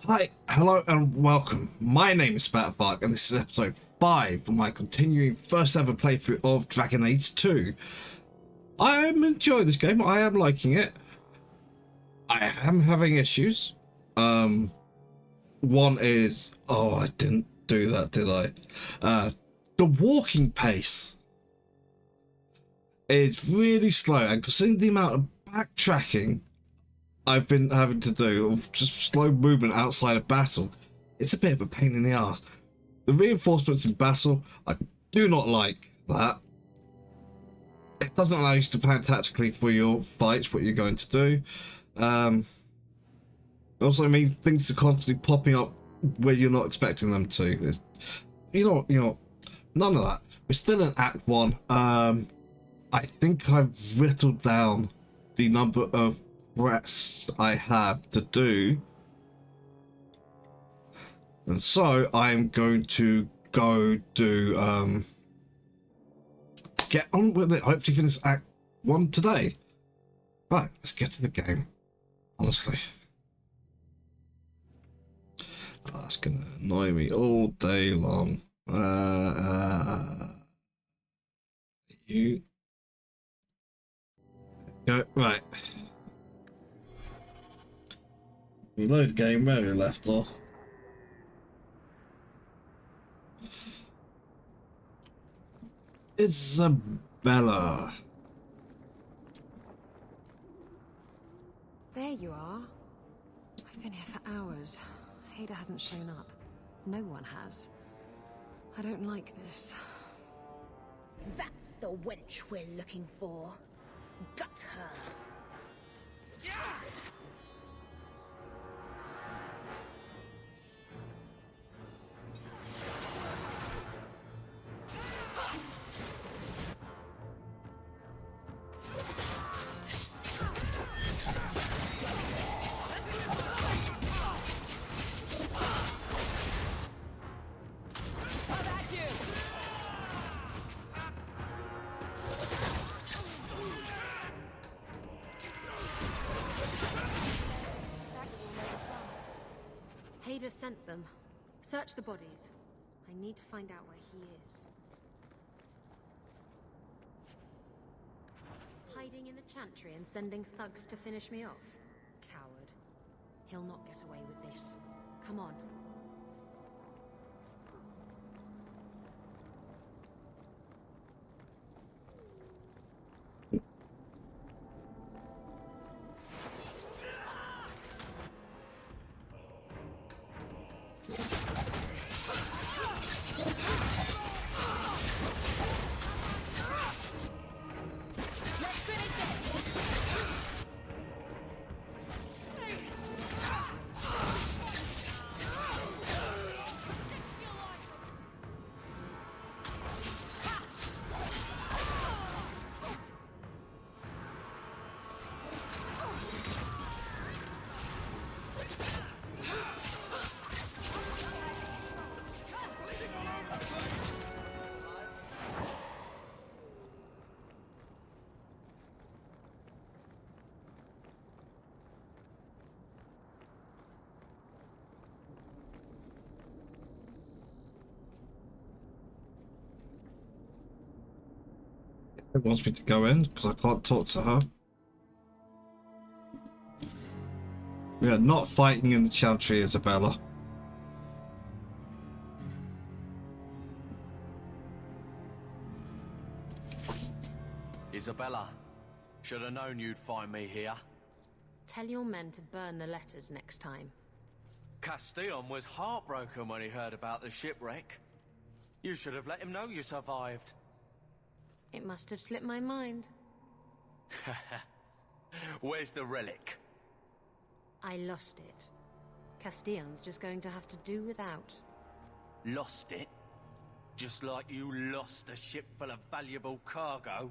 Hi, hello, and welcome. My name is Spatfark, and this is episode 5 of my continuing first ever playthrough of Dragon Age 2. I am enjoying this game. I am liking it. I am having issues. One is, I didn't do that, did I? The walking pace is really slow, and considering the amount of backtracking I've been having to do of just slow movement outside of battle, it's a bit of a pain in the ass. The reinforcements in battle, I do not like that. It doesn't allow you to plan tactically for your fights, what you're going to do. It also means things are constantly popping up where you're not expecting them to. You know, none of that. We're still in Act 1. I think I've whittled down the number of quests I have to do, and so I'm going to go do get on with it. Hopefully finish Act 1 today. Right, let's get to the game. Honestly, that's gonna annoy me all day long. You go right. Reload game where we left off. Isabella. There you are. I've been here for hours. Ada hasn't shown up. No one has. I don't like this. That's the wench we're looking for. Gut her. Ada sent them. Search the bodies. I need to find out where he is. Hiding in the chantry and sending thugs to finish me off? Coward. He'll not get away with this. Come on. It wants me to go in because I can't talk to her. We are not fighting in the chantry, Isabella. Isabella, should have known you'd find me here. Tell your men to burn the letters next time. Castillon was heartbroken when he heard about the shipwreck. You should have let him know you survived. It must have slipped my mind. Where's the relic? I lost it. Castillon's just going to have to do without. Lost it? Just like you lost a ship full of valuable cargo?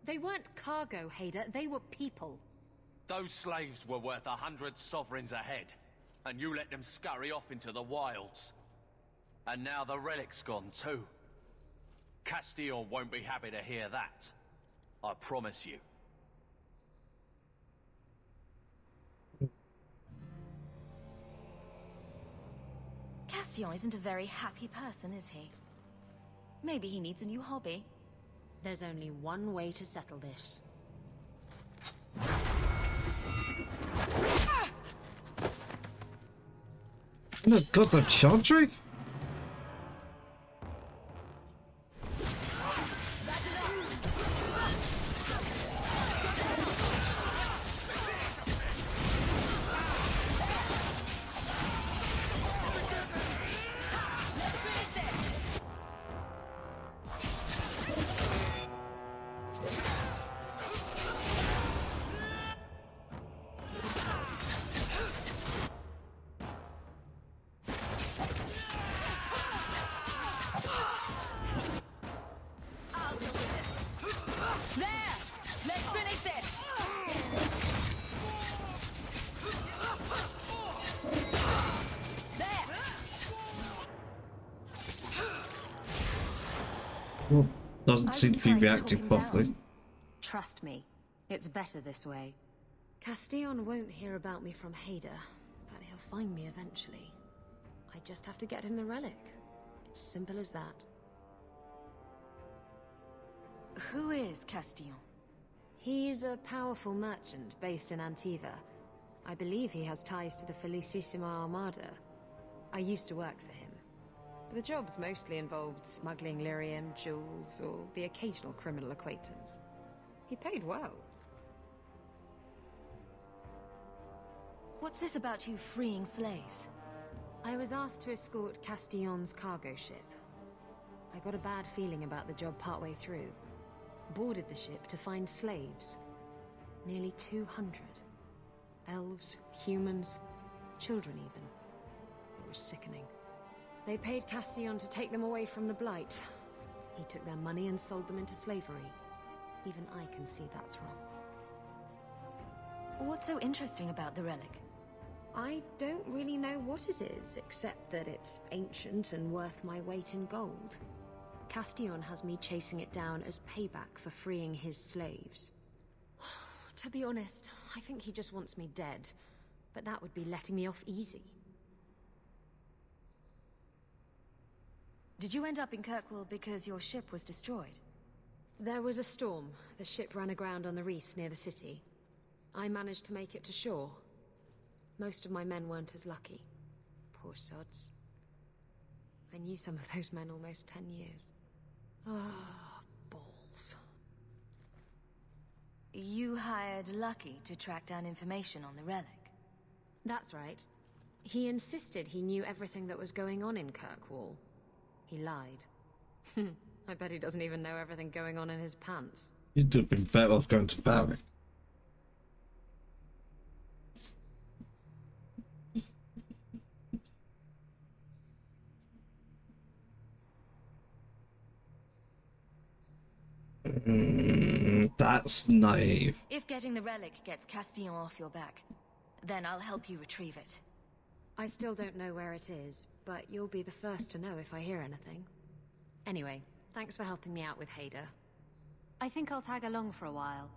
They weren't cargo, Hader. They were people. Those slaves were worth 100 sovereigns a head, and you let them scurry off into the wilds. And now the relic's gone too. Castillon won't be happy to hear that. I promise you. Castillon isn't a very happy person, is he? Maybe he needs a new hobby. There's only one way to settle this. No, God, the Chantry? Well, doesn't I've seem been to be trying to reacting talk him properly. down. Trust me, it's better this way. Castillon won't hear about me from Hader, but he'll find me eventually. I just have to get him the relic. It's simple as that. Who is Castillon? He's a powerful merchant based in Antiva. I believe he has ties to the Felicissima Armada. I used to work for him. The jobs mostly involved smuggling lyrium, jewels, or the occasional criminal acquaintance. He paid well. What's this about you freeing slaves? I was asked to escort Castillon's cargo ship. I got a bad feeling about the job partway through. Boarded the ship to find slaves. Nearly 200. Elves, humans, children even. It was sickening. They paid Castillon to take them away from the Blight. He took their money and sold them into slavery. Even I can see that's wrong. What's so interesting about the relic? I don't really know what it is, except that it's ancient and worth my weight in gold. Castillon has me chasing it down as payback for freeing his slaves. To be honest, I think he just wants me dead, but that would be letting me off easy. Did you end up in Kirkwall because your ship was destroyed? There was a storm. The ship ran aground on the reefs near the city. I managed to make it to shore. Most of my men weren't as lucky. Poor sods. I knew some of those men almost 10 years. Ah, balls. You hired Lucky to track down information on the relic. That's right. He insisted he knew everything that was going on in Kirkwall. He lied. I bet he doesn't even know everything going on in his pants. You'd have been better off going to Barrick. That's naive. If getting the relic gets Castillon off your back, then I'll help you retrieve it. I still don't know where it is, but you'll be the first to know if I hear anything. Anyway, thanks for helping me out with Hader. I think I'll tag along for a while.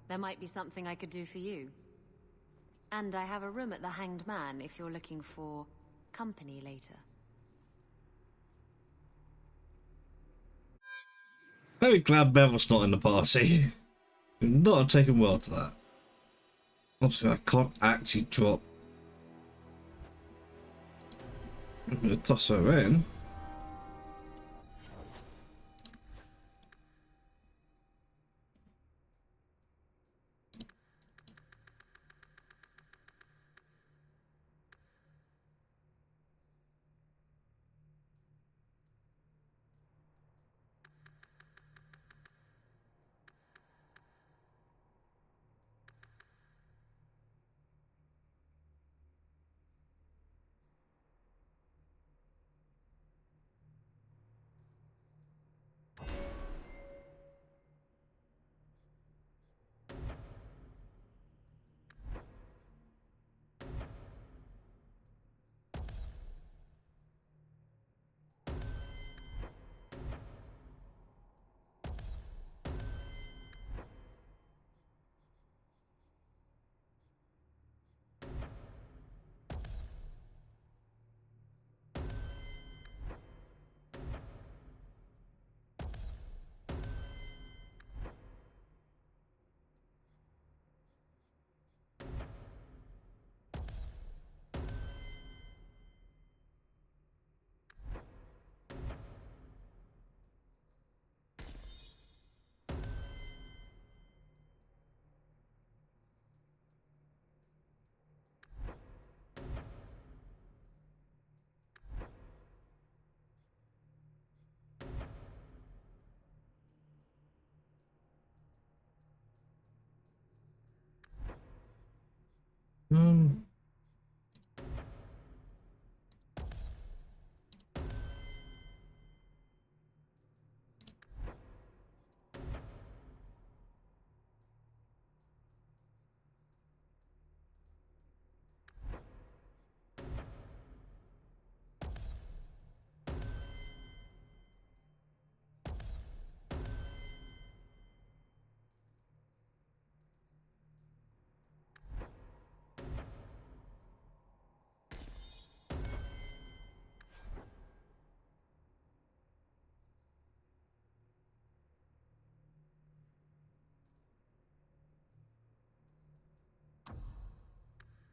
There might be something I could do for you. And I have a room at the Hanged Man if you're looking for company later. Very glad Bevel's not in the party. Would not have taken well to that. Obviously, I can't actually drop. I'm gonna toss her in.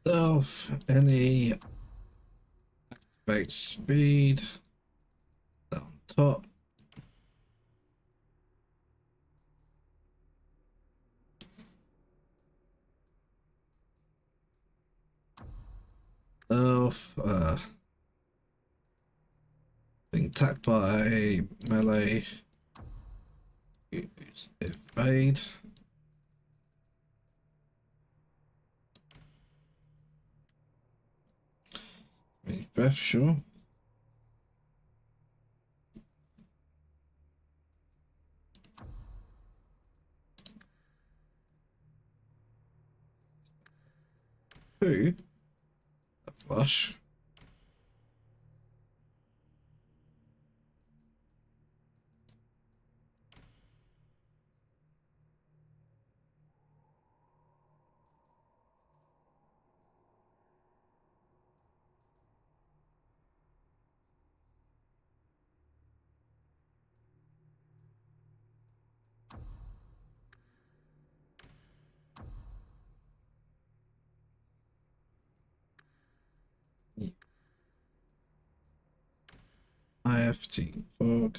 Stealth, any activate speed down top. Stealth, being attacked by melee. Use evade. Breath, sure. Two. A flush. IFT fog.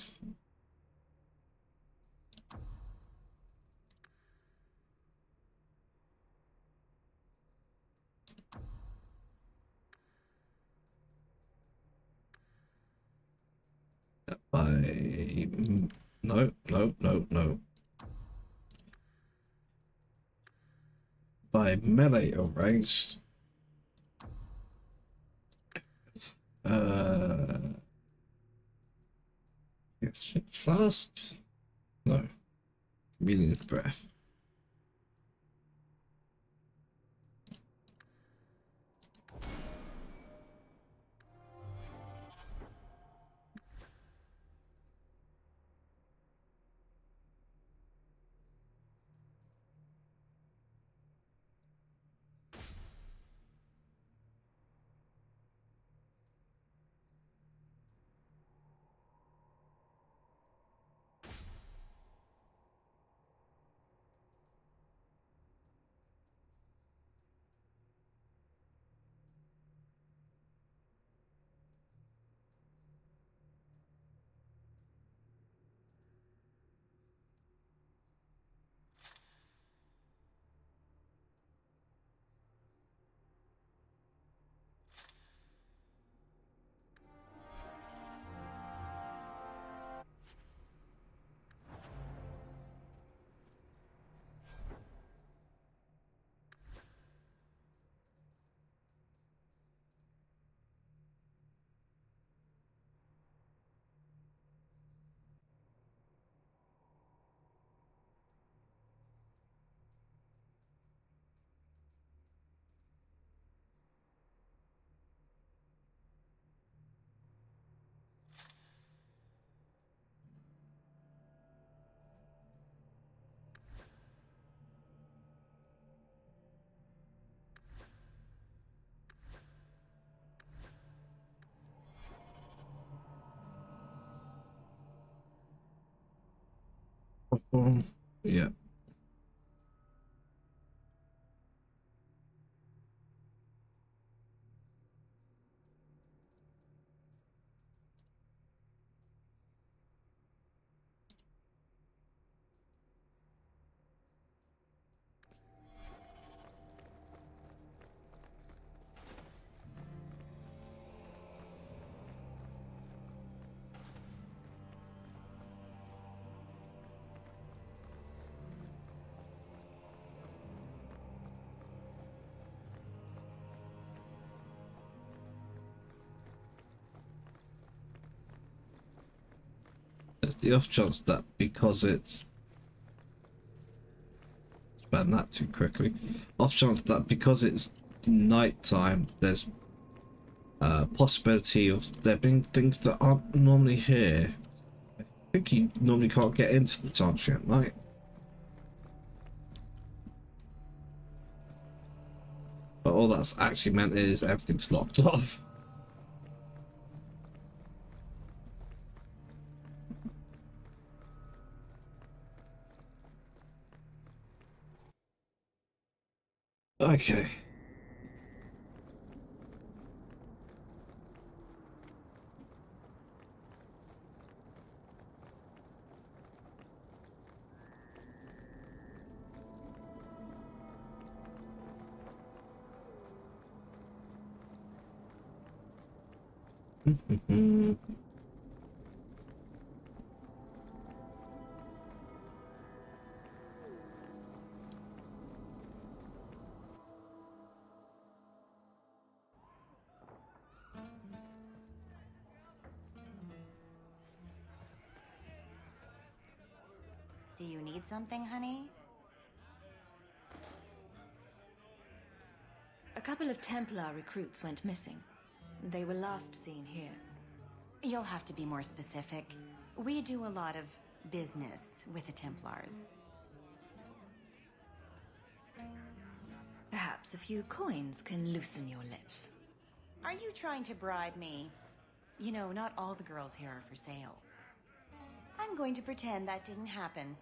By no. By melee or ranged. Yes, flask. No, chameleon's breath. Yeah. There's the off chance that because it's span that too quickly. Off chance that because it's night time, there's a possibility of there being things that aren't normally here. I think you normally can't get into the Chantry at night. But all that's actually meant is everything's locked off. Okay. Do you need something, honey? A couple of Templar recruits went missing. They were last seen here. You'll have to be more specific. We do a lot of business with the Templars. Perhaps a few coins can loosen your lips. Are you trying to bribe me? You know, not all the girls here are for sale. I'm going to pretend that didn't happen.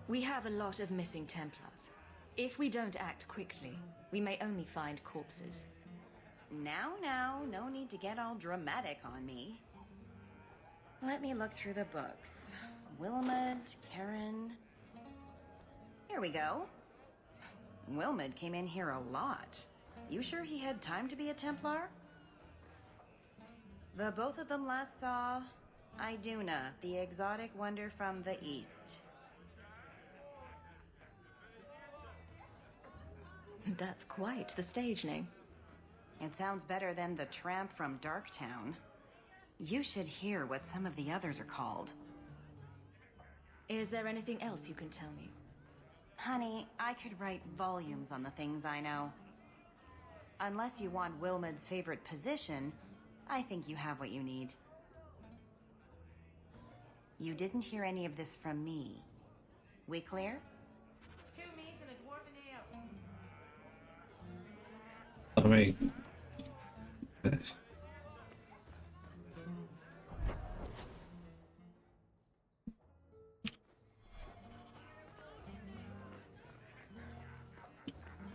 We have a lot of missing Templars. If we don't act quickly, we may only find corpses. Now, no need to get all dramatic on me. Let me look through the books. Wilmot, Karen... Here we go. Wilmot came in here a lot. You sure he had time to be a Templar? The both of them last saw Iduna, the exotic wonder from the east. That's quite the stage name. It sounds better than the tramp from Darktown. You should hear what some of the others are called. Is there anything else you can tell me? Honey, I could write volumes on the things I know. Unless you want Wilmot's favorite position, I think you have what you need. You didn't hear any of this from me. We clear? 2 meats and a dwarven ale. I mean,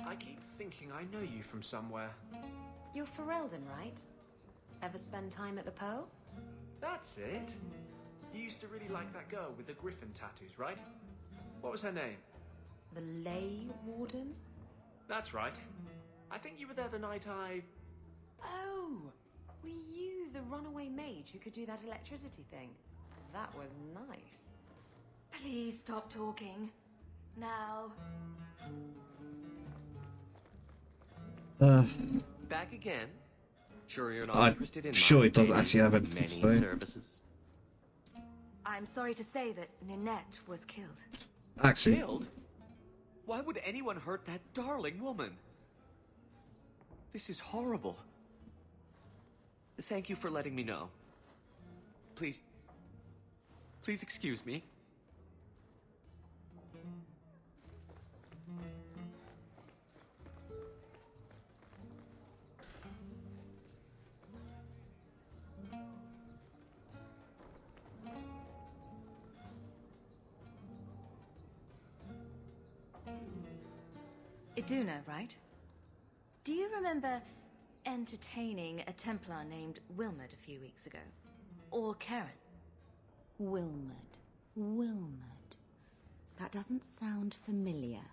I keep thinking I know you from somewhere. You're Ferelden, right? Ever spend time at the Pearl? That's it. You used to really like that girl with the griffin tattoos, right? What was her name? The Ley Warden? That's right. I think you were there the night I... Oh! Were you the runaway mage who could do that electricity thing? That was nice. Please stop talking. Now. Back again? Sure you're not I'm interested in sure my it doesn't many, actually have anything many to say. services? I'm sorry to say that Ninette was killed. actually, Killed? Why would anyone hurt that darling woman? This is horrible. Thank you for letting me know. Please excuse me. Iduna, right? Do you remember entertaining a Templar named Wilmot a few weeks ago? Or Karen? Wilmot. That doesn't sound familiar.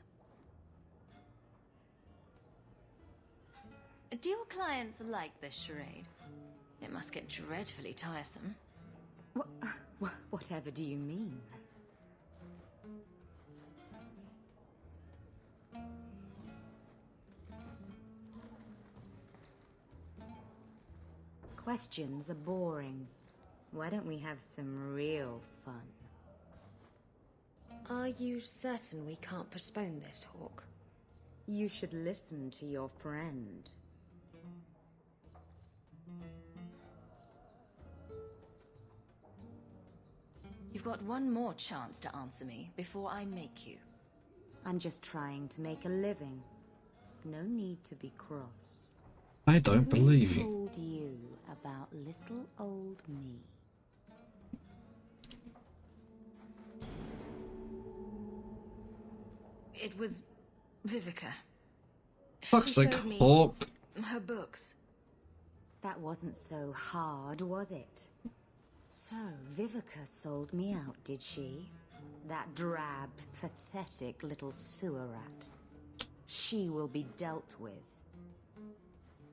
Do your clients like this charade? It must get dreadfully tiresome. Whatever do you mean? Questions are boring. Why don't we have some real fun? Are you certain we can't postpone this, Hawk? You should listen to your friend. You've got one more chance to answer me before I make you. I'm just trying to make a living. No need to be cross. I don't believe Who you. told you about little old me? It was Vivica. Fuck's She sake, showed me Hawk. her books. That wasn't so hard, was it? So, Vivica sold me out, did she? That drab, pathetic little sewer rat. She will be dealt with.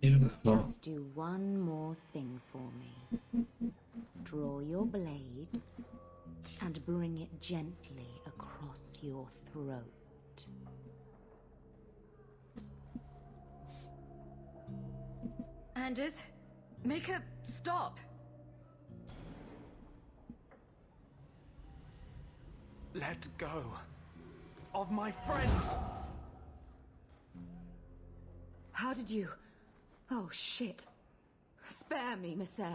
Even that not. Just do one more thing for me. Draw your blade and bring it gently across your throat. Anders, make her stop. Let go of my friends. How did you... Oh, shit. Spare me, Misser.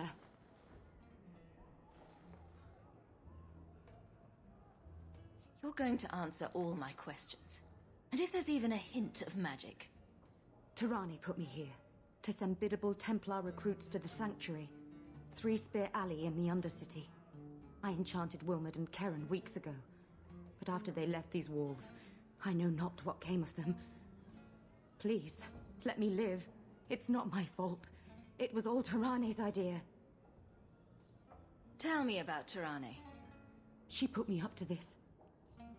You're going to answer all my questions. And if there's even a hint of magic... Tirani put me here to send biddable Templar recruits to the Sanctuary. Three Spear Alley in the Undercity. I enchanted Wilmot and Keren weeks ago. But after they left these walls, I know not what came of them. Please, let me live. It's not my fault. It was all Tirani's idea. Tell me about Tirani. She put me up to this.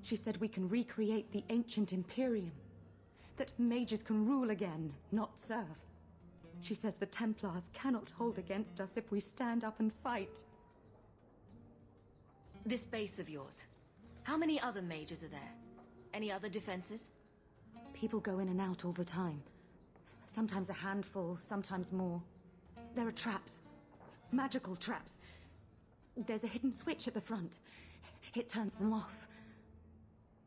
She said we can recreate the ancient Imperium. That mages can rule again, not serve. She says the Templars cannot hold against us if we stand up and fight. This base of yours, how many other mages are there? Any other defenses? People go in and out all the time. Sometimes a handful, sometimes more. There are traps. Magical traps. There's a hidden switch at the front. It turns them off.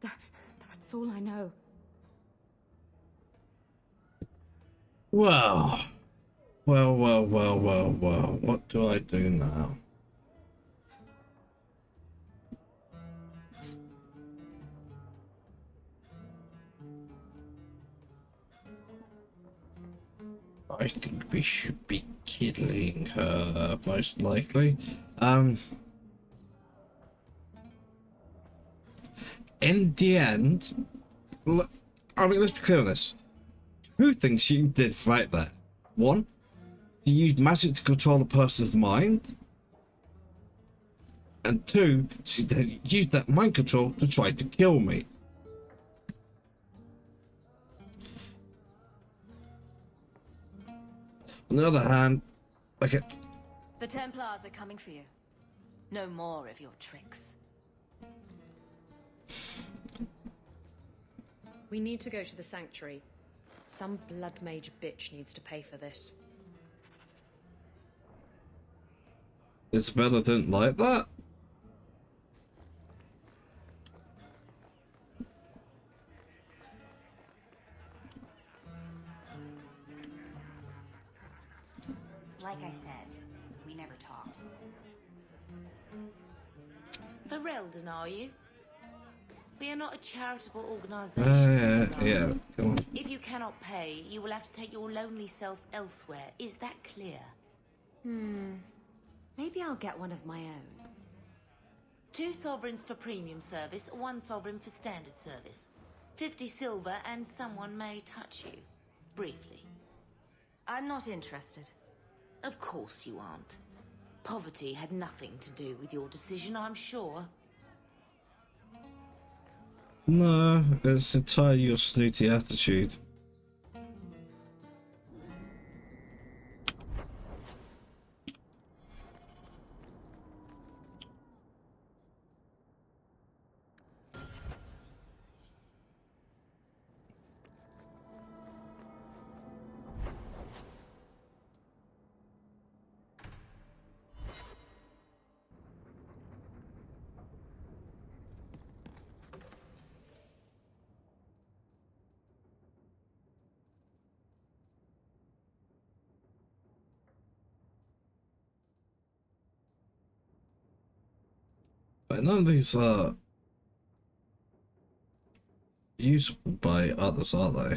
That's all I know. Well. What do I do now? I think we should be killing her, most likely. In the end, I mean, let's be clear on this. Two things you did right there. One, you used magic to control a person's mind. And two, she then used that mind control to try to kill me. On the other hand, okay. The Templars are coming for you. No more of your tricks. We need to go to the Sanctuary. Some blood mage bitch needs to pay for this. Isabella didn't like that? Like I said, we never talked. Ferelden, are you? We are not a charitable organisation. Yeah, come on. If you cannot pay, you will have to take your lonely self elsewhere. Is that clear? Maybe I'll get one of my own. 2 sovereigns for premium service, 1 sovereign for standard service. 50 silver and someone may touch you. Briefly. I'm not interested. Of course you aren't. Poverty had nothing to do with your decision, I'm sure. No, it's entirely your snooty attitude. But none of these are usable by others, are they?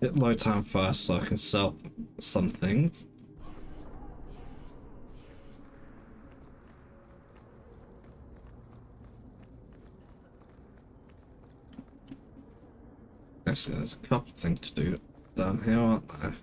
Hit Lowtown first so I can sell some things. Actually, there's a couple of things to do down here, aren't there?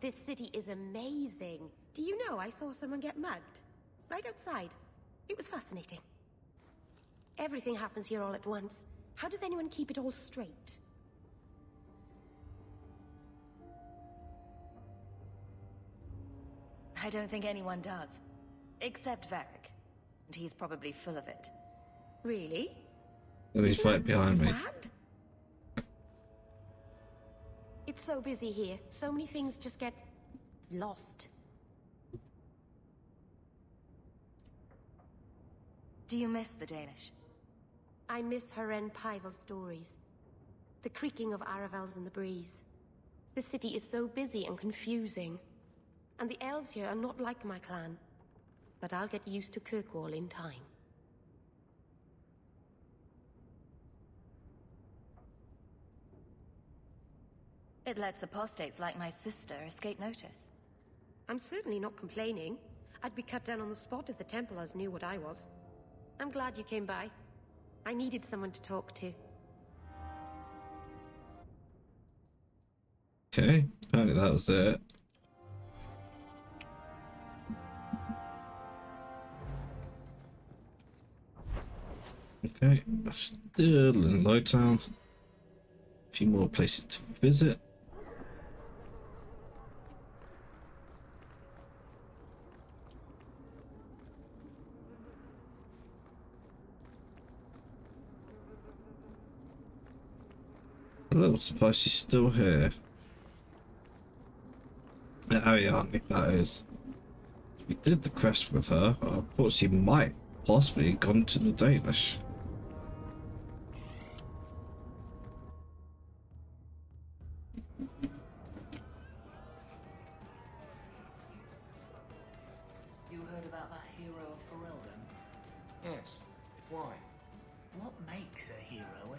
This city is amazing. Do you know I saw someone get mugged? Right outside. It was fascinating. Everything happens here all at once. How does anyone keep it all straight? I don't think anyone does. Except Varric. And he's probably full of it. Really? And he's right behind me. Sad? It's so busy here. So many things just get lost. Do you miss the Danish? I miss Haren Pyvel stories. The creaking of Aravels in the breeze. The city is so busy and confusing. And the elves here are not like my clan. But I'll get used to Kirkwall in time. It lets apostates like my sister escape notice. I'm certainly not complaining. I'd be cut down on the spot if the Templars knew what I was. I'm glad you came by. I needed someone to talk to. Okay, apparently that was it. Okay, still in Lowtown. A few more places to visit. A little surprised she's still here. Ariane, that is. We did the quest with her. I thought she might possibly have gone to the Danish. You heard about that hero of Ferelden? Yes. Why? What makes a hero, eh?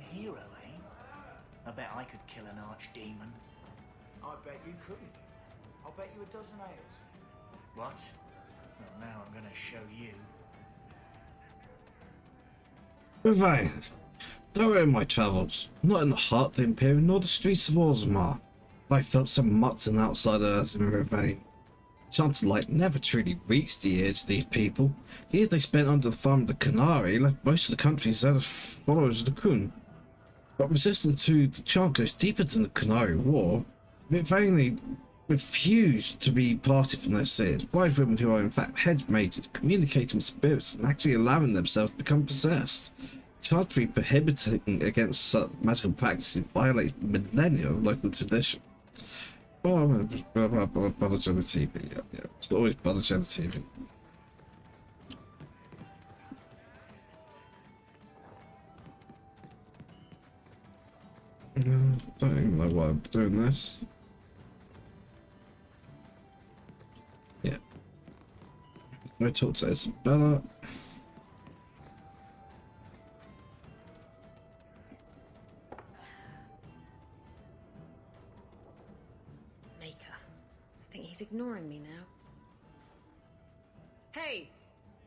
I bet I could kill an archdemon. I bet you couldn't. I'll bet you a dozen ales. What? Well, now I'm gonna show you. Ravine. Nowhere in my travels, not in the heart of the Imperium nor the streets of Orzammar, I felt so much an outsider as in Ravine. Chanted Light never truly reached the ears of these people. The years they spent under the thumb of the Qunari left most of the countries as followers of the Khun. But resistance to the chant goes deeper than the Qunari War. They vainly refused to be parted from their sins. Wise women who are in fact head mages, communicating with spirits and actually allowing themselves to become possessed. Chantry prohibiting against such magical practices violates millennia of local tradition. Oh, Brothers on the TV, yeah. It's always Brothers on the TV. Don't even know why I'm doing this. Yeah. I talk to Isabella. Maker. I think he's ignoring me now. Hey!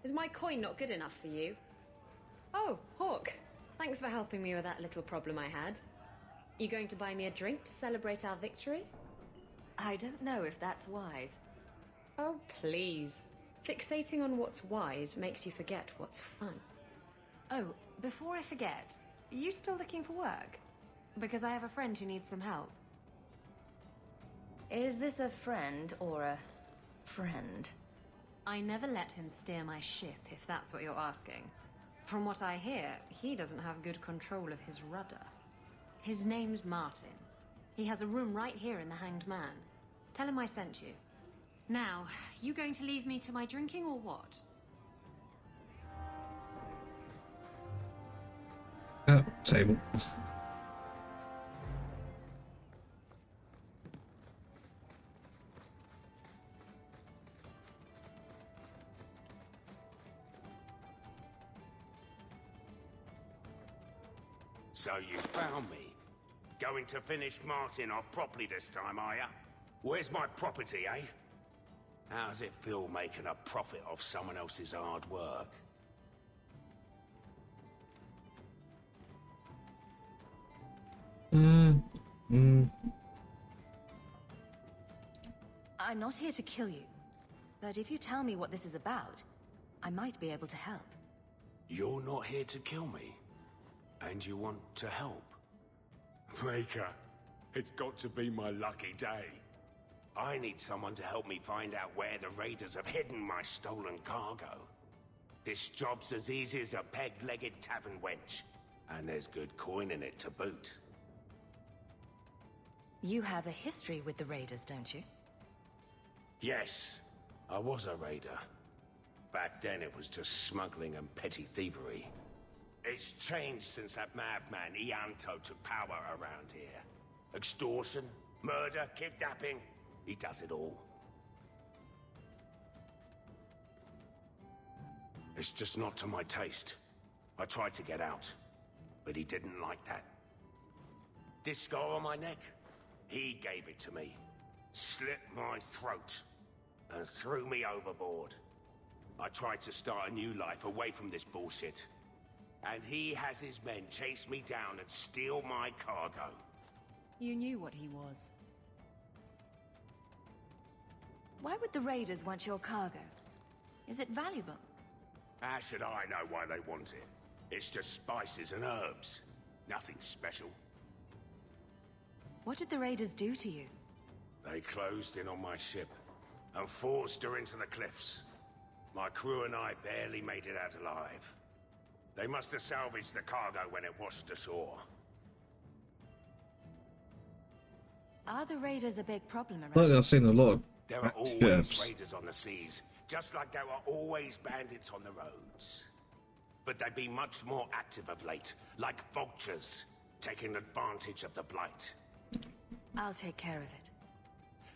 Is my coin not good enough for you? Oh, Hawk. Thanks for helping me with that little problem I had. You going to buy me a drink to celebrate our victory? I don't know if that's wise. Oh, please. Fixating on what's wise makes you forget what's fun. Oh, before I forget, are you still looking for work? Because I have a friend who needs some help. Is this a friend or a friend? I never let him steer my ship, if that's what you're asking. From what I hear, he doesn't have good control of his rudder. His name's Martin. He has a room right here in the Hanged Man. Tell him I sent you. Now, you going to leave me to my drinking or what? Table. So you found me. Going to finish Martin off properly this time, are ya? Where's my property, eh? How's it feel making a profit off someone else's hard work? I'm not here to kill you, but if you tell me what this is about, I might be able to help. You're not here to kill me, and you want to help? Breaker, it's got to be my lucky day. I need someone to help me find out where the raiders have hidden my stolen cargo. This job's as easy as a peg-legged tavern wench, and there's good coin in it to boot. You have a history with the raiders, don't you? Yes, I was a raider. Back then it was just smuggling and petty thievery. It's changed since that madman Ianto took power around here. Extortion, murder, kidnapping, he does it all. It's just not to my taste. I tried to get out, but he didn't like that. This scar on my neck, he gave it to me. Slit my throat and threw me overboard. I tried to start a new life away from this bullshit. And he has his men chase me down and steal my cargo. You knew what he was. Why would the raiders want your cargo? Is it valuable? How should I know why they want it? It's just spices and herbs. Nothing special. What did the raiders do to you? They closed in on my ship and forced her into the cliffs. My crew and I barely made it out alive. They must have salvaged the cargo when it washed ashore. Are the raiders a big problem around? Well, I've seen a lot of There are always ships. raiders on the seas, just like there are always bandits on the roads. But they've been much more active of late, like vultures, taking advantage of the Blight. I'll take care of it.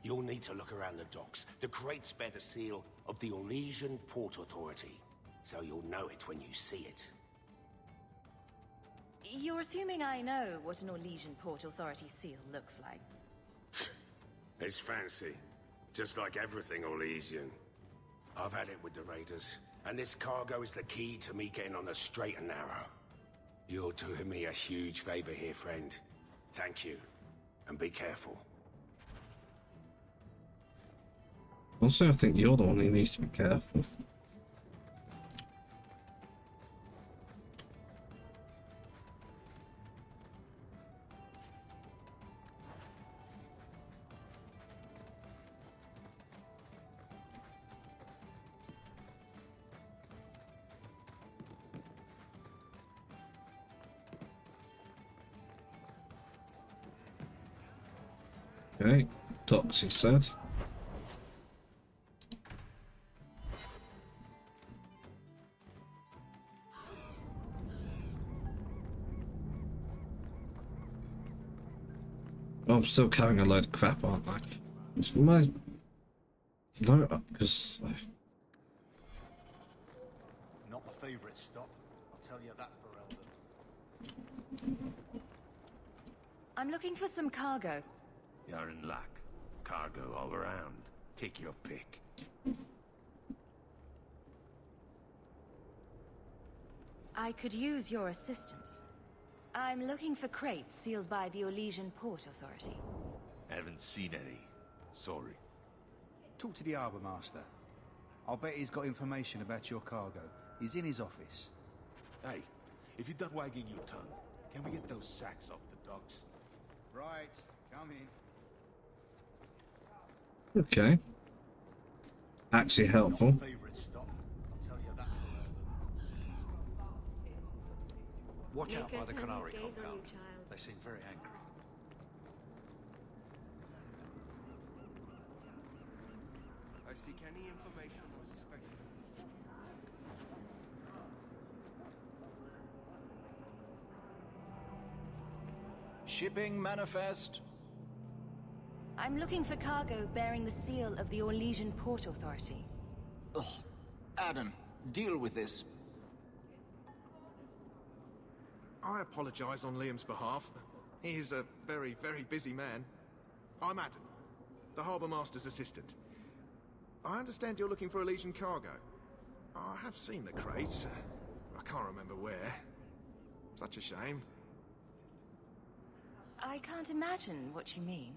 You'll need to look around the docks. The crates bear the seal of the Orlesian Port Authority, so you'll know it when you see it. You're assuming I know what an Orlesian Port Authority seal looks like. It's fancy, just like everything Orlesian. I've had it with the raiders, and this cargo is the key to me getting on the straight and narrow. You're doing me a huge favor here, friend. Thank you, and be careful. Also, I think you're the one who needs to be careful. Okay, docks, he said. I'm still carrying a load of crap, aren't I? It's my... No, because... Not my favourite stop, I'll tell you that for Eldon. I'm looking for some cargo. You're in luck. Cargo all around. Take your pick. I could use your assistance. I'm looking for crates sealed by the Orlesian Port Authority. Haven't seen any. Sorry. Talk to the harbour master. I'll bet he's got information about your cargo. He's in his office. Hey, if you're done wagging your tongue, can we get those sacks off the docks? Right, come in. Okay. Actually helpful. Not my favourite stop, I'll tell you that for Eldon. Watch out by Nico the turned Canary his gaze on compound. you, child. They seem very angry. Seek any information or suspect. Shipping manifest. I'm looking for cargo bearing the seal of the Orlesian Port Authority. Ugh. Adam, deal with this. I apologize on Liam's behalf. He is a very, very busy man. I'm Adam, the Harbour Master's assistant. I understand you're looking for Elysian cargo. I have seen the crates. I can't remember where. Such a shame. I can't imagine what you mean.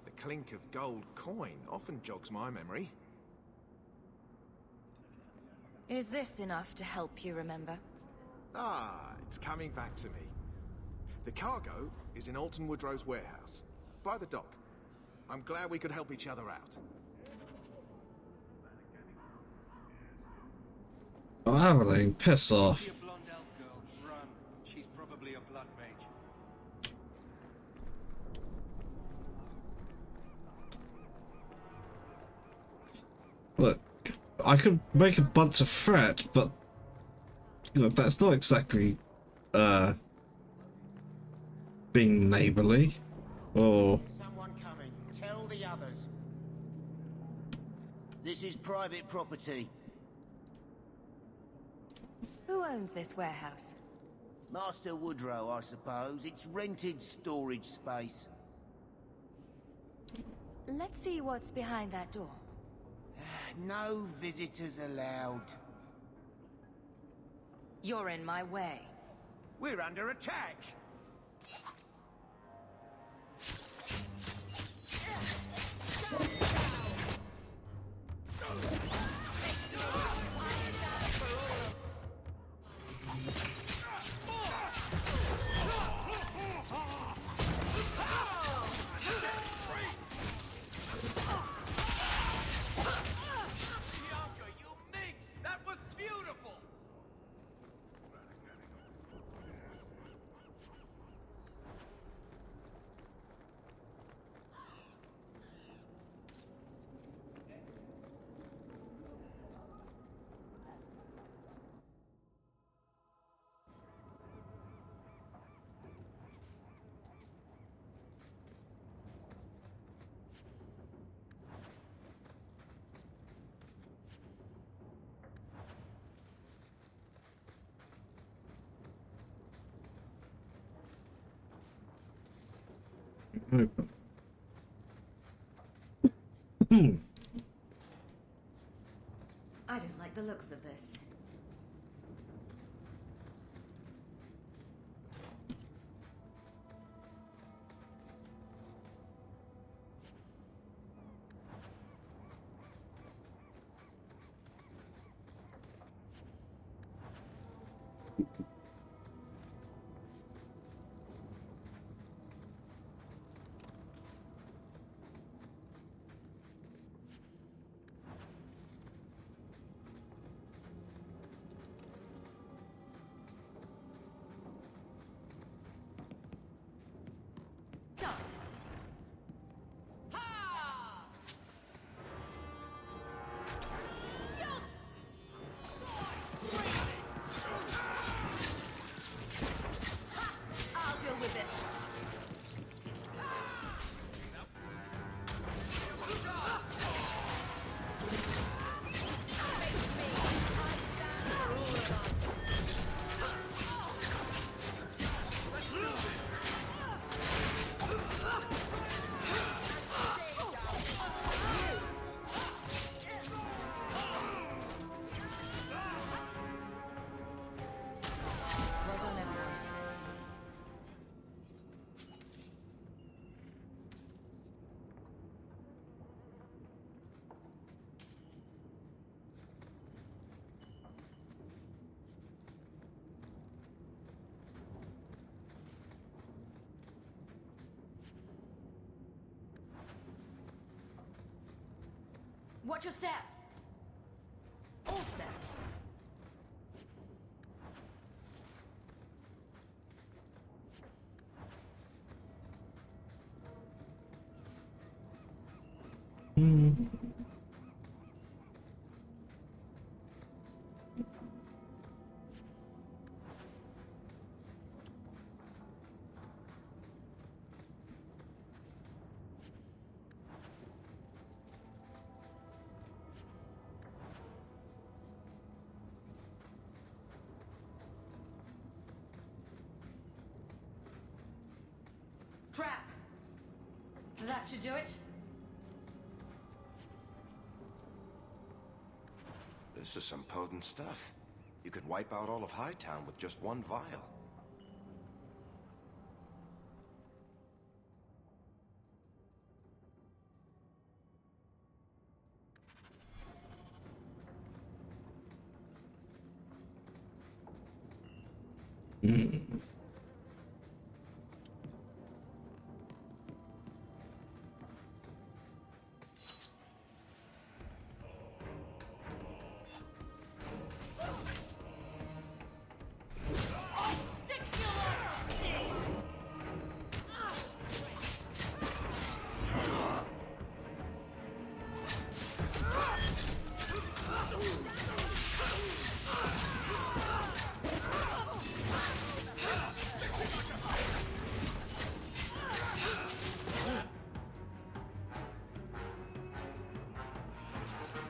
The clink of gold coin often jogs my memory. Is this enough to help you remember? Ah, it's coming back to me. The cargo is in Alton Woodrow's warehouse, by the dock. I'm glad we could help each other out. Oh, Aveline, piss off. A blonde elf girl, run. She's probably a blood mage. Look, I could make a bunch of threat, but you know, that's not exactly being neighbourly or Someone coming. Tell the others. This is private property. Who owns this warehouse? Master Woodrow, I suppose. It's rented storage space. Let's see what's behind that door. No visitors allowed. You're in my way. We're under attack. That was beautiful! I don't like the looks of this. Watch your step. All set. Crap! That should do it. This is some potent stuff. You could wipe out all of Hightown with just one vial.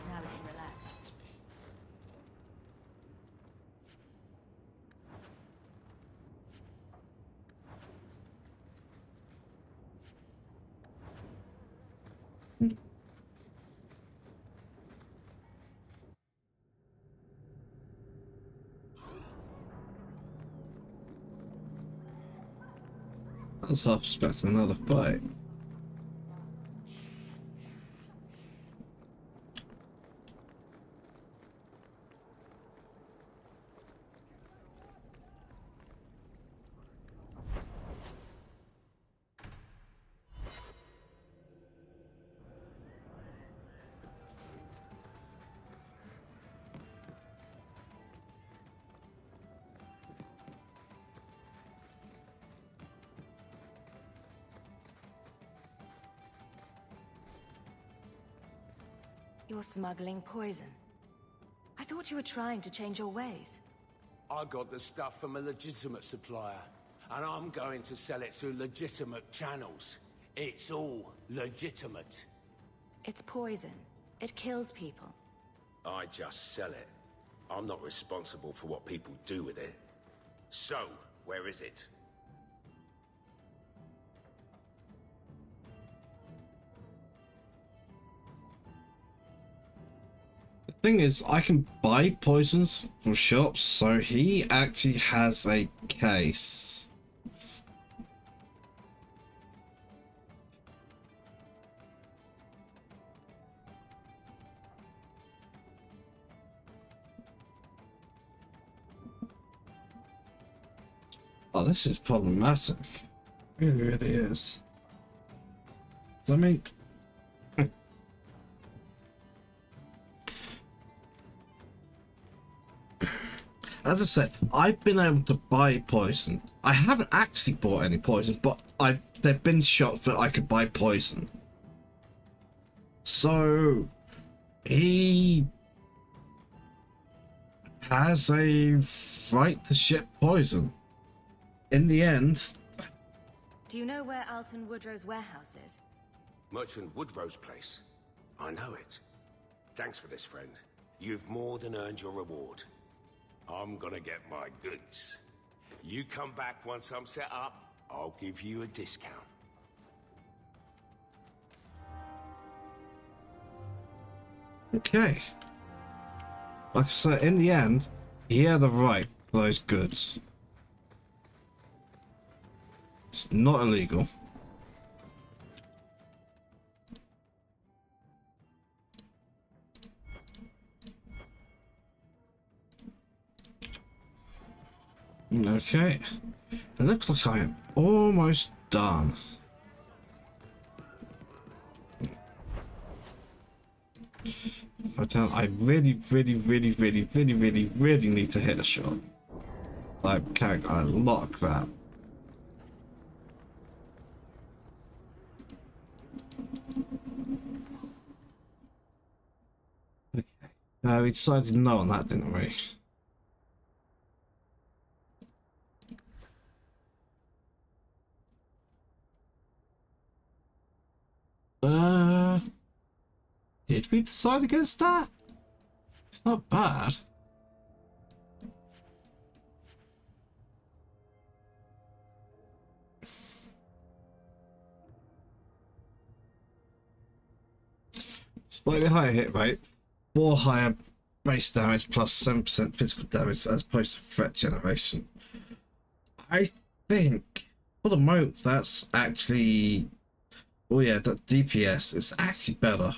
Now let him relax. I was half expecting another fight. You're smuggling poison. I thought you were trying to change your ways. I got the stuff from a legitimate supplier, and I'm going to sell it through legitimate channels. It's all legitimate. It's poison. It kills people. I just sell it. I'm not responsible for what people do with it. So, where is it? The thing is, I can buy poisons from shops, so he actually has a case. Oh, this is problematic. It really is. So, I mean, as I said, I've been able to buy poison. I haven't actually bought any poison, but there've been shops that I could buy poison. So he has a right to ship poison. In the end, Do you know where Alton Woodrow's warehouse is? Merchant Woodrow's place. I know it. Thanks for this, friend. You've more than earned your reward. I'm gonna get my goods. You come back once I'm set up, I'll give you a discount. okay. Like I said, in the end, he had the right for those goods. It's not illegal. Okay. It looks like I am almost done. I really need to hit a shot. I'm carrying a lot of crap. Okay. We decided no on that, didn't we? Did we decide against that? It's not bad. Slightly higher hit rate, 4 higher base damage plus 7% physical damage as opposed to threat generation. I think for the moment that's actually, oh yeah, that DPS is actually better.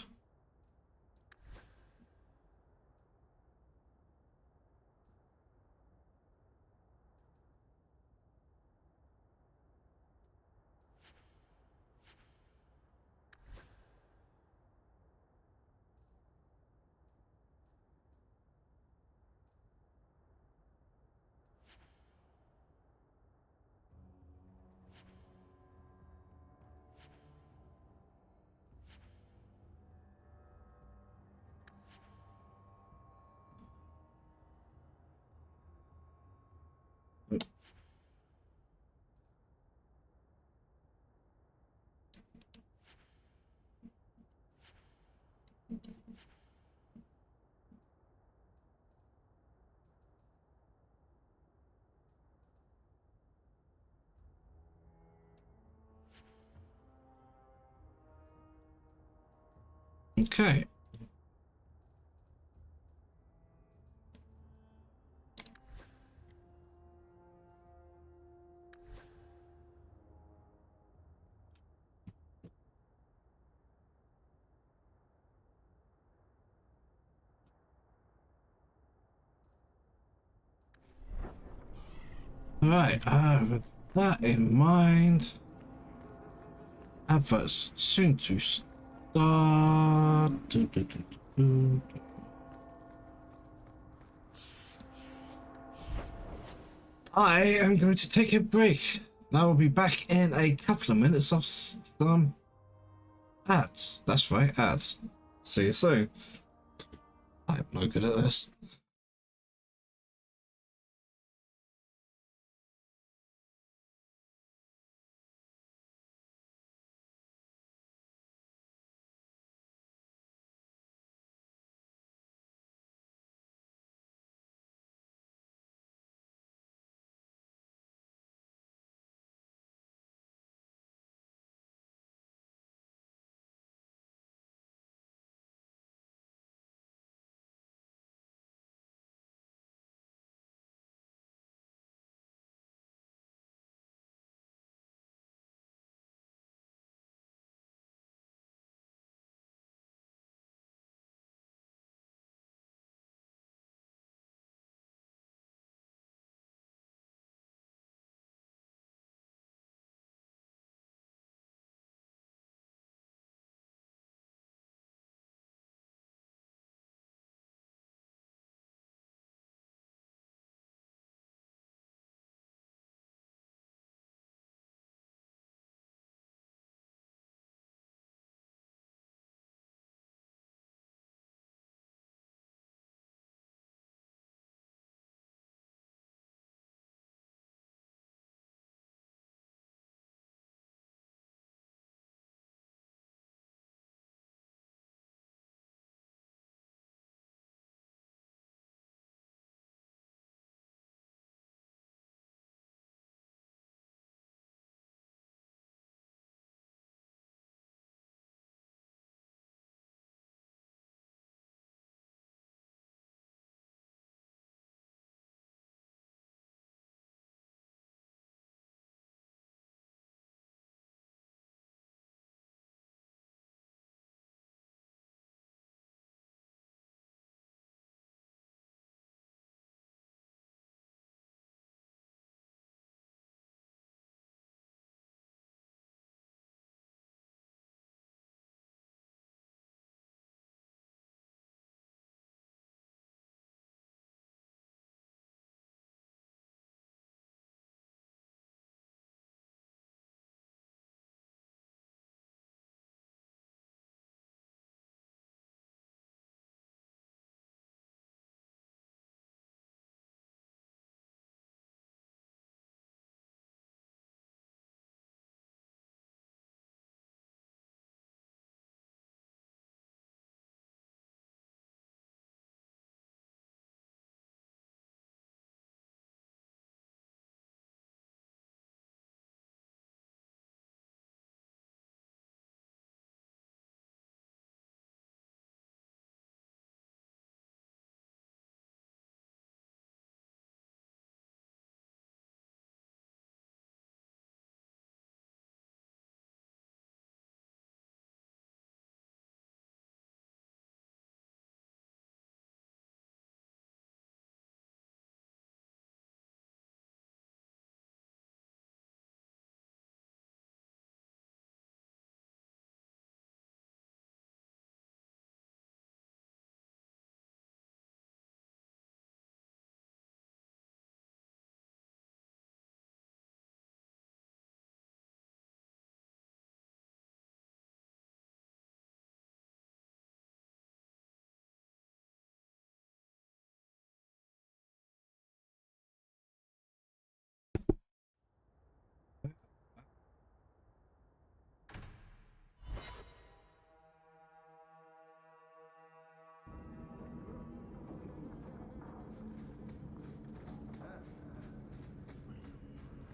Okay. Right, with that in mind, adverts soon to start. I am going to take a break. I will be back in a couple of minutes of some ads. That's right, ads. See you soon. I'm no good at this.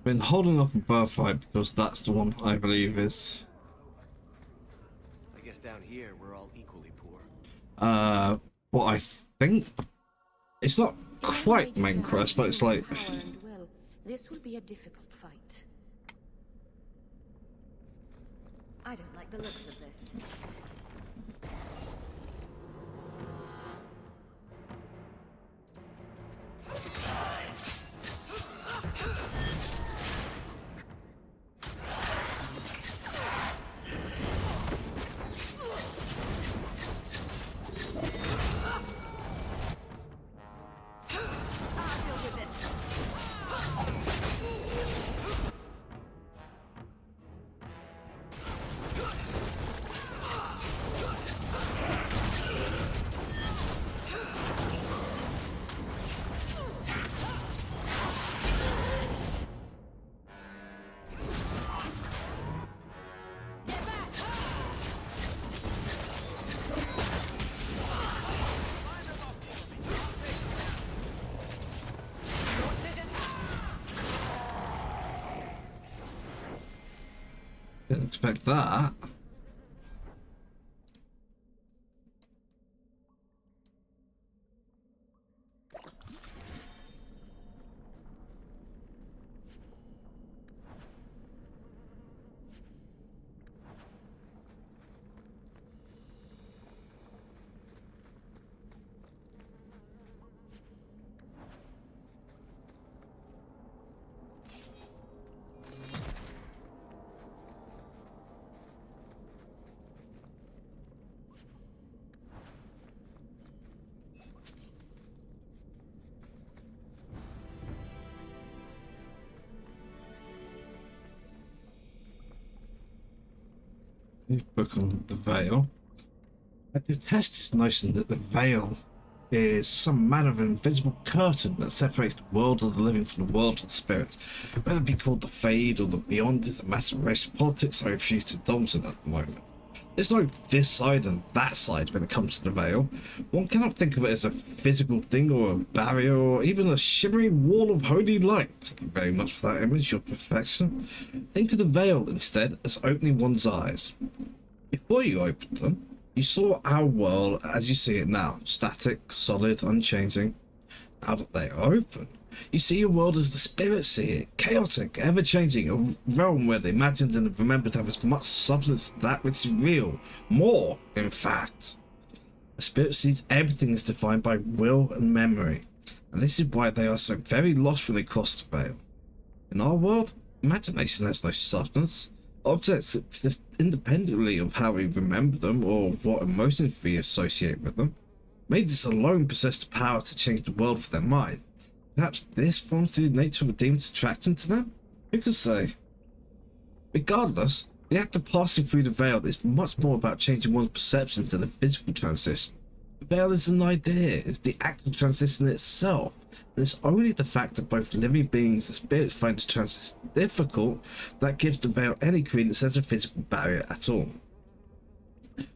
Been holding off a Birthright because that's the one I believe is I guess down here we're all equally poor. what I think. It's not quite main quest, but it's like Power and will. This will be a difficult fight. I don't like the looks of this. didn't expect that. Book on the Veil. I detest this notion that the Veil is some manner of invisible curtain that separates the world of the living from the world of the spirits. Whether it be called the Fade or the Beyond is a matter of racial politics I refuse to indulge in at the moment. There's no this side and that side when it comes to the Veil. One cannot think of it as a physical thing or a barrier or even a shimmering wall of holy light. Thank you very much for that image, your perfection. Think of the Veil instead as opening one's eyes. Before you opened them, you saw our world as you see it now, static, solid, unchanging. Now that they are open, you see your world as the spirits see it, chaotic, ever-changing, a realm where the imagined and remembered have as much substance as that which is real, more, in fact. The spirit sees everything as defined by will and memory, and this is why they are so very lost when they cross the Veil. In our world, imagination has no substance. Objects exist independently of how we remember them or what emotions we associate with them. Mages alone possess the power to change the world for their mind. Perhaps this forms the nature of a demon's attraction to them? Who can say? Regardless, the act of passing through the Veil is much more about changing one's perception to the physical transition. The Veil is an idea, it's the act of transition itself, and it's only the fact that both living beings and spirits find the transition difficult that gives the Veil any credence as a physical barrier at all.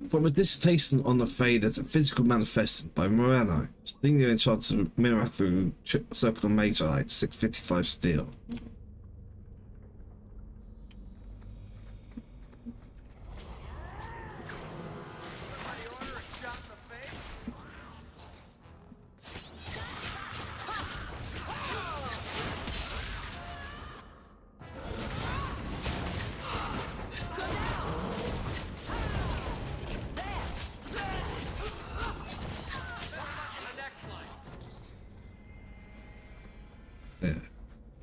From a dissertation on the Fade as a physical manifestation by Moreno, Senior Enchanter of Mirror through Circle of Magi, 655 steel.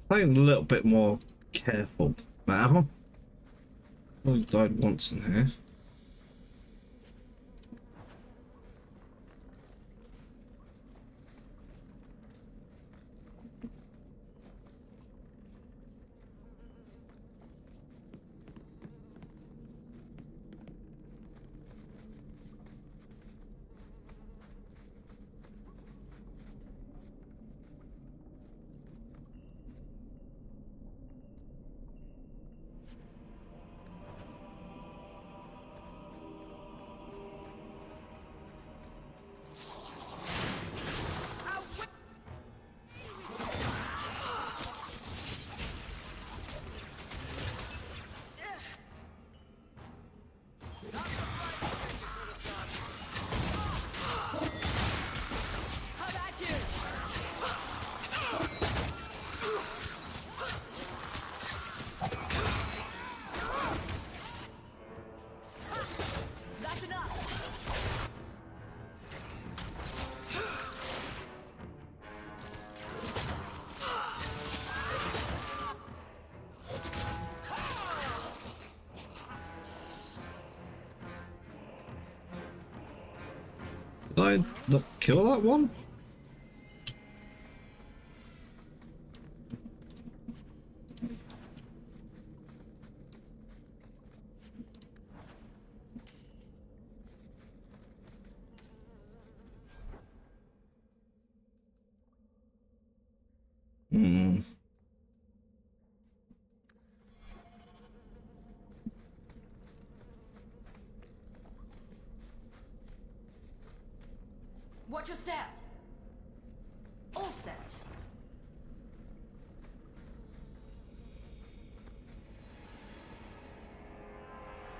Playing a little bit more careful now. I only died once in here. Did I not kill that one? Hmm. Watch your step. All set.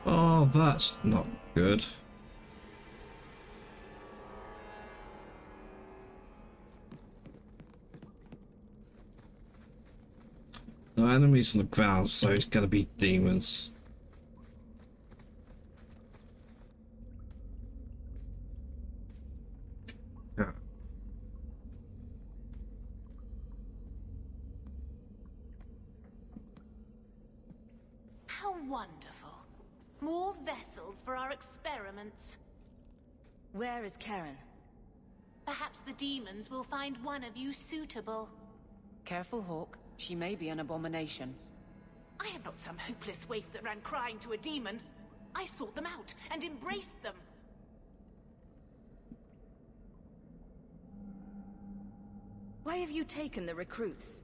Oh, that's not good. No enemies on the ground, so it's gonna be demons. Yeah. How wonderful. More vessels for our experiments. Where is Karen? Perhaps the demons will find one of you suitable. Careful, Hawk. She may be an abomination. I am not some hopeless waif that ran crying to a demon. I sought them out and embraced them. Why have you taken the recruits?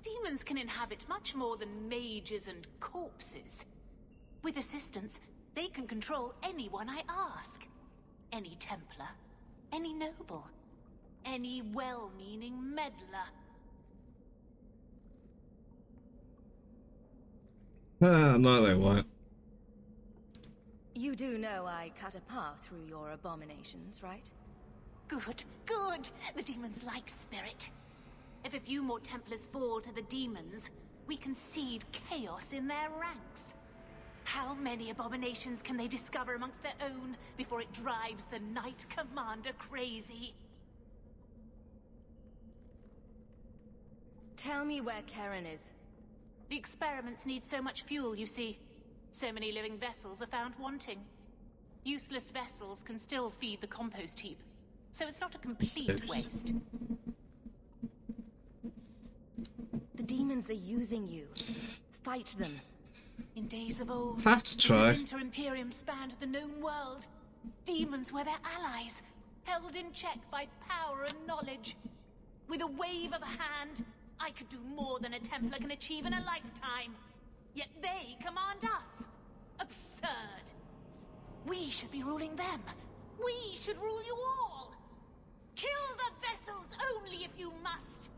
Demons can inhabit much more than mages and corpses. With assistance, they can control anyone I ask. Any Templar, any noble, any well-meaning meddler. No, they won't. You do know I cut a path through your abominations, right? Good, good. The demons like spirit. If a few more Templars fall to the demons, we can seed chaos in their ranks. How many abominations can they discover amongst their own before it drives the Knight Commander crazy? Tell me where Karen is. The experiments need so much fuel, you see. So many living vessels are found wanting. Useless vessels can still feed the compost heap, so it's not a complete waste. The demons are using you. Fight them. In days of old, Have to try. the Inter-Imperium spanned the known world. Demons were their allies, held in check by power and knowledge. With a wave of a hand, I could do more than a Templar can achieve in a lifetime. Yet they command us. Absurd. We should be ruling them. We should rule you all. Kill the vessels only if you must.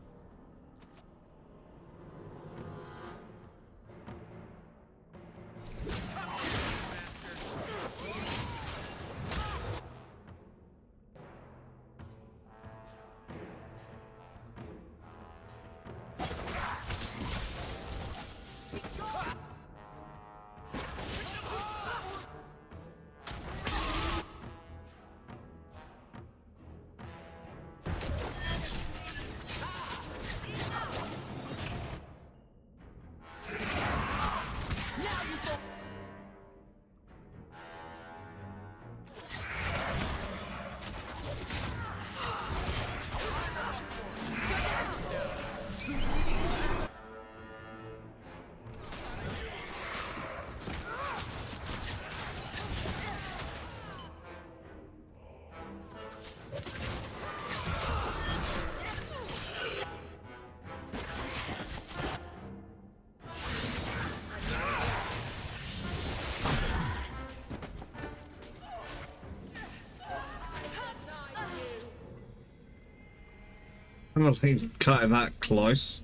I don't think cutting that close.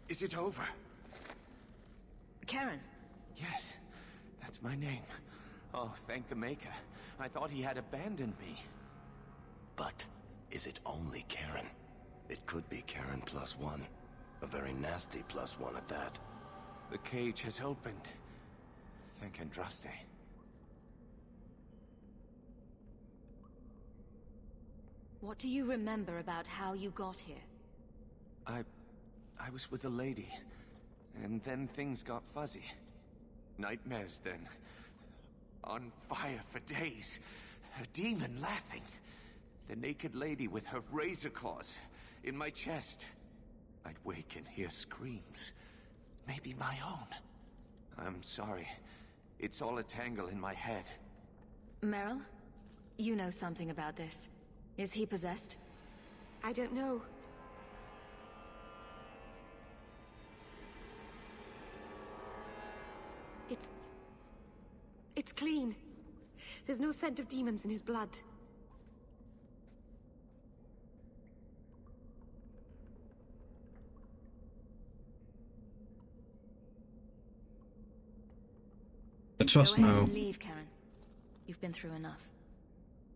Is it over? Karen. Yes, that's my name. Oh, thank the Maker. I thought he had abandoned me. But is it only Karen? It could be Karen +1. A very nasty +1 at that. The cage has opened. Thank Andraste. What do you remember about how you got here? I was with a lady, and then things got fuzzy. Nightmares then. On fire for days. A demon laughing. The naked lady with her razor claws in my chest. I'd wake and hear screams. Maybe my own. I'm sorry. It's all a tangle in my head. Meryl? You know something about this. Is he possessed? I don't know. It's clean. There's no scent of demons in his blood. I trust Go ahead now. and leave, Karen. You've been through enough.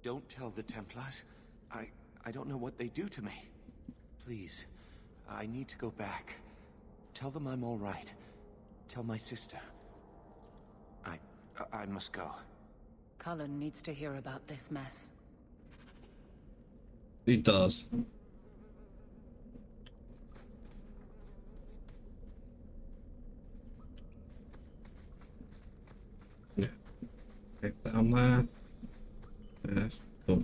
Don't tell the Templars. I don't know what they do to me. Please, I need to go back. Tell them I'm all right. Tell my sister. I must go. Cullen needs to hear about this mess. He does. Yeah. Okay, down there. Yeah, cool.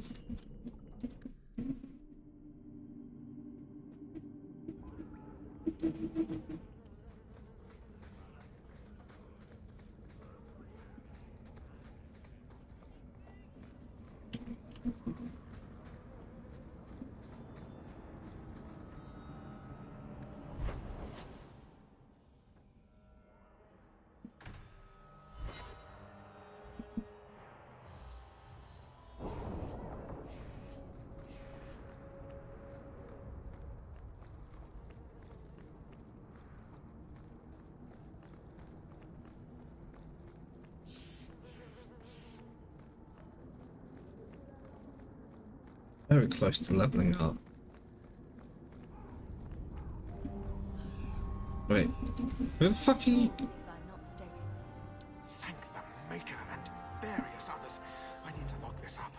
Very close to leveling up. Wait, where the fuck are you? Thank the Maker and various others. I need to log this up.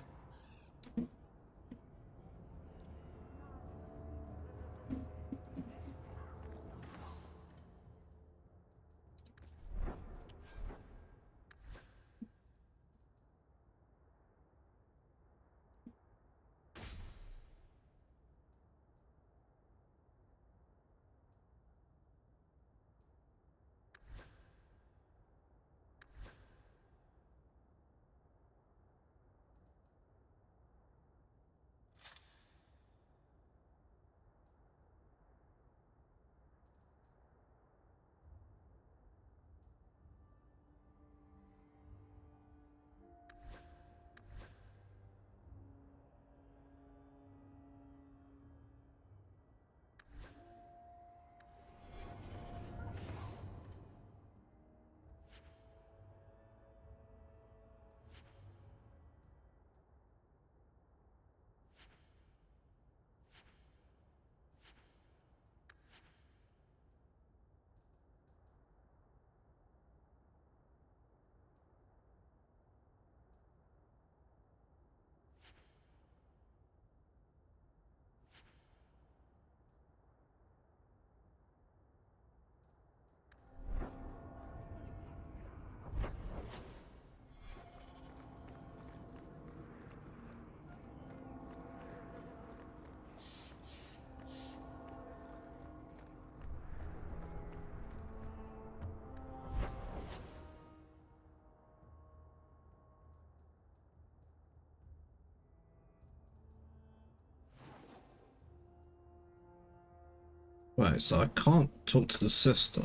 Right, so I can't talk to the sister.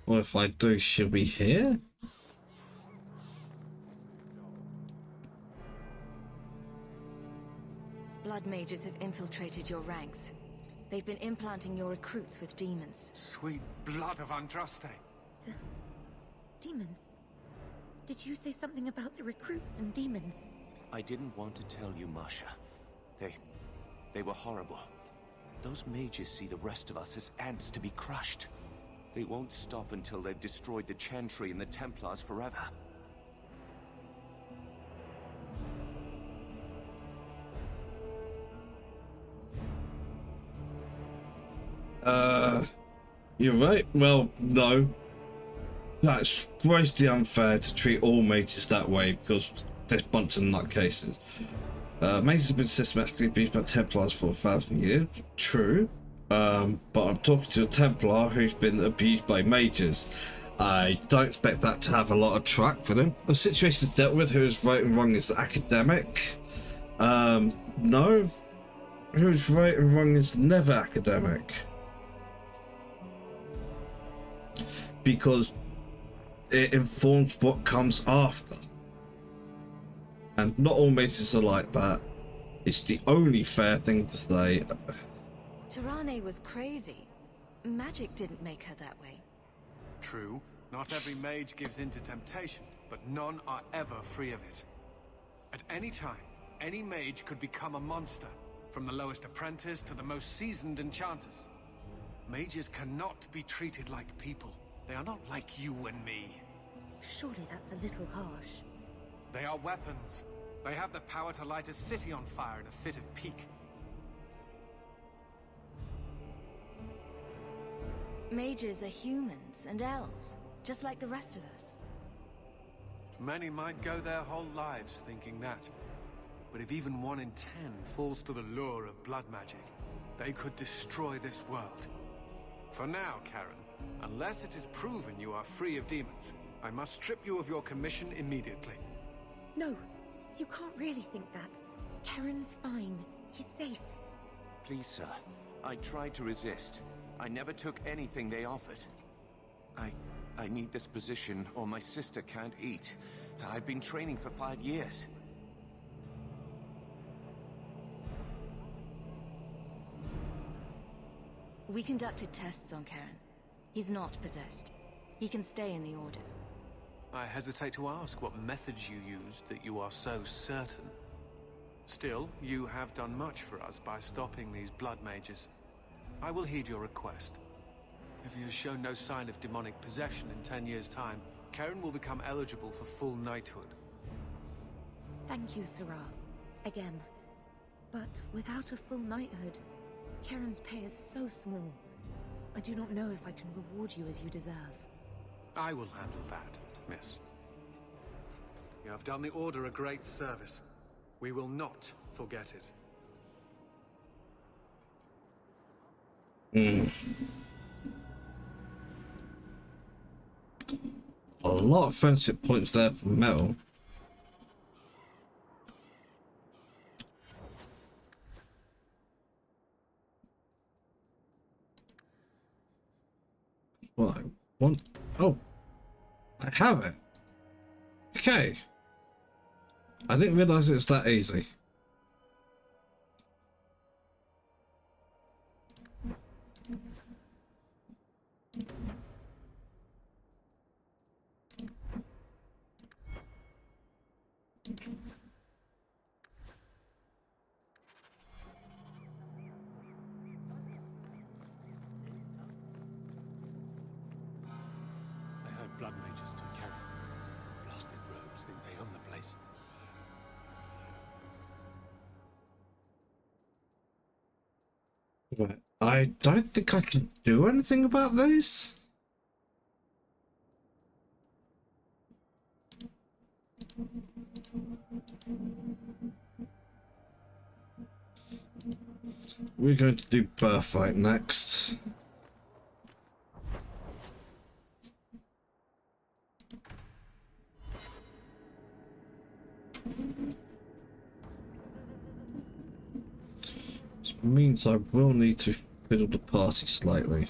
Or if I do, she'll be here? Blood mages have infiltrated your ranks. They've been implanting your recruits with demons. Sweet blood of Andraste. Demons? Did you say something about the recruits and demons? I didn't want to tell you, Masha, They were horrible. Those mages see the rest of us as ants to be crushed. They won't stop until they've destroyed the Chantry and the Templars forever. You're right. Well, no. That's grossly unfair to treat all mages that way because there's a bunch of nutcases. Mages have been systematically abused by Templars for 1,000 years. True. But I'm talking to a Templar who's been abused by mages. I don't expect that to have a lot of track for them. The situation is dealt with. Who is right and wrong is academic. No. Who's right and wrong is never academic. Because it informs what comes after. And not all mages are like that. It's the only fair thing to say. Tirane was crazy. Magic didn't make her that way. True, not every mage gives in to temptation, but none are ever free of it. At any time, any mage could become a monster, from the lowest apprentice to the most seasoned enchanters. Mages cannot be treated like people. They are not like you and me. Surely that's a little harsh. They are weapons. They have the power to light a city on fire in a fit of pique. Mages are humans and elves, just like the rest of us. Many might go their whole lives thinking that. But if even 1 in 10 falls to the lure of blood magic, they could destroy this world. For now, Karen, unless it is proven you are free of demons, I must strip you of your commission immediately. No, you can't really think that. Karen's fine. He's safe. Please, sir. I tried to resist. I never took anything they offered. I need this position or my sister can't eat. I've been training for 5 years. We conducted tests on Karen. He's not possessed. He can stay in the Order. I hesitate to ask what methods you used that you are so certain. Still, you have done much for us by stopping these blood mages. I will heed your request. If he has shown no sign of demonic possession in 10 years' time, Karen will become eligible for full knighthood. Thank you, Sirah. Again. But without a full knighthood, Karen's pay is so small. I do not know if I can reward you as you deserve. I will handle that, miss. You have done the Order a great service. We will not forget it. A lot of friendship points there for Mel. Well, I want... Oh! I have it! Okay! I didn't realise it was that easy. I heard blood mages took Karen. Blasted rogues think they own the place. Right. I don't think I can do anything about this. We're going to do Birthright next. Which means I will need to fiddle the party slightly.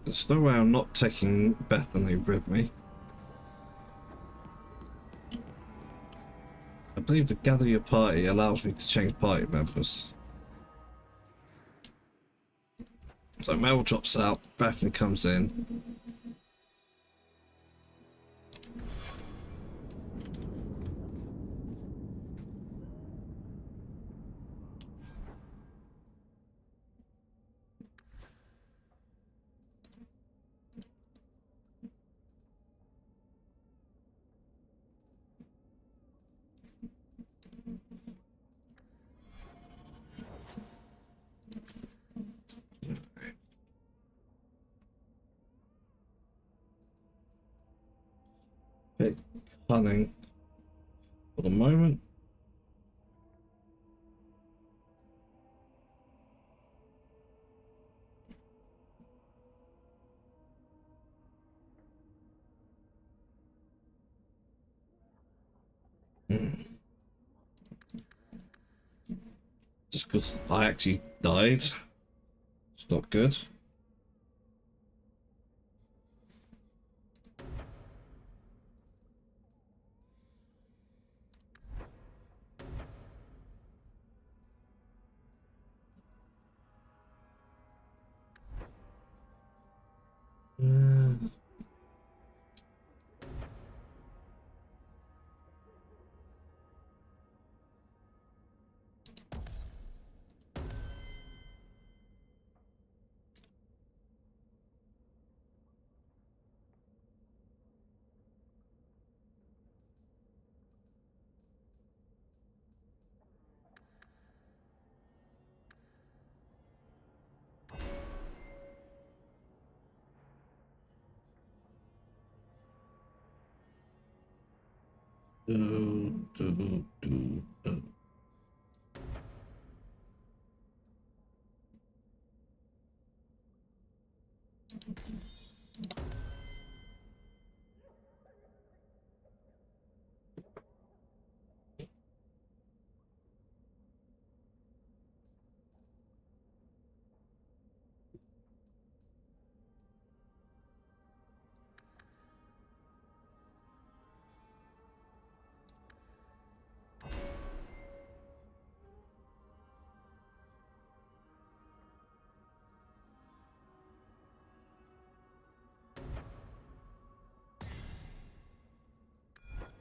There's no way I'm not taking Bethany with me. I believe the gather your party allows me to change party members. So Mel drops out, Bethany comes in. punning for the moment. Just because I actually died. It's not good.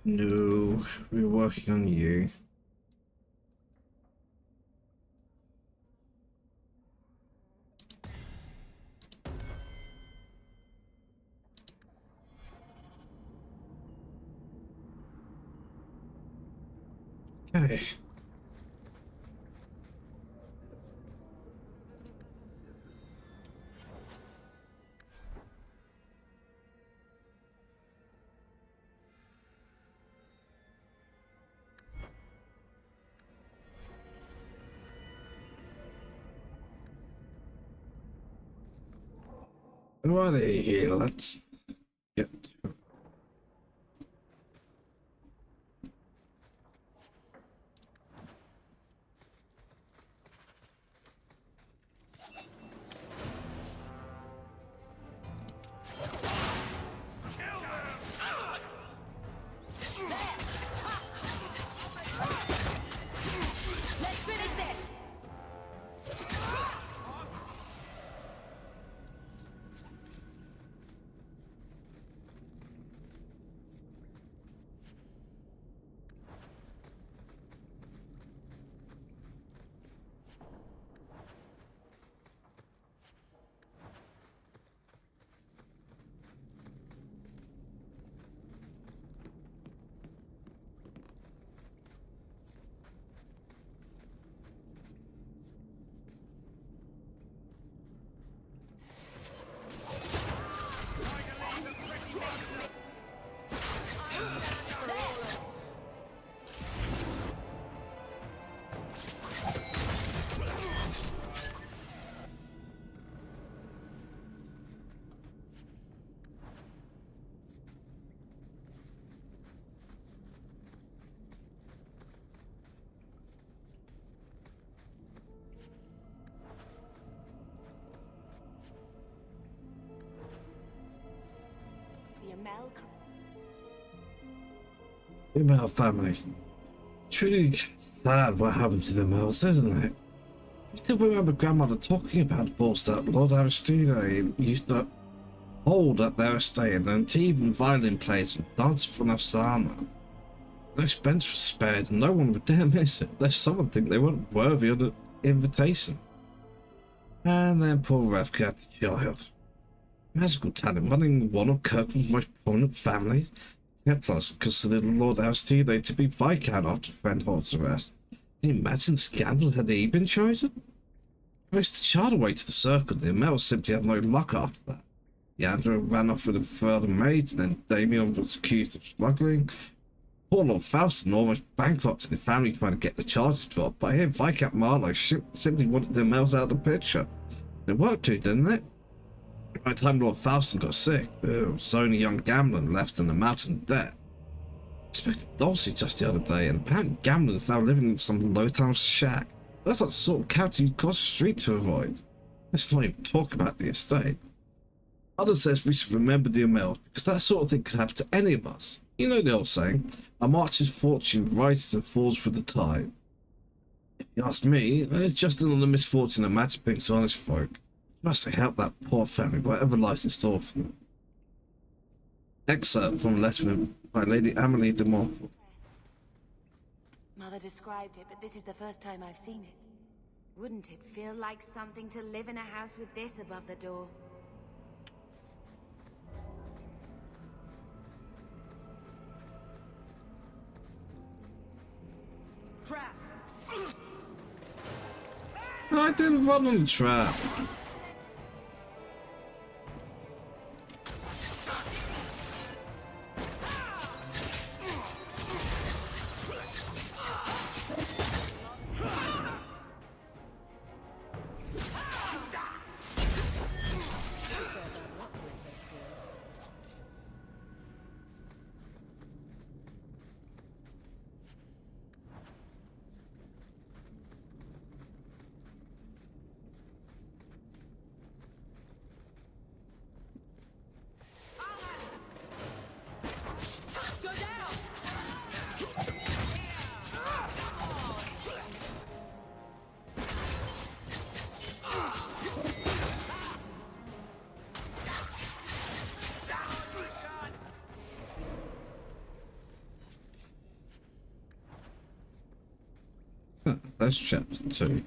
No, we're working on you. Okay. Alrighty, let's get to it. Let's finish this! The Amell family. Truly sad what happened to the Amells, isn't it? I still remember Grandmother talking about the balls that Lord Aristide used to hold at their estate, and even violin players and dancers from Afsana. No expense was spared, and no one would dare miss it, lest someone think they weren't worthy of the invitation. And then poor Revka had the child. Magical talent, running one of Kirkland's most prominent families. Templars considered Lord Aristide to be Viscount after Frenholt's arrest. Can you imagine the scandal had he been chosen? He raced the child away to the circle. The Amells simply had no luck after that. Yandra ran off with a further maid, and then Damien was accused of smuggling. Poor Lord Faustin almost bankrupted the family trying to get the charges dropped, but I hear Viscount Marlowe simply wanted their males out of the picture. It worked too, didn't it? By the time Lord Faustin got sick, there was only young Gamlen left in the mountain of debt. I spoke to Dulcie just the other day, and apparently Gamlen is now living in some low-town shack. That's like the sort of character you'd cross the street to avoid. Let's not even talk about the estate. Mother says we should remember the Amels, because that sort of thing could happen to any of us. You know the old saying, a marcher's fortune rises and falls with the tide. If you ask me, it's just another misfortune that magic brings to honest folk. Must they help that poor family, whatever lies in store for them. Excerpt from a letter by Lady Amelie de Montfort. Mother described it, but this is the first time I've seen it. Wouldn't it feel like something to live in a house with this above the door? Trap! I didn't run on the trap. That's chapter 2.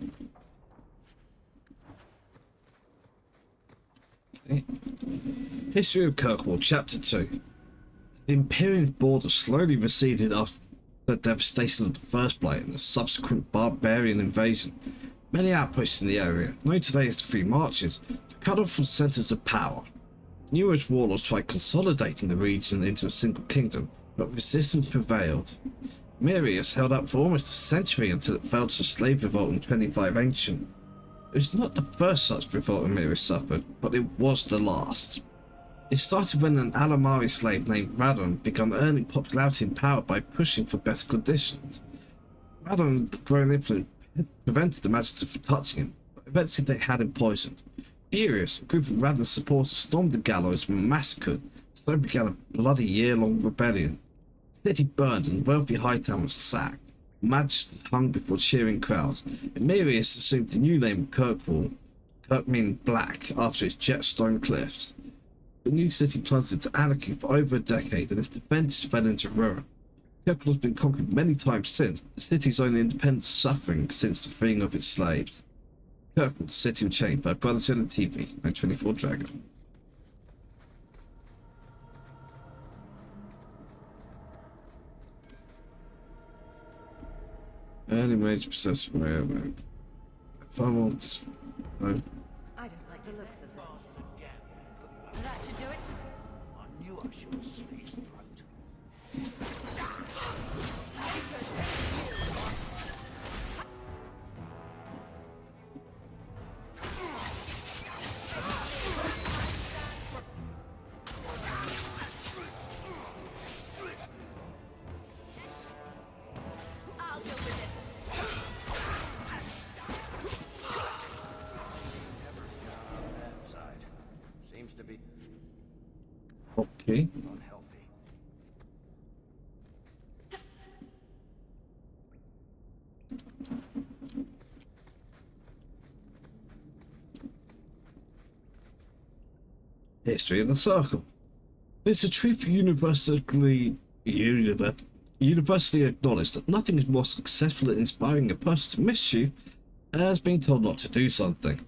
Okay. History of Kirkwall, chapter 2. The Imperial border slowly receded after the devastation of the First Blight and the subsequent barbarian invasion. Many outposts in the area, known today as the Three Marches, were cut off from centres of power. Numerous warlords tried consolidating the region into a single kingdom, but resistance prevailed. Mirius held up for almost a century until it fell to a slave revolt in 25 Ancient. It was not the first such revolt Mirius suffered, but it was the last. It started when an Alamari slave named Radon began earning popularity and power by pushing for better conditions. Radon's growing influence prevented the Magisters from touching him, but eventually they had him poisoned. Furious, a group of Radon's supporters stormed the gallows and were massacred, so began a bloody year-long rebellion. The city burned and wealthy Hightown was sacked. Magisters hung before cheering crowds, and Mirius assumed the new name of Kirkwall, Kirk meaning black, after its jet stone cliffs. The new city plunged into anarchy for over a decade, and its defences fell into ruin. Kirkwall has been conquered many times since, the city's own independence suffering since the freeing of its slaves. Kirkwall, City of Change by Brothers in the TV and 24 Dragon. Early mage possessed railroad. If I want this. No. I don't like the looks of this. That should do it. I knew I should have slit his throat. I'll deal with it. That side seems to be Okay. unhealthy. History of the Circle. It's a truth universally acknowledged that nothing is more successful at inspiring a person to mischief as being told not to do something.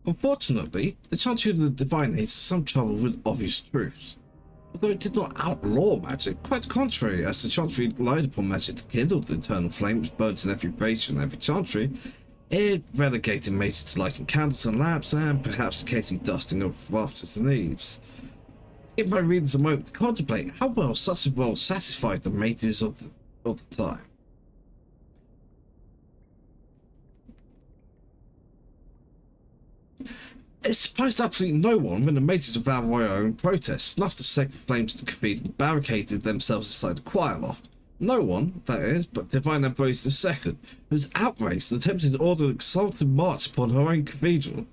Unfortunately, the Chantry of the Divine Age has some trouble with obvious truths. Although it did not outlaw magic, quite the contrary, as the Chantry relied upon magic to kindle the eternal flame which burns in every braccia and every Chantry, it relegated mages to lighting candles and lamps and perhaps occasionally dusting of rafters and eaves. Give my readers a moment to contemplate how well such a role satisfied the mages of the time. It surprised absolutely no one when the mages of Val Royeaux in protest snuffed the sacred flames of the cathedral and barricaded themselves inside the choir loft. No one, that is, but Divine Ambrose II, who was outraged and attempted to order an exalted march upon her own cathedral.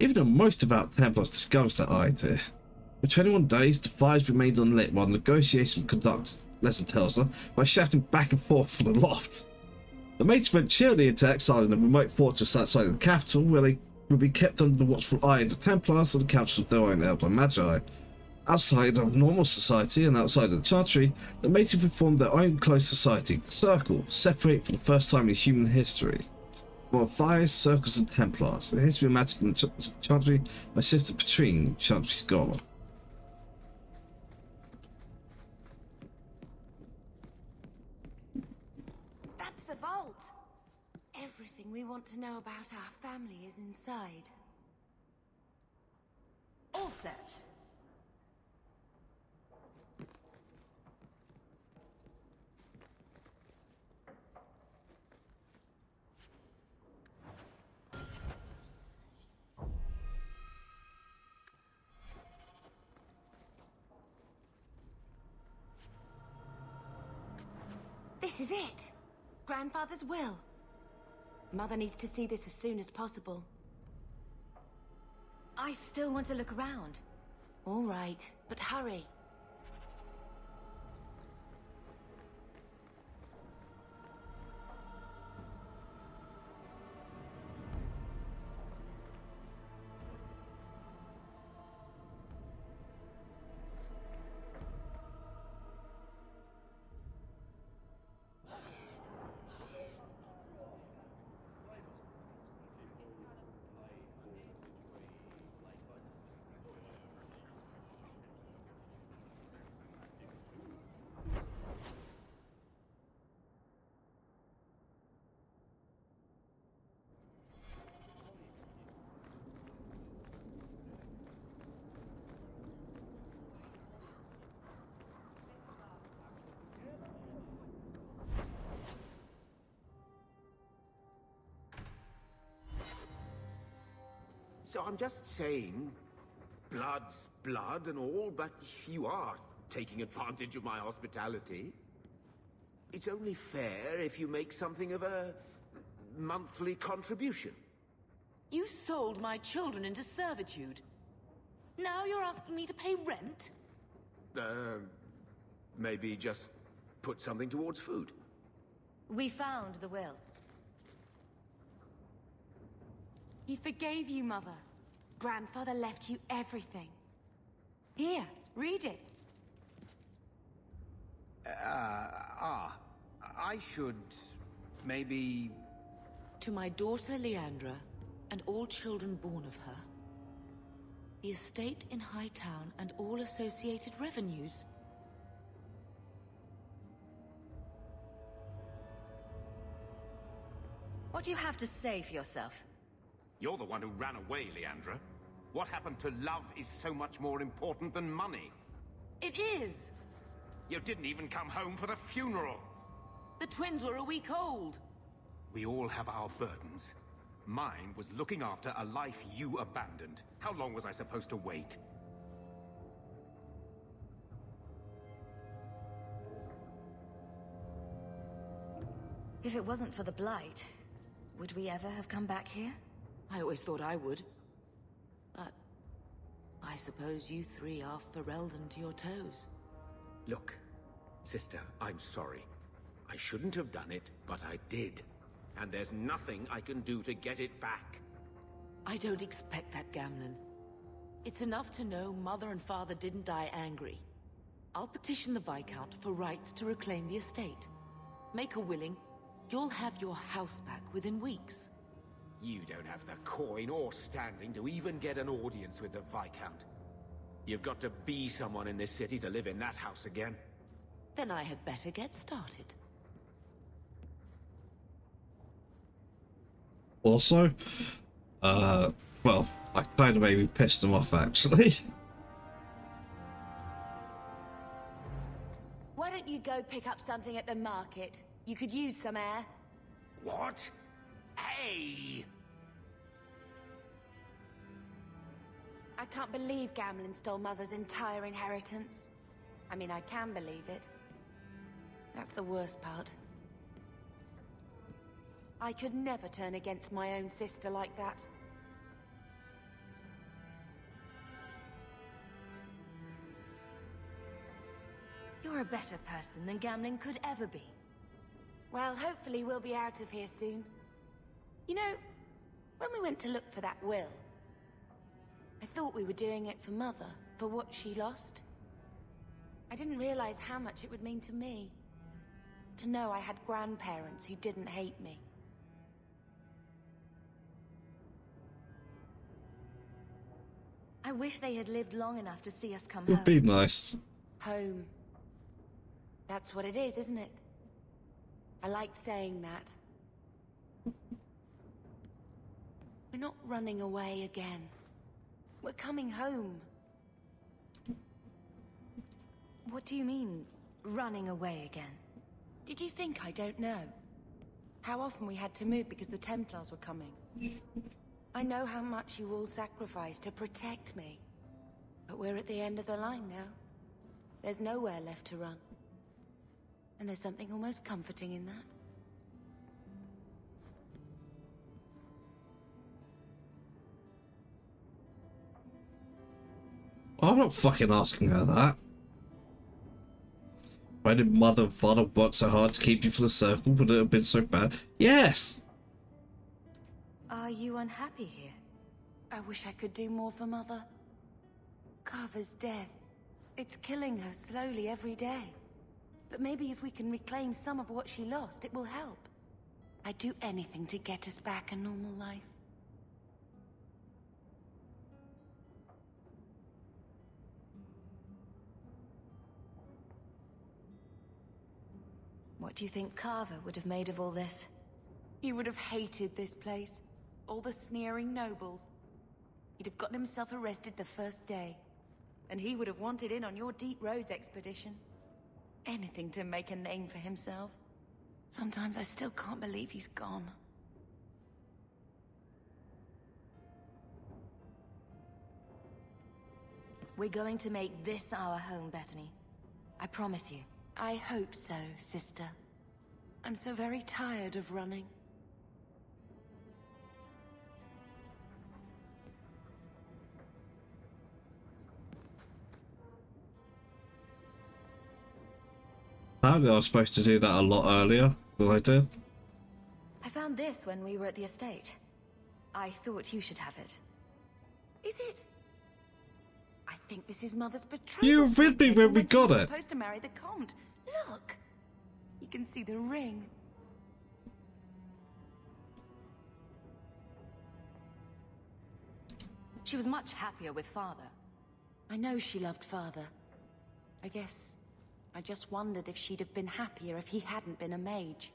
Even the most devout Templars discouraged that idea. For 21 days, the fires remained unlit while negotiations were conducted, legend tells her, by shouting back and forth from the loft. The mages went cheerily into exile in a remote fortress outside of the capital, where they would be kept under the watchful eye of the Templars and the council of their own elder magi. Outside of normal society and outside of the Chantry, the mages would form their own close society, the Circle, separate for the first time in human history. Fires, Circles and Templars, the history of magic in the Chantry, my sister Patrine, Chantry scholar. That's the vault! Everything we want to know about our family is inside. All set. This is it! Grandfather's will. Mother needs to see this as soon as possible. I still want to look around. All right, but hurry. So I'm just saying, blood's blood and all, but you are taking advantage of my hospitality. It's only fair if you make something of a monthly contribution. You sold my children into servitude. Now you're asking me to pay rent? Maybe just put something towards food. We found the will. He forgave you, Mother. Grandfather left you everything. Here, read it. I should maybe... To my daughter Leandra, and all children born of her, the estate in Hightown and all associated revenues. What do you have to say for yourself? You're the one who ran away, Leandra. What happened to love is so much more important than money. It is! You didn't even come home for the funeral. The twins were a week old. We all have our burdens. Mine was looking after a life you abandoned. How long was I supposed to wait? If it wasn't for the Blight, would we ever have come back here? I always thought I would. But I suppose you three are Ferelden to your toes. Look, sister, I'm sorry. I shouldn't have done it, but I did. And there's nothing I can do to get it back. I don't expect that, Gamlen. It's enough to know Mother and Father didn't die angry. I'll petition the Viscount for rights to reclaim the estate. Make her willing, you'll have your house back within weeks. You don't have the coin or standing to even get an audience with the Viscount. You've got to be someone in this city to live in that house again. Then I had better get started. Also, well, I kind of maybe pissed them off, actually. could go pick up something at the market. You could use some air. What? Hey! I can't believe Gamlen stole Mother's entire inheritance. I mean, I can believe it. That's the worst part. I could never turn against my own sister like that. You're a better person than Gamlen could ever be. Well, hopefully we'll be out of here soon. You know, when we went to look for that will, I thought we were doing it for Mother, for what she lost. I didn't realize how much it would mean to me. To know I had grandparents who didn't hate me. I wish they had lived long enough to see us come Would home. be nice. Home. That's what it is, isn't it? I like saying that. We're not running away again. We're coming home. What do you mean, running away again? Did you think I don't know? How often we had to move because the Templars were coming. I know how much you all sacrificed to protect me. But we're at the end of the line now. There's nowhere left to run. And there's something almost comforting in that. I'm not fucking asking her that. Why did Mother and Father work so hard to keep you for the circle? Would it have been so bad? Yes! Are you unhappy here? I wish I could do more for Mother. Carver's death. It's killing her slowly every day. But maybe if we can reclaim some of what she lost, it will help. I'd do anything to get us back a normal life. What do you think Carver would have made of all this? He would have hated this place. All the sneering nobles. He'd have gotten himself arrested the first day. And he would have wanted in on your Deep Roads expedition. Anything to make a name for himself. Sometimes I still can't believe he's gone. We're going to make this our home, Bethany. I promise you. I hope so, sister. I'm so very tired of running. Apparently I was supposed to do that a lot earlier than I did. I found this when we were at the estate. I thought you should have it. Is it? I think this is Mother's betrothal. You read me when we got it. Supposed to marry the Comte. Look, you can see the ring. She was much happier with Father. I know she loved Father. I guess I just wondered if she'd have been happier if he hadn't been a mage.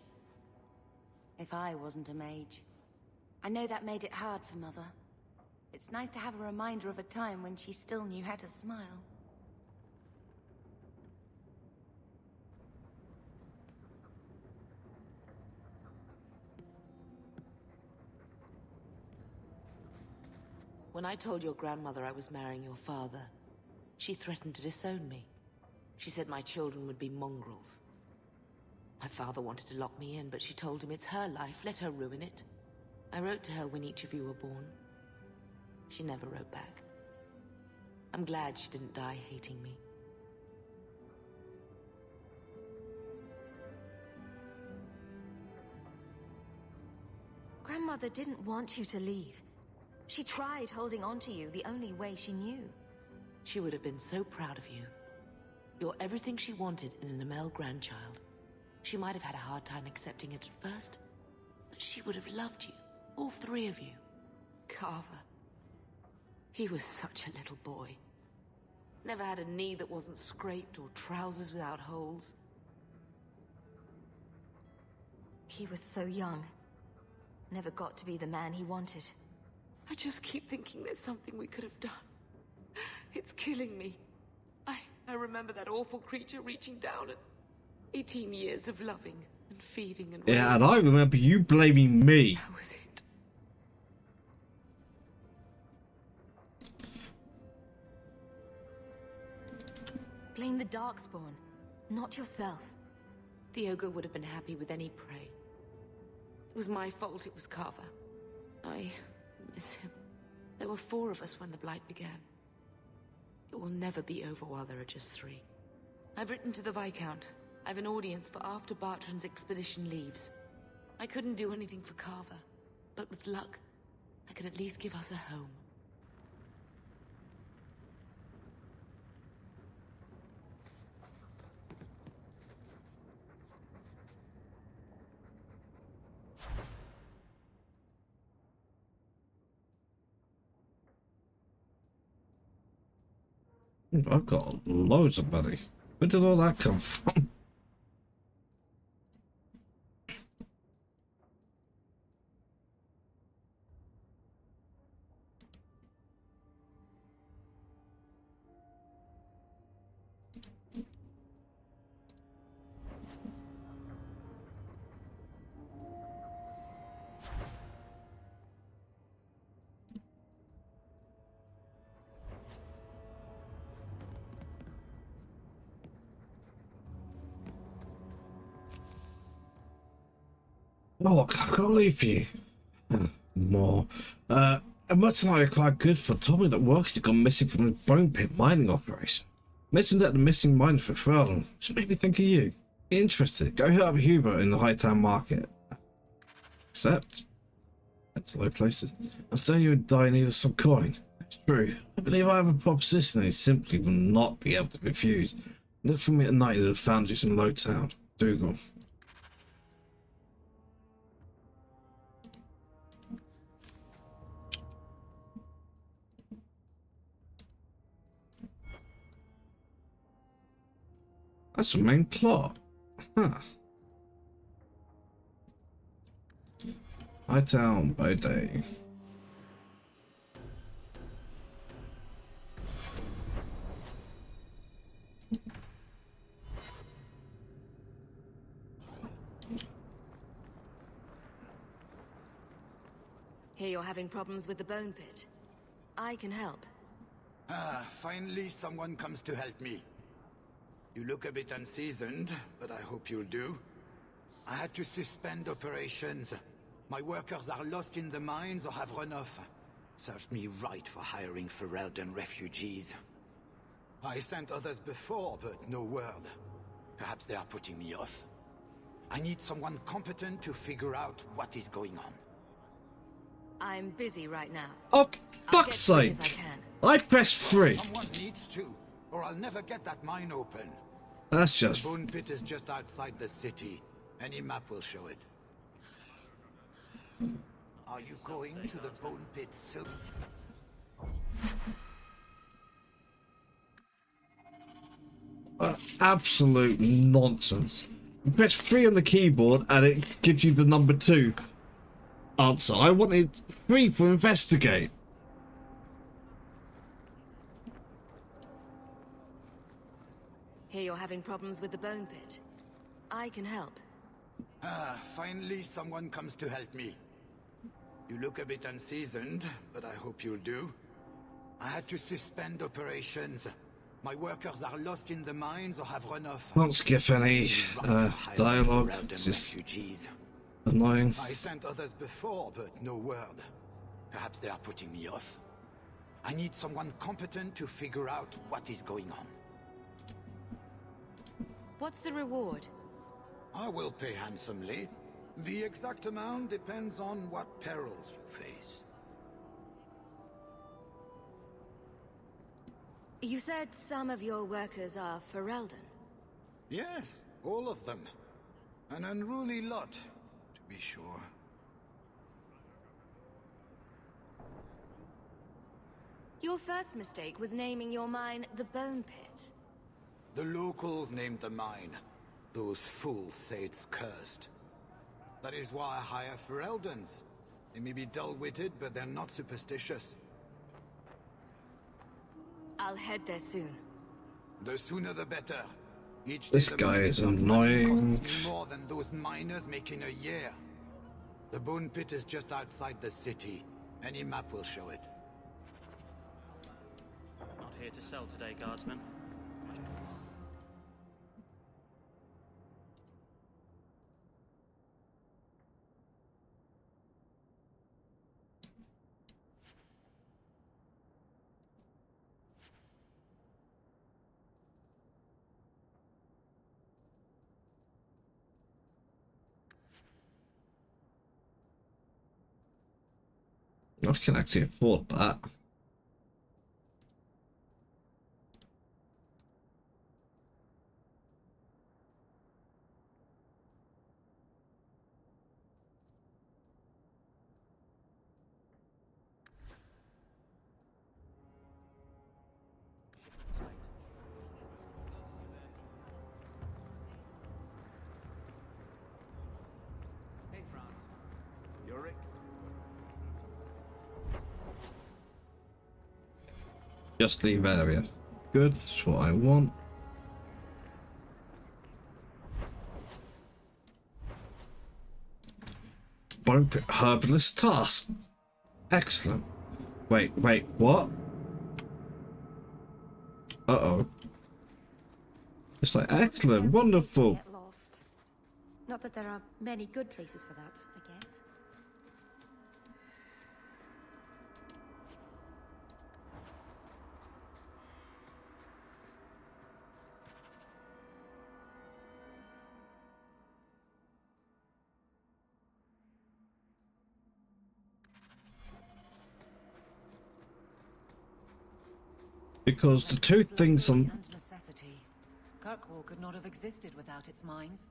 If I wasn't a mage. I know that made it hard for Mother. It's nice to have a reminder of a time when she still knew how to smile. When I told your grandmother I was marrying your father, she threatened to disown me. She said my children would be mongrels. My father wanted to lock me in, but she told him it's her life, let her ruin it. I wrote to her when each of you were born. She never wrote back. I'm glad she didn't die hating me. Grandmother didn't want you to leave. She tried holding on to you the only way she knew. She would have been so proud of you. You're everything she wanted in an Amel grandchild. She might have had a hard time accepting it at first, but she would have loved you, all three of you. Carver. He was such a little boy. Never had a knee that wasn't scraped or trousers without holes. He was so young. Never got to be the man he wanted. I just keep thinking there's something we could have done. It's killing me. I remember that awful creature reaching down and 18 years of loving and feeding and Yeah, and I remember you blaming me. That was it. Blame the Darkspawn, not yourself. The ogre would have been happy with any prey. It was my fault it was Carver. I miss him. There were 4 of us when the Blight began. It will never be over while there are just 3. I've written to the Viscount. I've an audience for after Bartrand's expedition leaves. I couldn't do anything for Carver, but with luck, I could at least give us a home. I've got loads of money. Where did all that come from? Oh, I can't leave you. More. A mercenary quite good for told me that workers had gone missing from the Bone Pit mining operation. Mentioned that the missing mine for Ferelden. Just made me think of you. Interested. Go hit up Hubert in the Hightown Market. Except, that's low places. I was telling you would die in need of some coin. It's true. I believe I have a proposition that he simply will not be able to refuse. Look for me at night at the foundries in Lowtown. Dougal. That's the main plot. Huh. Hightown by day. Hear you're having problems with the Bone Pit. I can help. Ah, finally someone comes to help me. You look a bit unseasoned, but I hope you'll do. I had to suspend operations. My workers are lost in the mines or have run off. Served me right for hiring Ferelden refugees. I sent others before, but no word. Perhaps they are putting me off. I need someone competent to figure out what is going on. I'm busy right now. Oh, fuck's sake! I pressed 3. Someone needs to, or I'll never get that mine open. That's just... The Bone Pit is just outside the city. Any map will show it. Are you going to the Bone Pit soon? Absolute nonsense. You press 3 on the keyboard and it gives you the number 2 answer. I wanted 3 for investigate. Hear you're having problems with the Bone Pit. I can help. Ah, finally someone comes to help me. You look a bit unseasoned, but I hope you'll do. I had to suspend operations. My workers are lost in the mines or have run off. Can't skip any dialogue. It's just annoying. I sent others before, but no word. Perhaps they are putting me off. I need someone competent to figure out what is going on. What's the reward? I will pay handsomely. The exact amount depends on what perils you face. You said some of your workers are Ferelden. Yes, all of them. An unruly lot, to be sure. Your first mistake was naming your mine the Bone Pit. The locals named the mine. Those fools say it's cursed. That is why I hire Fereldens. They may be dull-witted, but they're not superstitious. I'll head there soon. The sooner the better. Each This day the guy Bone is Pit operating annoying. costs me more than those miners make in a year. The Bone Pit is just outside the city. Any map will show it. Not here to sell today, guardsman. I can actually afford that. Hey, Franz. Yorick? Just leave area. Good, that's what I want. Bone Pit herbalist task. Excellent. Wait, what? Uh-oh. It's like, excellent, wonderful. Get lost. Not that there are many good places for that, I guess. Because the two things on... Necessity. Kirkwall could not have existed without its mines.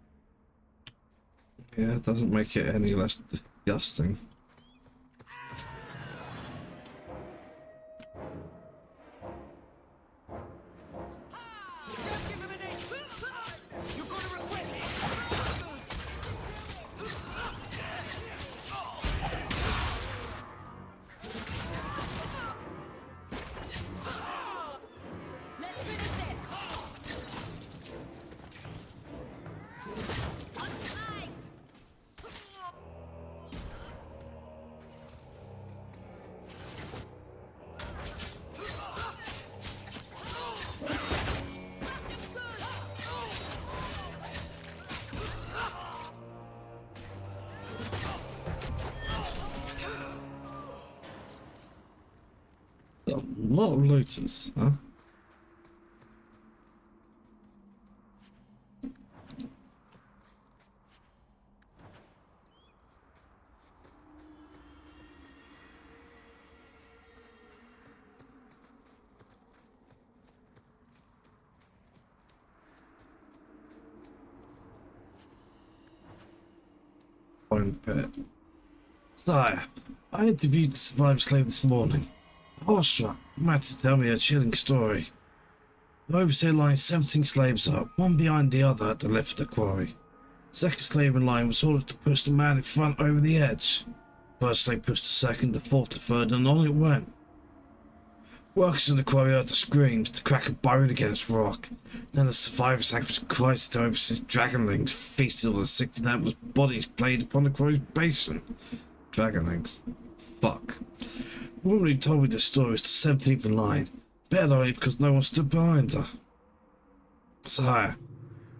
Yeah, it doesn't make it any less disgusting. A lot of looters, huh? Bone Pit. Sire, I interviewed the survivor slave this morning. Awestruck, mad to tell me a chilling story. The overseer lined 17 slaves up, one behind the other at the left of the quarry. Second slave in line was ordered to push the man in front over the edge. First slave pushed the second, the fourth, the third, and on it went. Workers in the quarry heard the screams, to crack a bone against rock. Then the survivors sank with cries to overseer's dragonlings feasted on the 16 animals' bodies played upon the quarry's basin. Dragonlings. Fuck. The woman who told me this story was the 17th in line. Better only because no one stood behind her. Sire,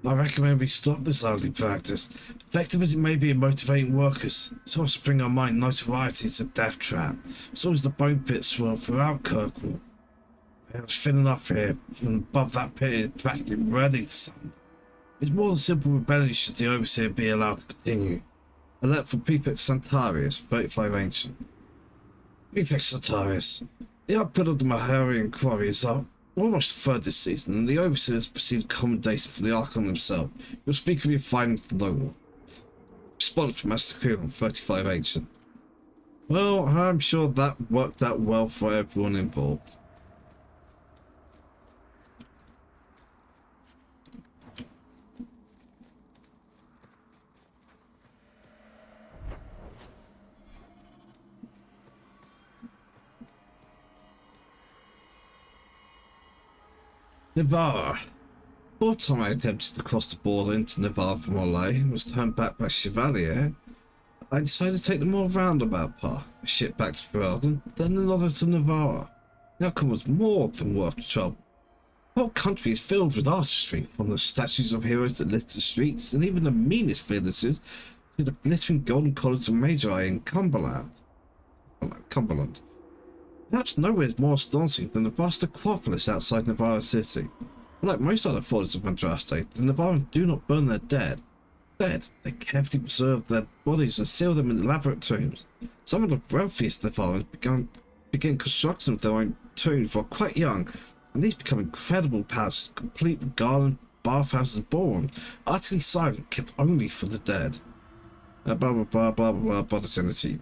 I recommend we stop this ugly practice. Effective as it may be in motivating workers, so as to bring our mind notoriety is a death trap. So as the Bone Pit swirl throughout Kirkwall. It was thin enough here, from above that pit it's practically ready to sunder. It's more than simple rebellion should the Overseer be allowed to continue. Alert for Prefect Santarius, 35 Ancient. Prefect Santarius, the output of the Maharian quarry is up almost a third this season, and the Overseer has received commendation from the Archon himself. You'll speak of your findings to no one. Response from Master Kuhlon, 35 Ancient. Well, I'm sure that worked out well for everyone involved. Navarre. Fourth time I attempted to cross the border into Navarre from Orlais and was turned back by Chevalier, I decided to take the more roundabout path, a ship back to Ferelden, then another to Navarre. The outcome was more than worth the trouble. The whole country is filled with artistry, from the statues of heroes that litter the streets, and even the meanest villages, to the glittering golden college of Magi in Cumberland. Perhaps nowhere is more astonishing than the vast Acropolis outside Navarre City. Like most other forts of Andraste, the Navarrans do not burn their dead. Instead, they carefully preserve their bodies and seal them in elaborate tombs. Some of the wealthiest Navarrans begin construction of their own tombs while quite young, and these become incredible palaces, complete with garden, bathhouses, and ballrooms, utterly silent, kept only for the dead. Blah blah blah blah blah blah. TV.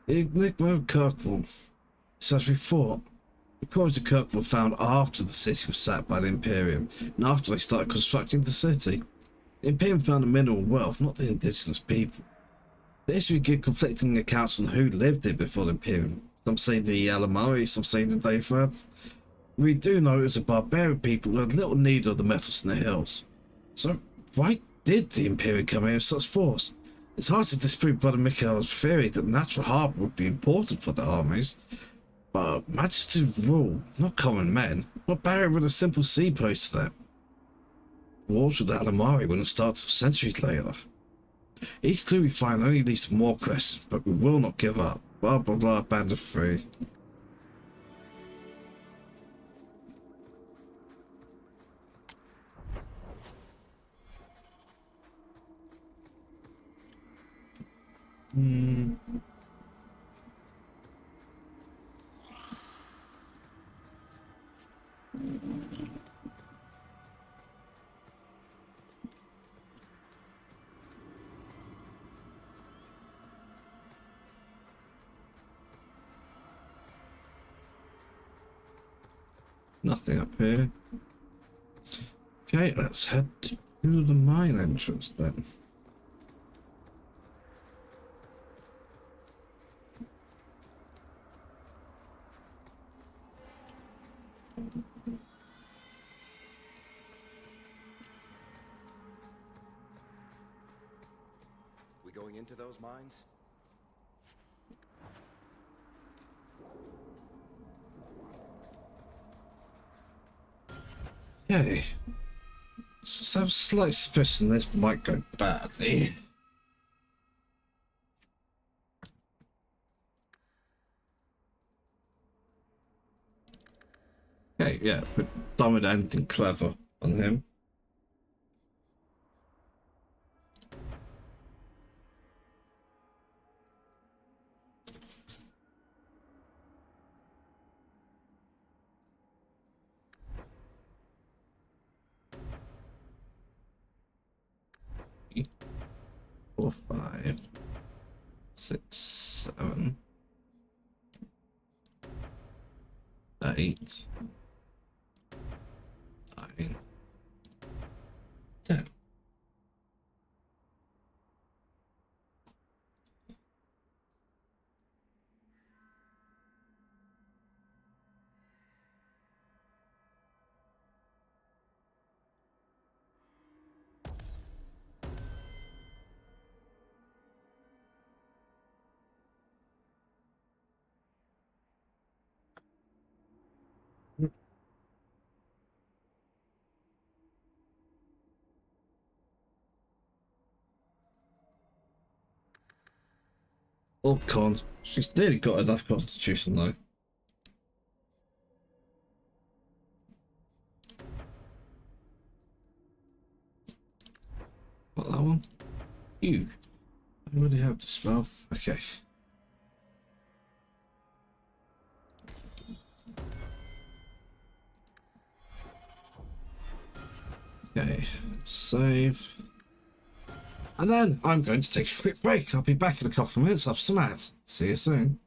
Enigma of Kirkwall. So as we thought, the cores of Kirkwall were found after the city was sacked by the Imperium, and after they started constructing the city. The Imperium found the mineral wealth, not the indigenous people. The history gives conflicting accounts on who lived here before the Imperium. Some say the Alamari, some say the Daythrads. We do know it was a barbarian people who had little need of the metals in the hills. So why did the Imperium come here with such force? It's hard to disprove Brother Mikhail's theory that the natural harbour would be important for the armies. But Majesty's rule, not common men, what barrier would a simple sea pose to them? Wars with the Alamari wouldn't start till centuries later. Each clue we find only leads to more questions, but we will not give up. Blah blah blah, Band of Three. Nothing up here. Okay, let's head to the mine entrance then. We going into those mines? Okay. Just have a slight suspicion this might go badly. Okay, yeah, but done with anything clever on him. Four, 5, 6, 7, 8, 9, 10. Oh, con. She's nearly got enough constitution, though. What, that one? You. I already have the spell. Okay. Okay. Save. And then I'm going to take a quick break. I'll be back in a couple of minutes after some ads. See you soon.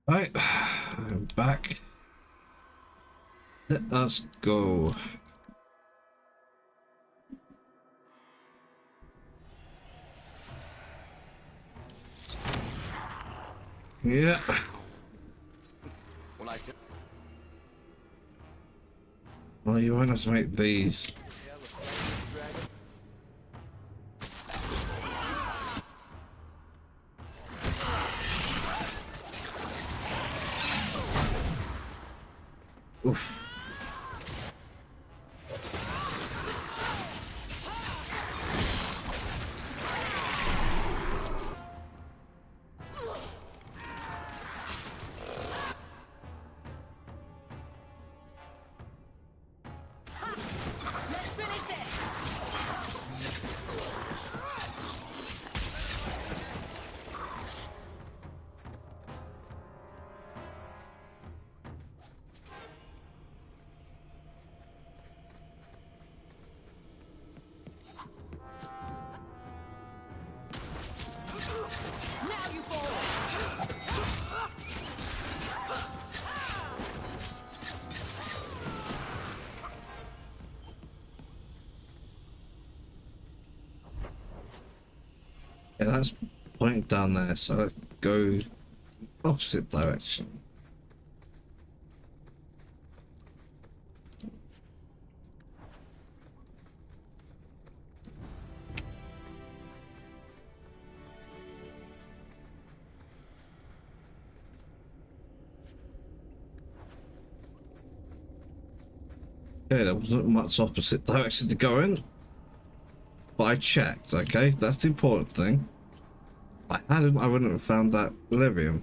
Right, I'm back. Let us go. Yeah. Well, you won't have to make these. Oof. Let's finish this! Now you fall! Yeah, that's pointing down there, so let's go opposite direction. Okay, there wasn't much opposite direction to go in, but I checked, okay? That's the important thing. If I hadn't, I wouldn't have found that Lyrium.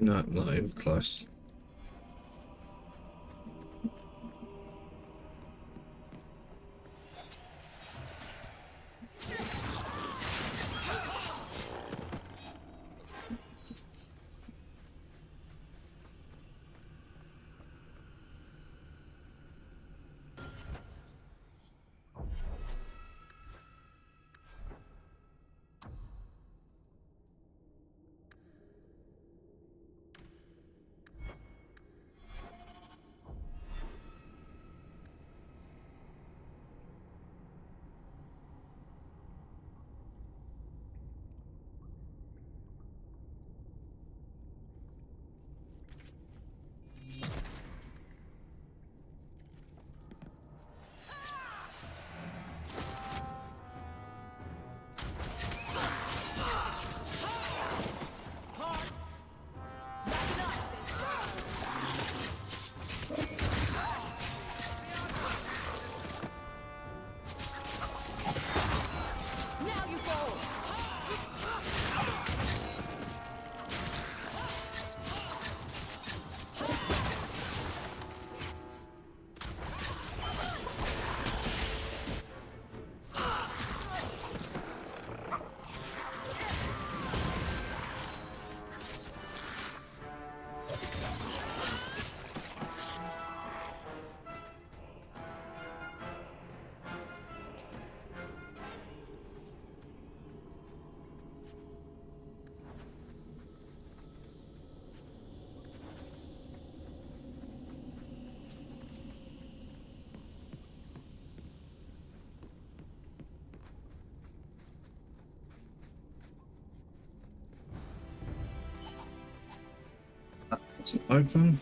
No, not even close. Is it open?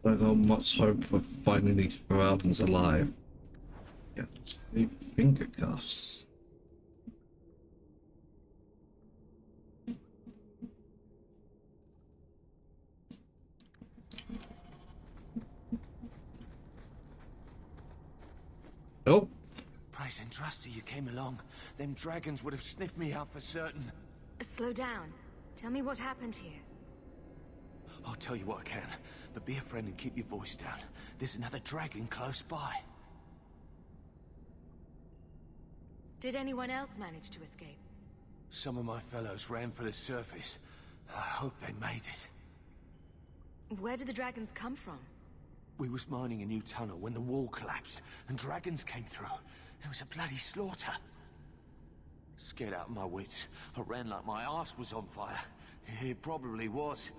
I got much hope of finding these Feraldans alive. Yeah, the finger cuffs. Oh. Praise and trusty you came along. Them dragons would have sniffed me out for certain. Slow down. Tell me what happened here. I'll tell you what I can, but be a friend and keep your voice down. There's another dragon close by. Did anyone else manage to escape? Some of my fellows ran for the surface. I hope they made it. Where did the dragons come from? We was mining a new tunnel when the wall collapsed, and dragons came through. There was a bloody slaughter. Scared out of my wits, I ran like my arse was on fire. It probably was.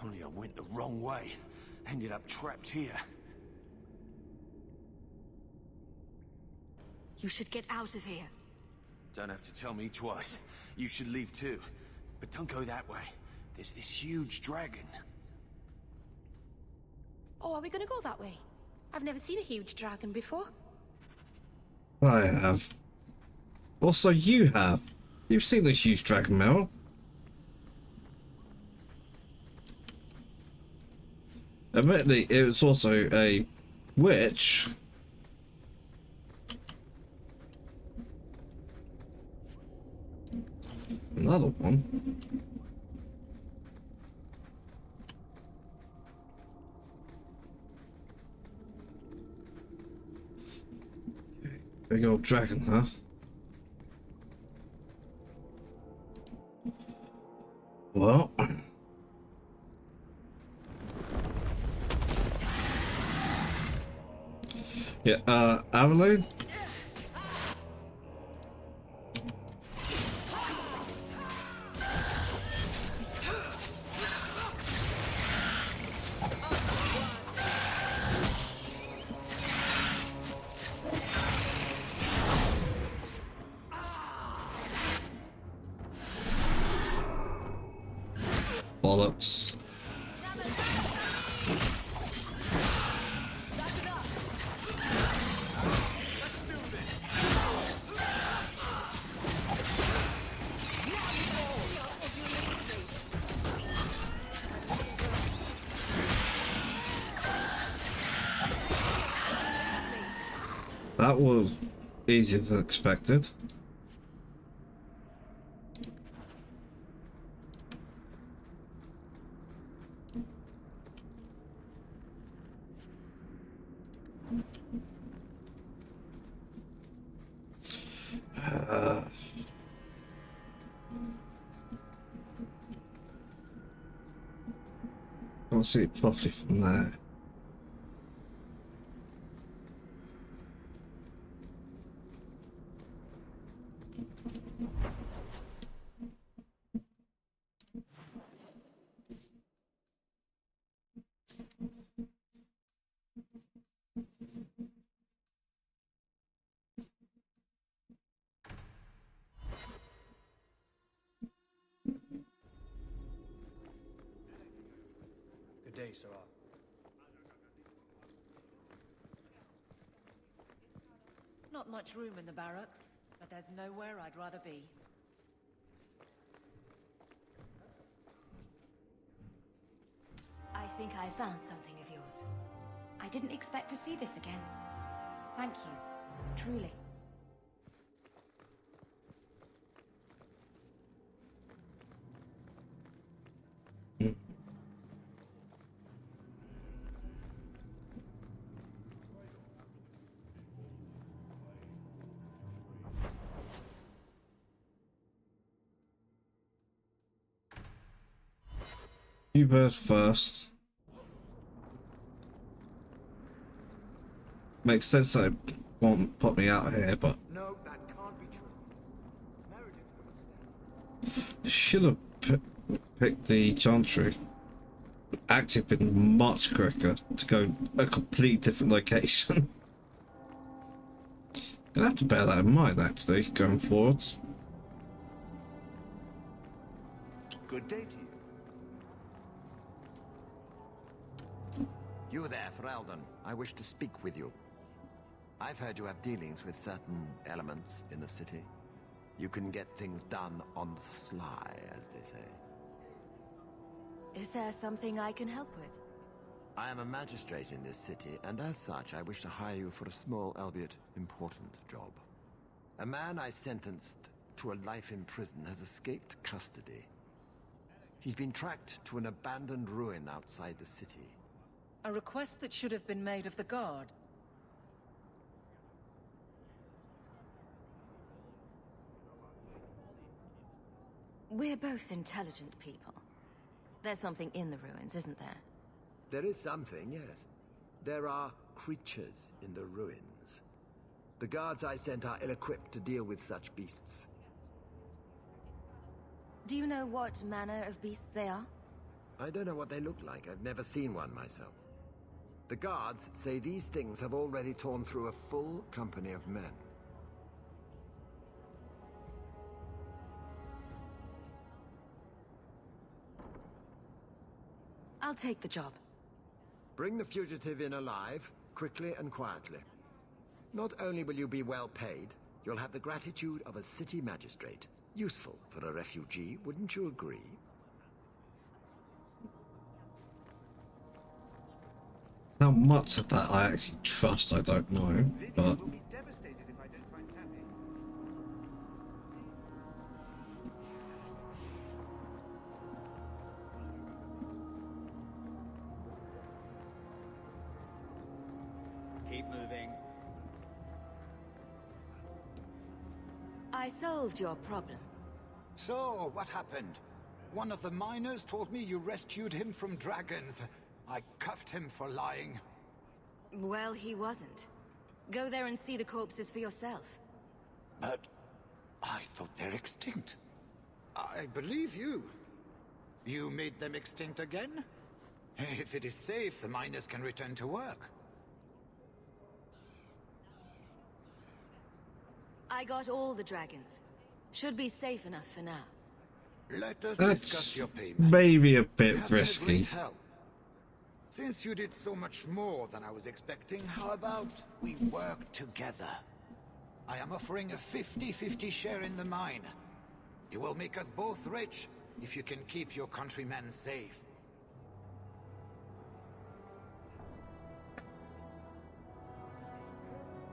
Only I went the wrong way. Ended up trapped here. You should get out of here. Don't have to tell me twice. You should leave too. But don't go that way. There's this huge dragon. Oh, are we gonna go that way? I've never seen a huge dragon before. I have. Also, you have. You've seen this huge dragon, Mel. Admittedly, it was also a witch. Another one. Big old dragon, huh? Well. Yeah, Avalon? Bollocks. That was easier than expected. Can't see it properly from there. Good day, Sarah. Not much room in the barracks, but there's nowhere I'd rather be. I think I found something of yours. I didn't expect to see this again. Thank you, truly. You burst first. makes sense that it won't put me out here, but No, that can't be true. Meredith would should have picked the Chantry. Actually, been much quicker to go a completely different location. Gonna have to bear that in mind, actually, going forwards. Good day to you. You there, Ferelden. I wish to speak with you. I've heard you have dealings with certain elements in the city. You can get things done on the sly, as they say. Is there something I can help with? I am a magistrate in this city, and as such, I wish to hire you for a small, albeit important, job. A man I sentenced to a life in prison has escaped custody. He's been tracked to an abandoned ruin outside the city. A request that should have been made of the guard. We're both intelligent people. There's something in the ruins, isn't there? There is something, yes. There are creatures in the ruins. The guards I sent are ill-equipped to deal with such beasts. Do you know what manner of beasts they are? I don't know what they look like. I've never seen one myself. The guards say these things have already torn through a full company of men. I'll take the job. Bring the fugitive in alive, quickly and quietly. Not only will you be well paid, you'll have the gratitude of a city magistrate. Useful for a refugee, wouldn't you agree? How much of that I actually trust, I don't know, but Keep moving. I solved your problem. So, what happened? One of the miners told me you rescued him from dragons. I cuffed him for lying. Well, he wasn't. Go there and see the corpses for yourself. But I thought they're extinct. I believe you. You made them extinct again? If it is safe, the miners can return to work. I got all the dragons. Should be safe enough for now. Let us that's discuss your payment. maybe a You bit have been a risky. great help. Since you did so much more than I was expecting, how about we work together? I am offering a 50-50 share in the mine. You will make us both rich if you can keep your countrymen safe.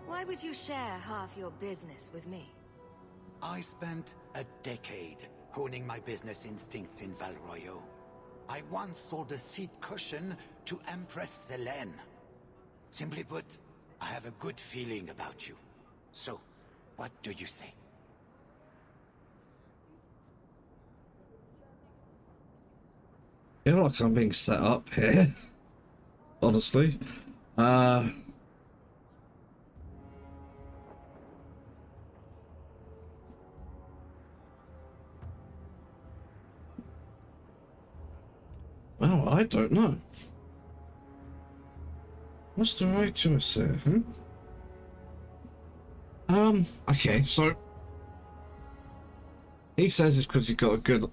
Why would you share half your business with me? I spent a decade honing my business instincts in Val Royeaux. I once sold a seat cushion to Empress Selene. Simply put, I have a good feeling about you. So, what do you say? I feel like I'm being set up here. Honestly. Well, I don't know. What's the right choice here, okay, so he says it's because he's got a good,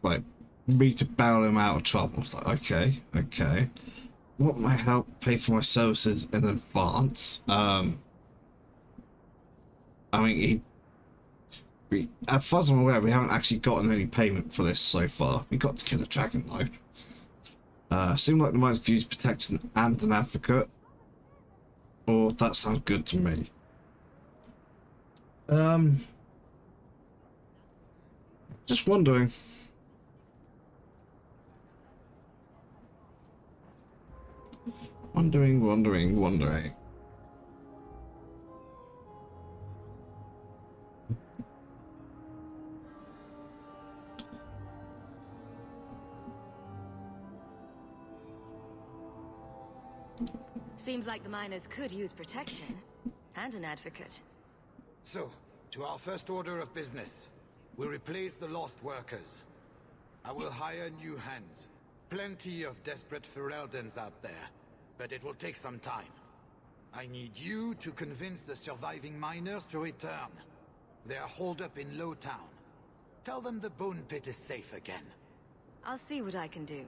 like, me to bail him out of trouble. It's like, okay. What might help pay for my services in advance? I mean, as far as I'm aware, we haven't actually gotten any payment for this so far. We got to kill a dragon though. Seemed like the mines could use protection and an advocate. Oh, that sounds good to me. Just wondering. Wondering. Seems like the miners could use protection. And an advocate. So, to our first order of business. We'll replace the lost workers. I will hire new hands. Plenty of desperate Fereldans out there, but it will take some time. I need you to convince the surviving miners to return. They are holed up in Lowtown. Tell them the Bone Pit is safe again. I'll see what I can do.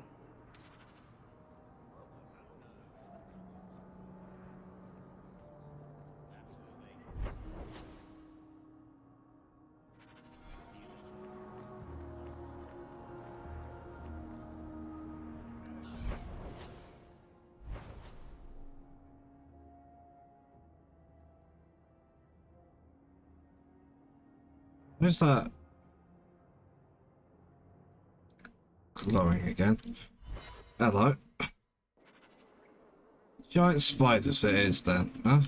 Where's that? Glowing again. Hello. Giant spiders it is then, huh?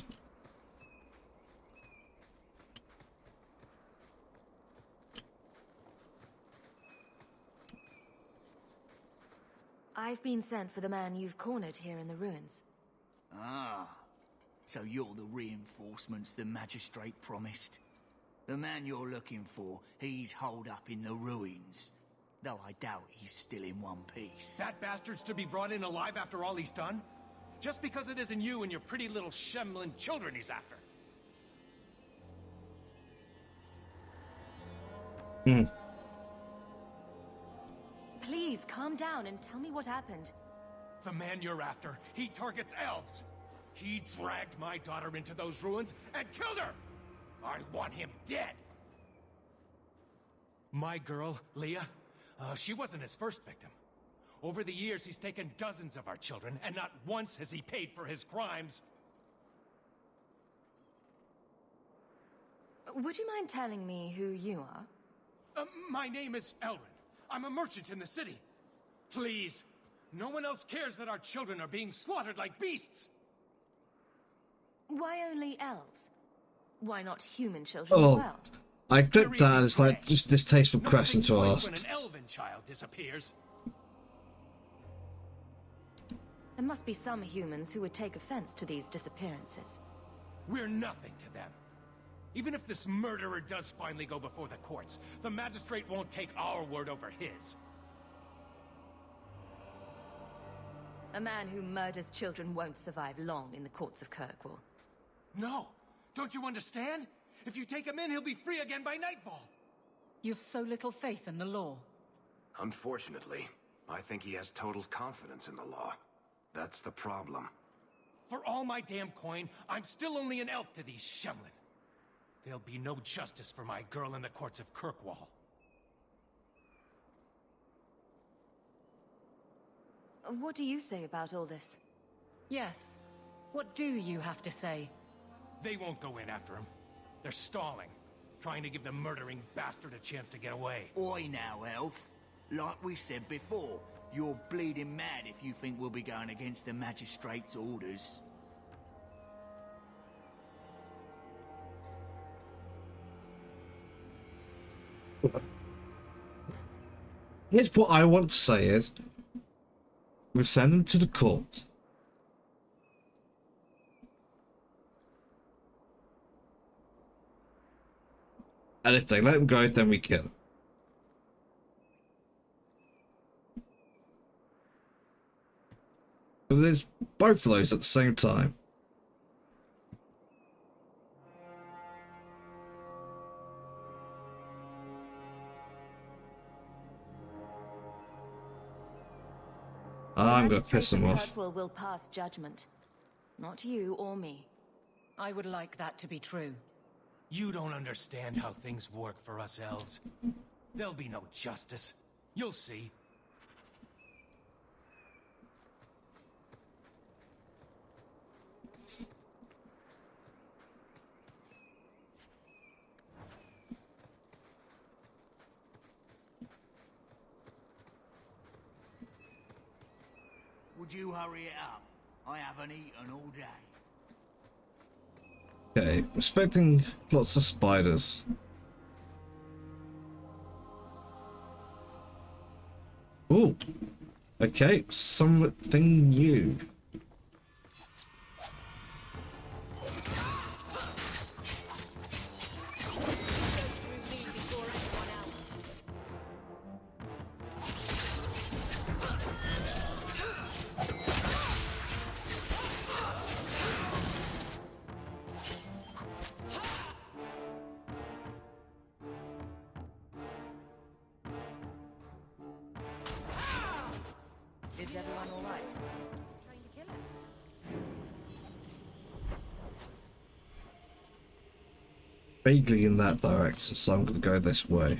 I've been sent for the man you've cornered here in the ruins. Ah, so you're the reinforcements the magistrate promised. The man you're looking for, he's holed up in the ruins. Though I doubt he's still in one piece. That bastard's to be brought in alive after all he's done? Just because it isn't you and your pretty little Shemlin children he's after. Please, calm down and tell me what happened. The man you're after, he targets elves. He dragged my daughter into those ruins and killed her! I want him dead! My girl, Leah, she wasn't his first victim. Over the years, he's taken dozens of our children, and not once has he paid for his crimes. Would you mind telling me who you are? My name is Elrond. I'm a merchant in the city. Please, no one else cares that our children are being slaughtered like beasts. Why only elves? Why not human children as well? I clicked that and it's like just distasteful question to ask. When an elven child disappears. There must be some humans who would take offense to these disappearances. We're nothing to them. Even if this murderer does finally go before the courts, the magistrate won't take our word over his. A man who murders children won't survive long in the courts of Kirkwall. No! Don't you understand? If you take him in, he'll be free again by nightfall. You've so little faith in the law. Unfortunately, I think he has total confidence in the law. That's the problem. For all my damn coin, I'm still only an elf to these Shemlin. There'll be no justice for my girl in the courts of Kirkwall. What do you say about all this? Yes. What do you have to say? They won't go in after him. They're stalling, trying to give the murdering bastard a chance to get away. Oi now, elf. Like we said before, you're bleeding mad if you think we'll be going against the magistrate's orders. Here's what I want to say is, we send them to the court. And if they let him go, then we kill him. But there's both of those at the same time. I'm gonna piss him off. Kirkwall will pass judgment. Not you or me. I would like that to be true. You don't understand how things work for us elves. There'll be no justice. You'll see. Would you hurry it up? I haven't eaten all day. Okay, expecting lots of spiders. Oh, okay, something new. Is everyone all right? Trying to kill us? Vaguely in that direction, so I'm going to go this way.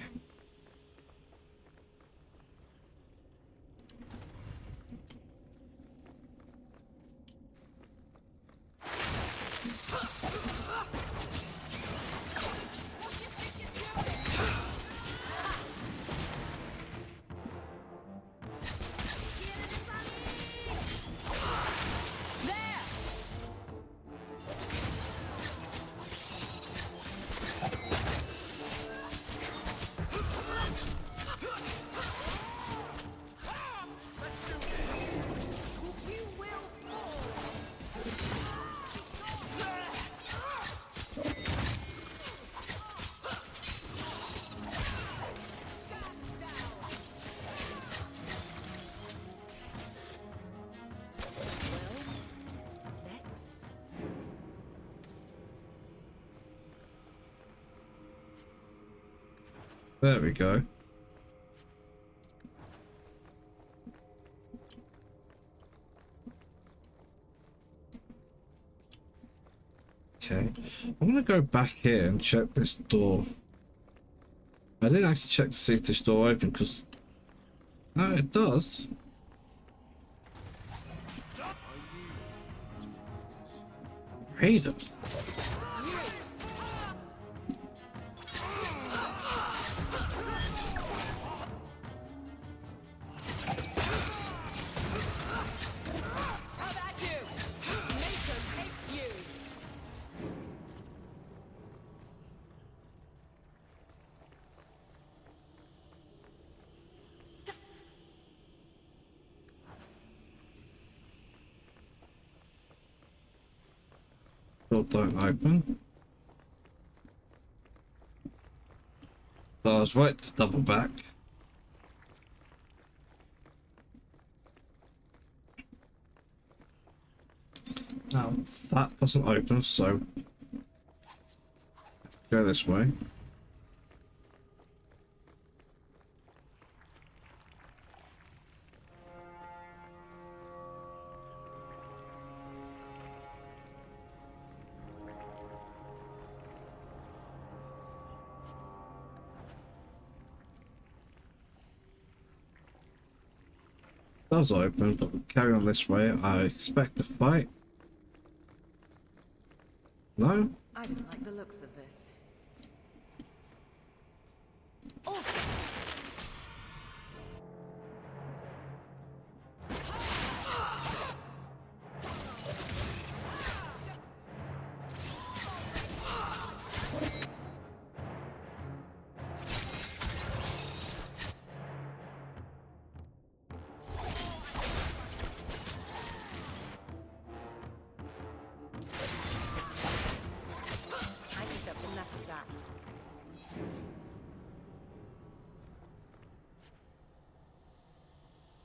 There we go. Okay, I'm gonna go back here and check this door. I didn't actually check to see if this door opened because no, it does. Raiders. Door don't open. So I was right to double back. Now that doesn't open, so go this way. Does open, but we'll carry on this way. I expect a fight. No? I don't like the looks of this.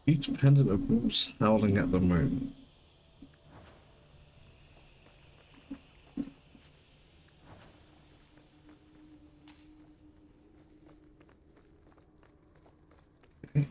Each pendant of wolves howling at the moon. Okay.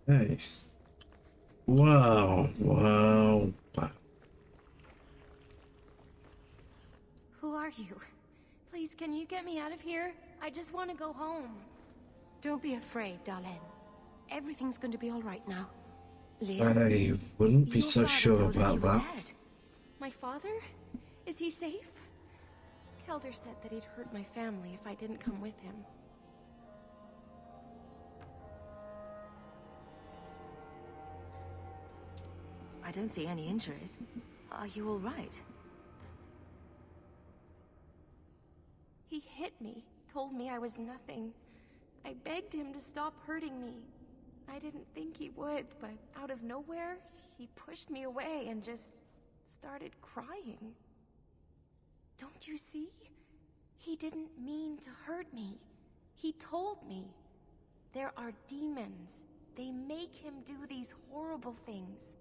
Hey. Wow, wow, wow. Who are you? Please, can you get me out of here? I just want to go home. Don't be afraid, Darlene. Everything's going to be all right now. Leah? I wouldn't be so sure about that. Dead. My father? Is he safe? Kelder said that he'd hurt my family if I didn't come with him. I don't see any injuries. Are you all right? He hit me, told me I was nothing. I begged him to stop hurting me. I didn't think he would, but out of nowhere, he pushed me away and just started crying. Don't you see? He didn't mean to hurt me. He told me. There are demons. They make him do these horrible things.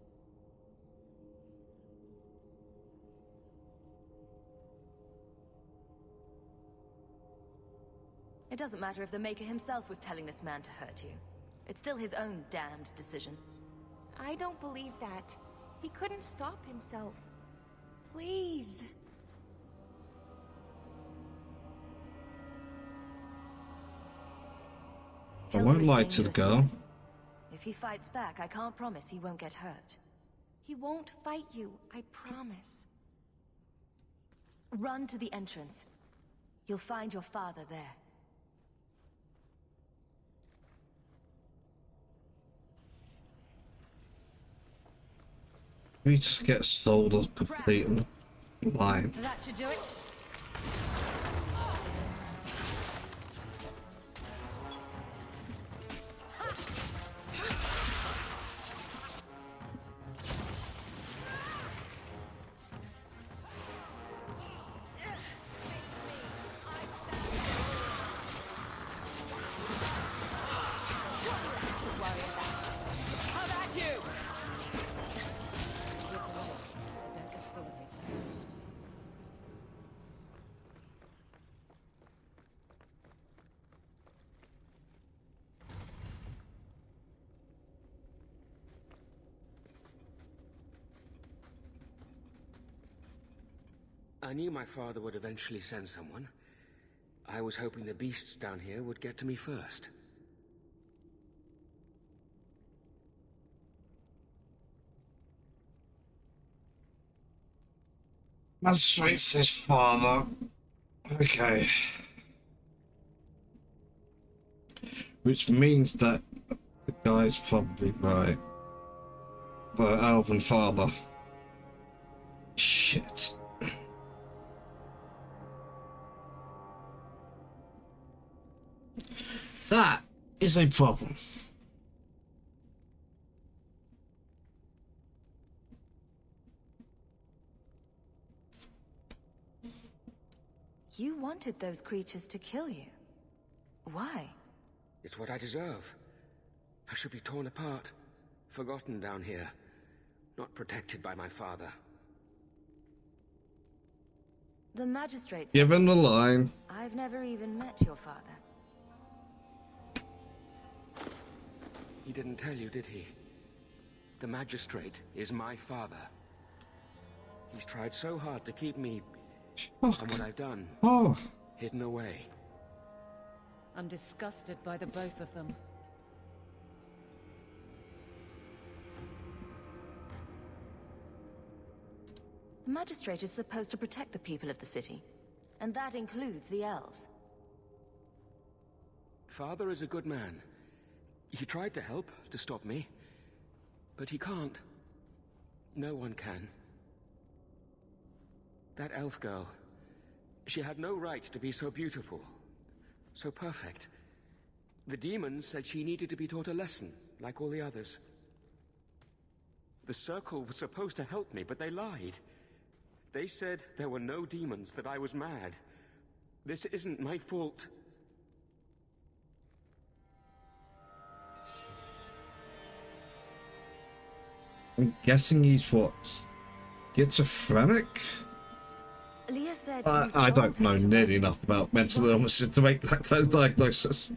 It doesn't matter if the Maker himself was telling this man to hurt you. It's still his own damned decision. I don't believe that. He couldn't stop himself. Please. I won't lie to the girl. If he fights back, I can't promise he won't get hurt. He won't fight you, I promise. Run to the entrance. You'll find your father there. We just get sold as complete and lying. That should do it. I knew my father would eventually send someone. I was hoping the beasts down here would get to me first. Magistrate says father. Okay. Which means that the guy's probably right. The elven father. Shit. That is a problem. You wanted those creatures to kill you. Why? It's what I deserve. I should be torn apart, forgotten down here, not protected by my father. The magistrates. Give him the line. I've never even met your father. He didn't tell you, did he? The magistrate is my father. He's tried so hard to keep me and what I've done hidden away. I'm disgusted by the both of them. The magistrate is supposed to protect the people of the city, and that includes the elves. Father is a good man. He tried to help, to stop me. But he can't. No one can. That elf girl, she had no right to be so beautiful, so perfect. The demons said she needed to be taught a lesson, like all the others. The Circle was supposed to help me, but they lied. They said there were no demons, that I was mad. This isn't my fault. I'm guessing he's what? Schizophrenic? Leah said I don't know nearly enough about mental illnesses to make that kind of diagnosis.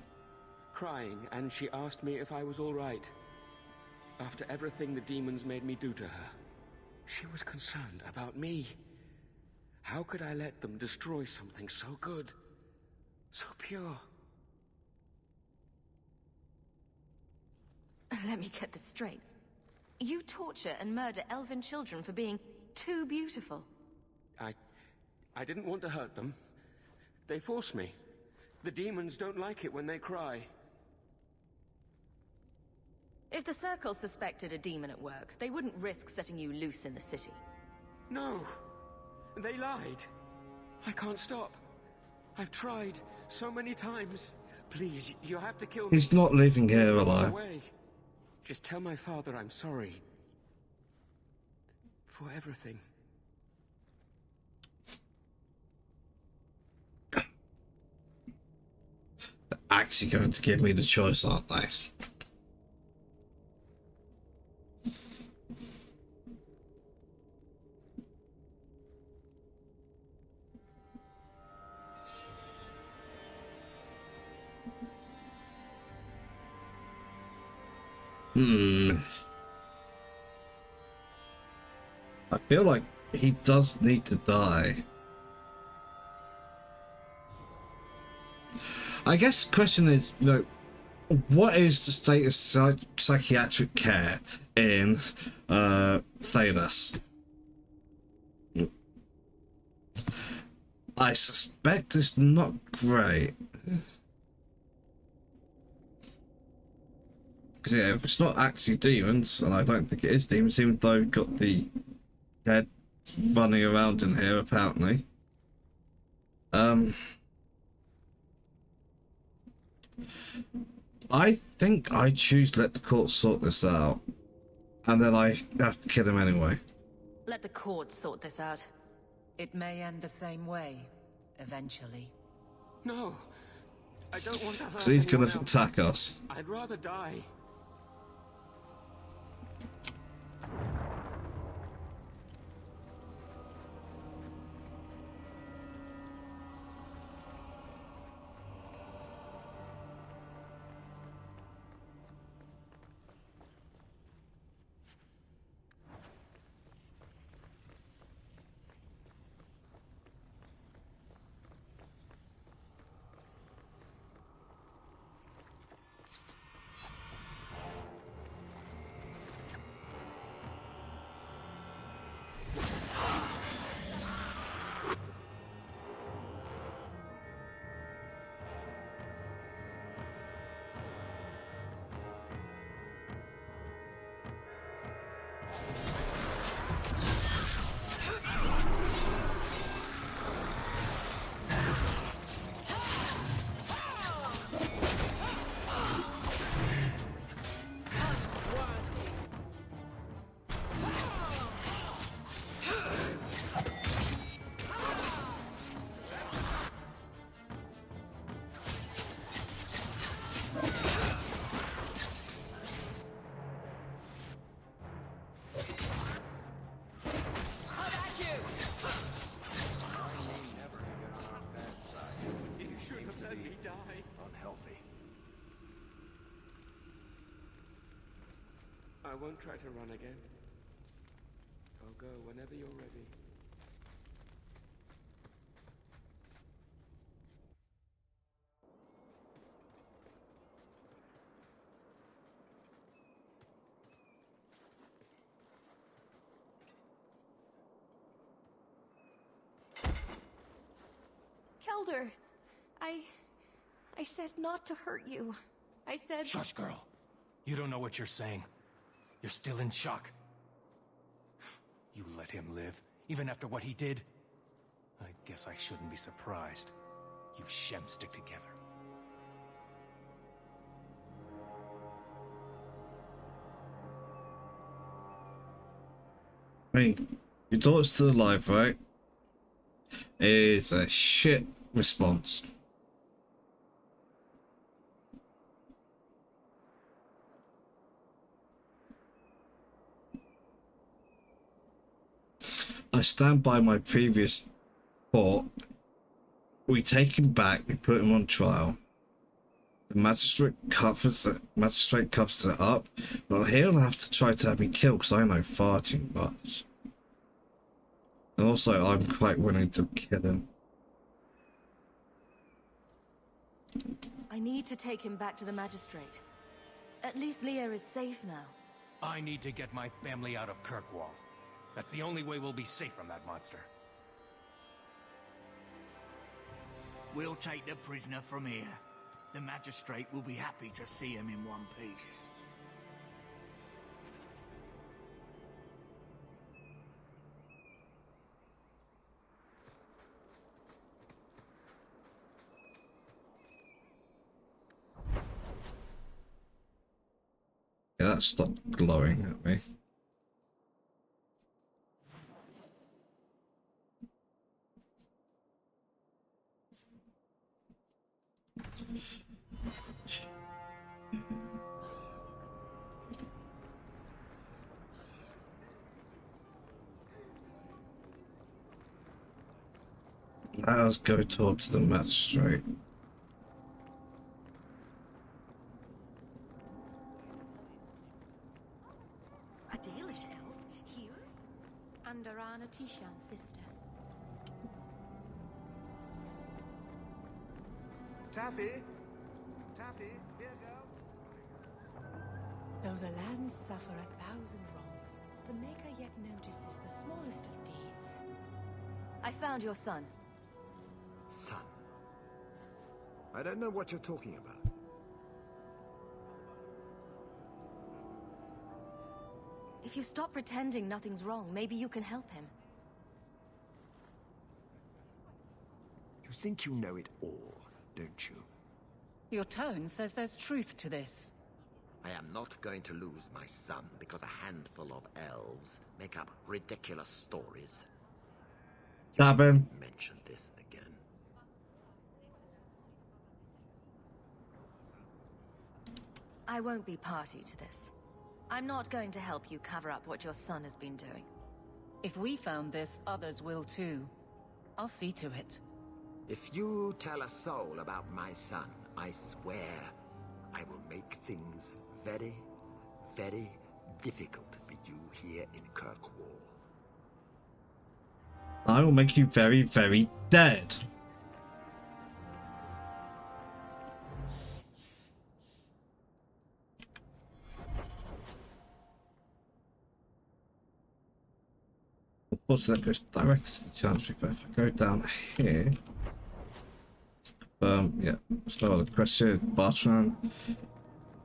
Crying, and she asked me if I was all right. After everything the demons made me do to her, she was concerned about me. How could I let them destroy something so good, so pure? Let me get this straight. You torture and murder elven children for being too beautiful. I didn't want to hurt them. They forced me. The demons don't like it when they cry. If the Circle suspected a demon at work, they wouldn't risk setting you loose in the city. No. They lied. I can't stop. I've tried so many times. Please, you have to kill me. He's not leaving here alive. Just tell my father I'm sorry. For everything. They're actually going to give me the choice, aren't they? I feel like he does need to die. I guess the question is, you know, what is the status of psychiatric care in Thedas? I suspect it's not great. Because yeah, if it's not actually demons, and I don't think it is demons, even though we've got the dead running around in here apparently. I think I choose let the court sort this out, and then I have to kill him anyway. Let the court sort this out. It may end the same way, eventually. No, I don't want to hurt Because he's going anyone to else. attack us. I'd rather die. I won't try to run again. I'll go whenever you're ready. Kelder, I said not to hurt you. I said... Shush, girl. You don't know what you're saying. You're still in shock. You let him live, even after what he did? I guess I shouldn't be surprised. You Shem stick together. I mean, your daughter's still alive, right? It's a shit response. I stand by my previous thought. We take him back, we put him on trial. The magistrate covers it up, but he'll have to try to have me killed because I know far too much. And also, I'm quite willing to kill him. I need to take him back to the magistrate. At least Leah is safe now. I need to get my family out of Kirkwall. That's the only way we'll be safe from that monster. We'll take the prisoner from here. The magistrate will be happy to see him in one piece. Yeah, that stopped glowing at me. Let us go talk to the magistrate. A Dalish elf here? Andarana Tishan's sister. Taffy? Taffy, here go. Though the lands suffer 1,000 wrongs, the Maker yet notices the smallest of deeds. I found your son. Son? I don't know what you're talking about. If you stop pretending nothing's wrong, maybe you can help him. You think you know it all, don't you? Your tone says there's truth to this. I am not going to lose my son because a handful of elves make up ridiculous stories. Stab him. Mention this again. I won't be party to this. I'm not going to help you cover up what your son has been doing. If we found this, others will too. I'll see to it. If you tell a soul about my son, I swear I will make things very, very difficult for you here in Kirkwall. I will make you very, very dead. Of course, that goes directly to the Chancery, but if I go down here, yeah, slow the question, Bartran,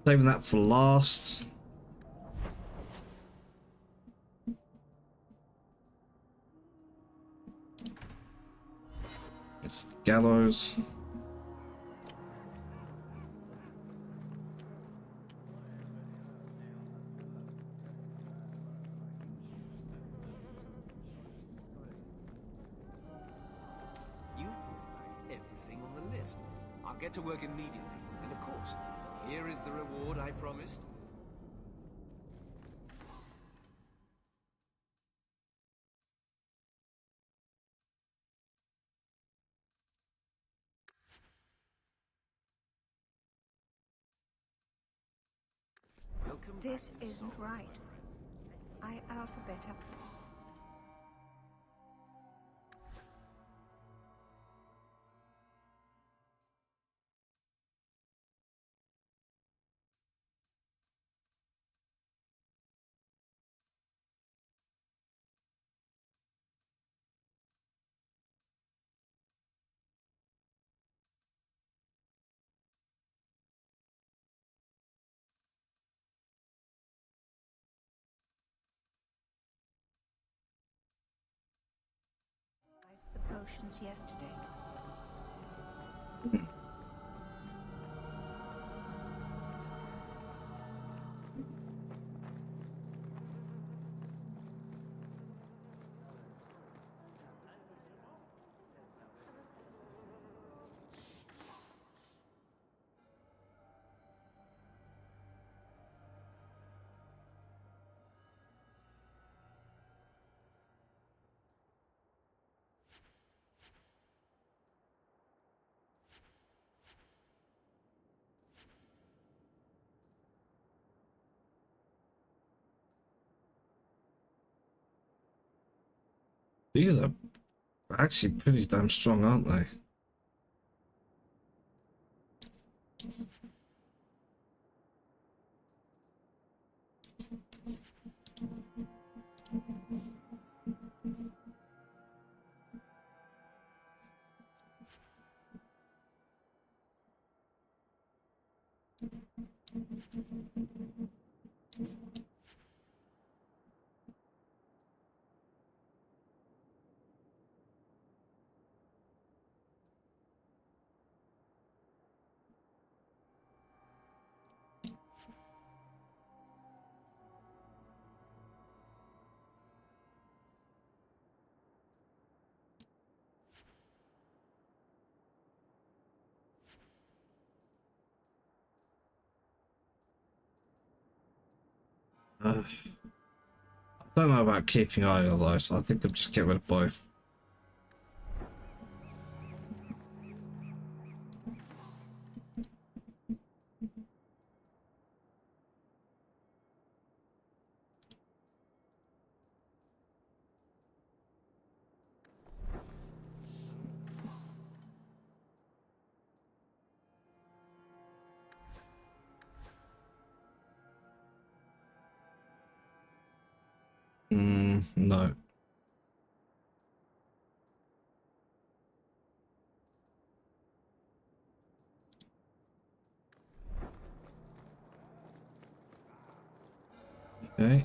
saving that for last. It's the gallows. You've brought back everything on the list. I'll get to work immediately. And of course, here is the reward I promised. Welcome This back to isn't Sol. right. I alphabet up. Iced the potions yesterday. These are actually pretty damn strong, aren't they? I don't know about keeping either though, so I think I'll just get rid of both. No. Okay.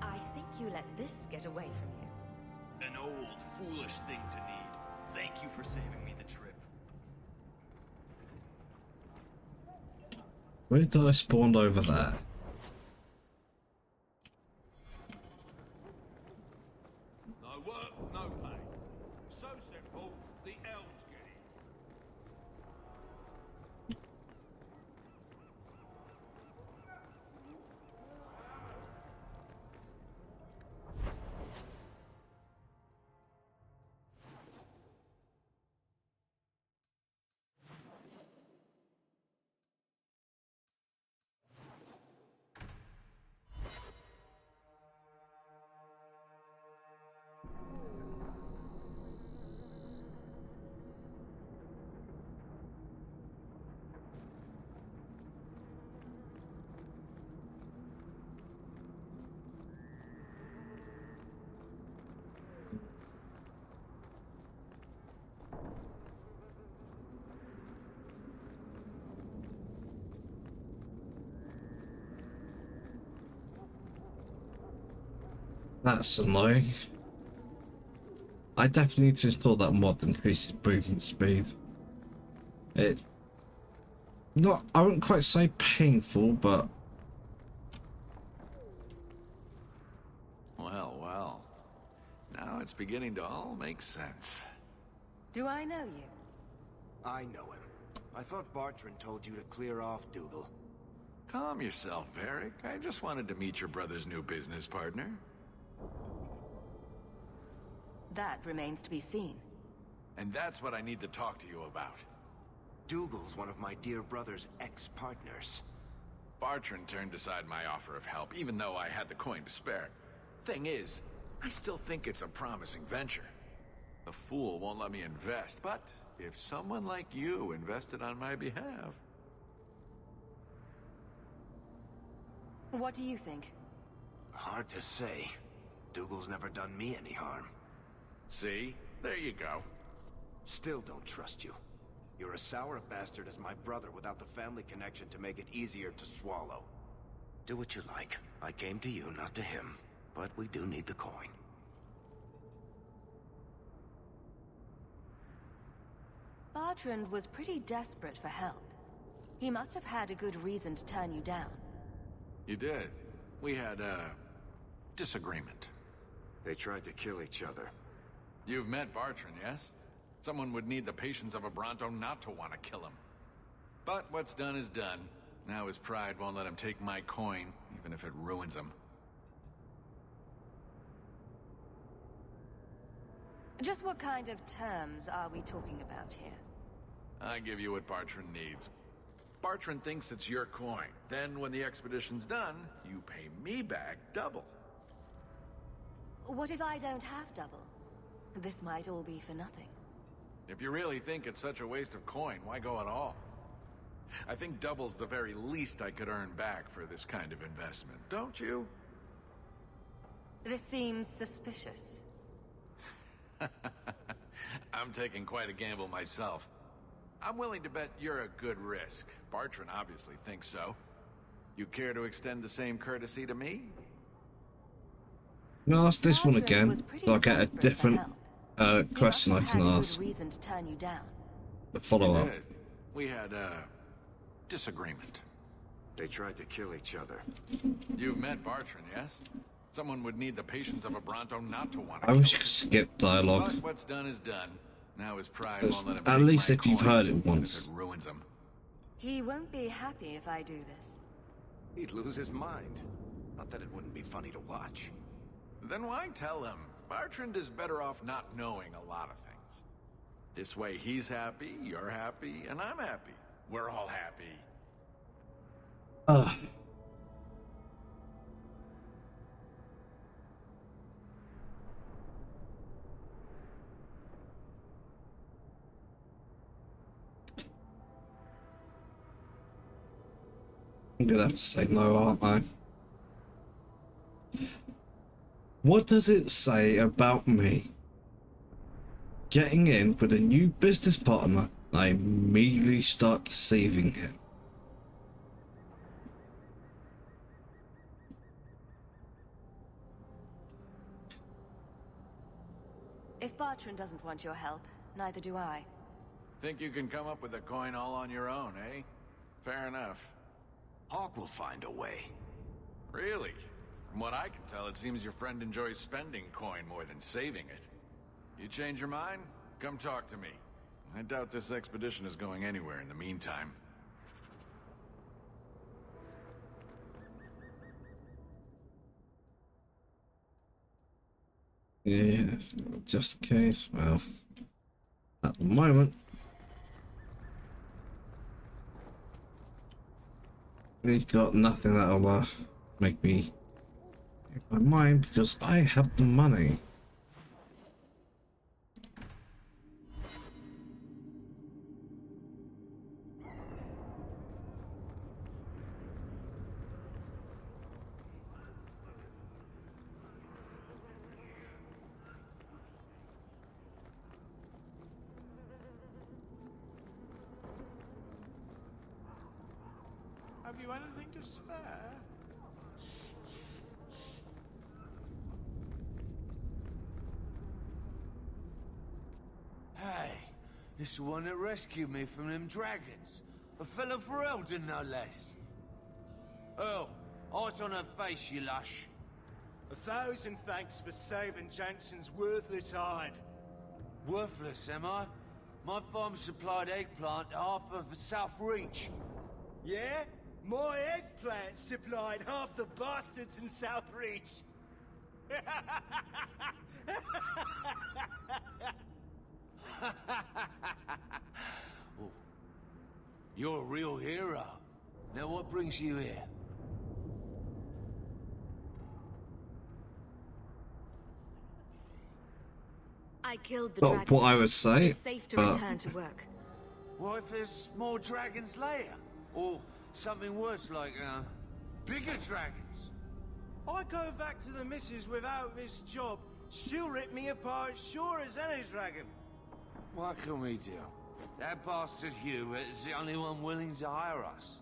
I think you let this get away from you. An old, foolish thing to need. Thank you for saving me the trip. Where did I spawn over there? No work, no pay. So simple, the elves get it. That's annoying. I definitely need to install that mod that increases movement speed. It not, I wouldn't quite say painful, but Well. Now it's beginning to all make sense. Do I know you? I know him. I thought Bartrand told you to clear off, Dougal. Calm yourself, Varric. I just wanted to meet your brother's new business partner. That remains to be seen. And that's what I need to talk to you about. Dougal's one of my dear brother's ex-partners. Bartrand turned aside my offer of help, even though I had the coin to spare. Thing is, I still think it's a promising venture. The fool won't let me invest, but if someone like you invested on my behalf... What do you think? Hard to say. Dougal's never done me any harm. See? There you go. Still don't trust you. You're as sour a bastard as my brother without the family connection to make it easier to swallow. Do what you like. I came to you, not to him. But we do need the coin. Bartrand was pretty desperate for help. He must have had a good reason to turn you down. You did. We had a disagreement. They tried to kill each other. You've met Bartrand, yes? Someone would need the patience of a Bronto not to want to kill him. But what's done is done. Now his pride won't let him take my coin, even if it ruins him. Just what kind of terms are we talking about here? I give you what Bartrand needs. Bartrand thinks it's your coin. Then, when the expedition's done, you pay me back double. What if I don't have double? This might all be for nothing. If you really think it's such a waste of coin, why go at all? I think double's the very least I could earn back for this kind of investment, don't you? This seems suspicious. I'm taking quite a gamble myself. I'm willing to bet you're a good risk. Bartrand obviously thinks so. You care to extend the same courtesy to me? I'm gonna ask this one again, so I get a different question I can ask. Reason to turn you down. The follow-up. We had a disagreement. They tried to kill each other. You've met Bartrand, yes? Someone would need the patience of a Bronto not to want to I kill wish you could skip dialogue. But what's done is done. Now his pride At won't let him at take least my if you've coin, heard it even once. if it ruins him. He won't be happy if I do this. He'd lose his mind. Not that it wouldn't be funny to watch. Then why tell him? Bartrand is better off not knowing a lot of things. This way he's happy, you're happy, and I'm happy. We're all happy. I'm gonna have to say no, aren't I? What does it say about me? Getting in with a new business partner, I immediately start deceiving him. If Bartrand doesn't want your help, neither do I. Think you can come up with a coin all on your own, eh? Fair enough. Hawk will find a way. Really? From what I can tell, it seems your friend enjoys spending coin more than saving it. You change your mind? Come talk to me. I doubt this expedition is going anywhere in the meantime. Yeah, just in case. Well, at the moment, he's got nothing that'll make me change my mind because I have the money. Have you anything to spare? Hey, this is the one that rescued me from them dragons. A fellow for Eldon, no less. Oh, eyes on her face, you lush. 1,000 thanks for saving Jansen's worthless hide. Worthless, am I? My farm supplied eggplant to half of the South Reach. Yeah? My eggplant supplied half the bastards in South Reach. Oh, you're a real hero. Now what brings you here? I killed the Not dragon. what I would say, It's safe to but return to work. What if there's more dragons later? Or something worse like, bigger dragons? I go back to the missus without this job. She'll rip me apart sure as any dragon. What can we do? That bastard Hubert is the only one willing to hire us.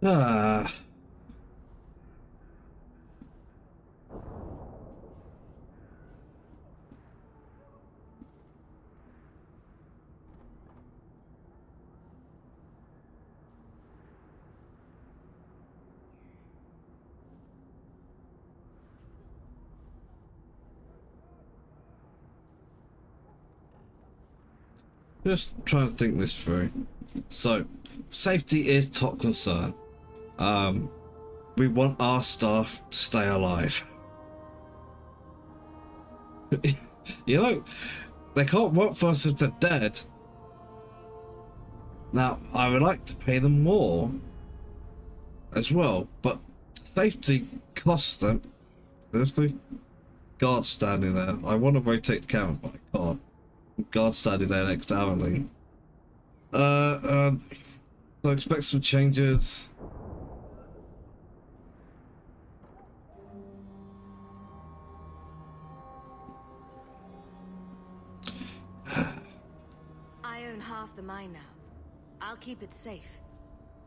Ah. Just trying to think this through. So, safety is top concern. We want our staff to stay alive. You know, they can't work for us if they're dead. Now, I would like to pay them more as well, but safety costs them. Seriously? Guard standing there. I want to rotate the camera, but I can't. Guard standing there next to Amelie. So I expect some changes. I own half the mine now. I'll keep it safe.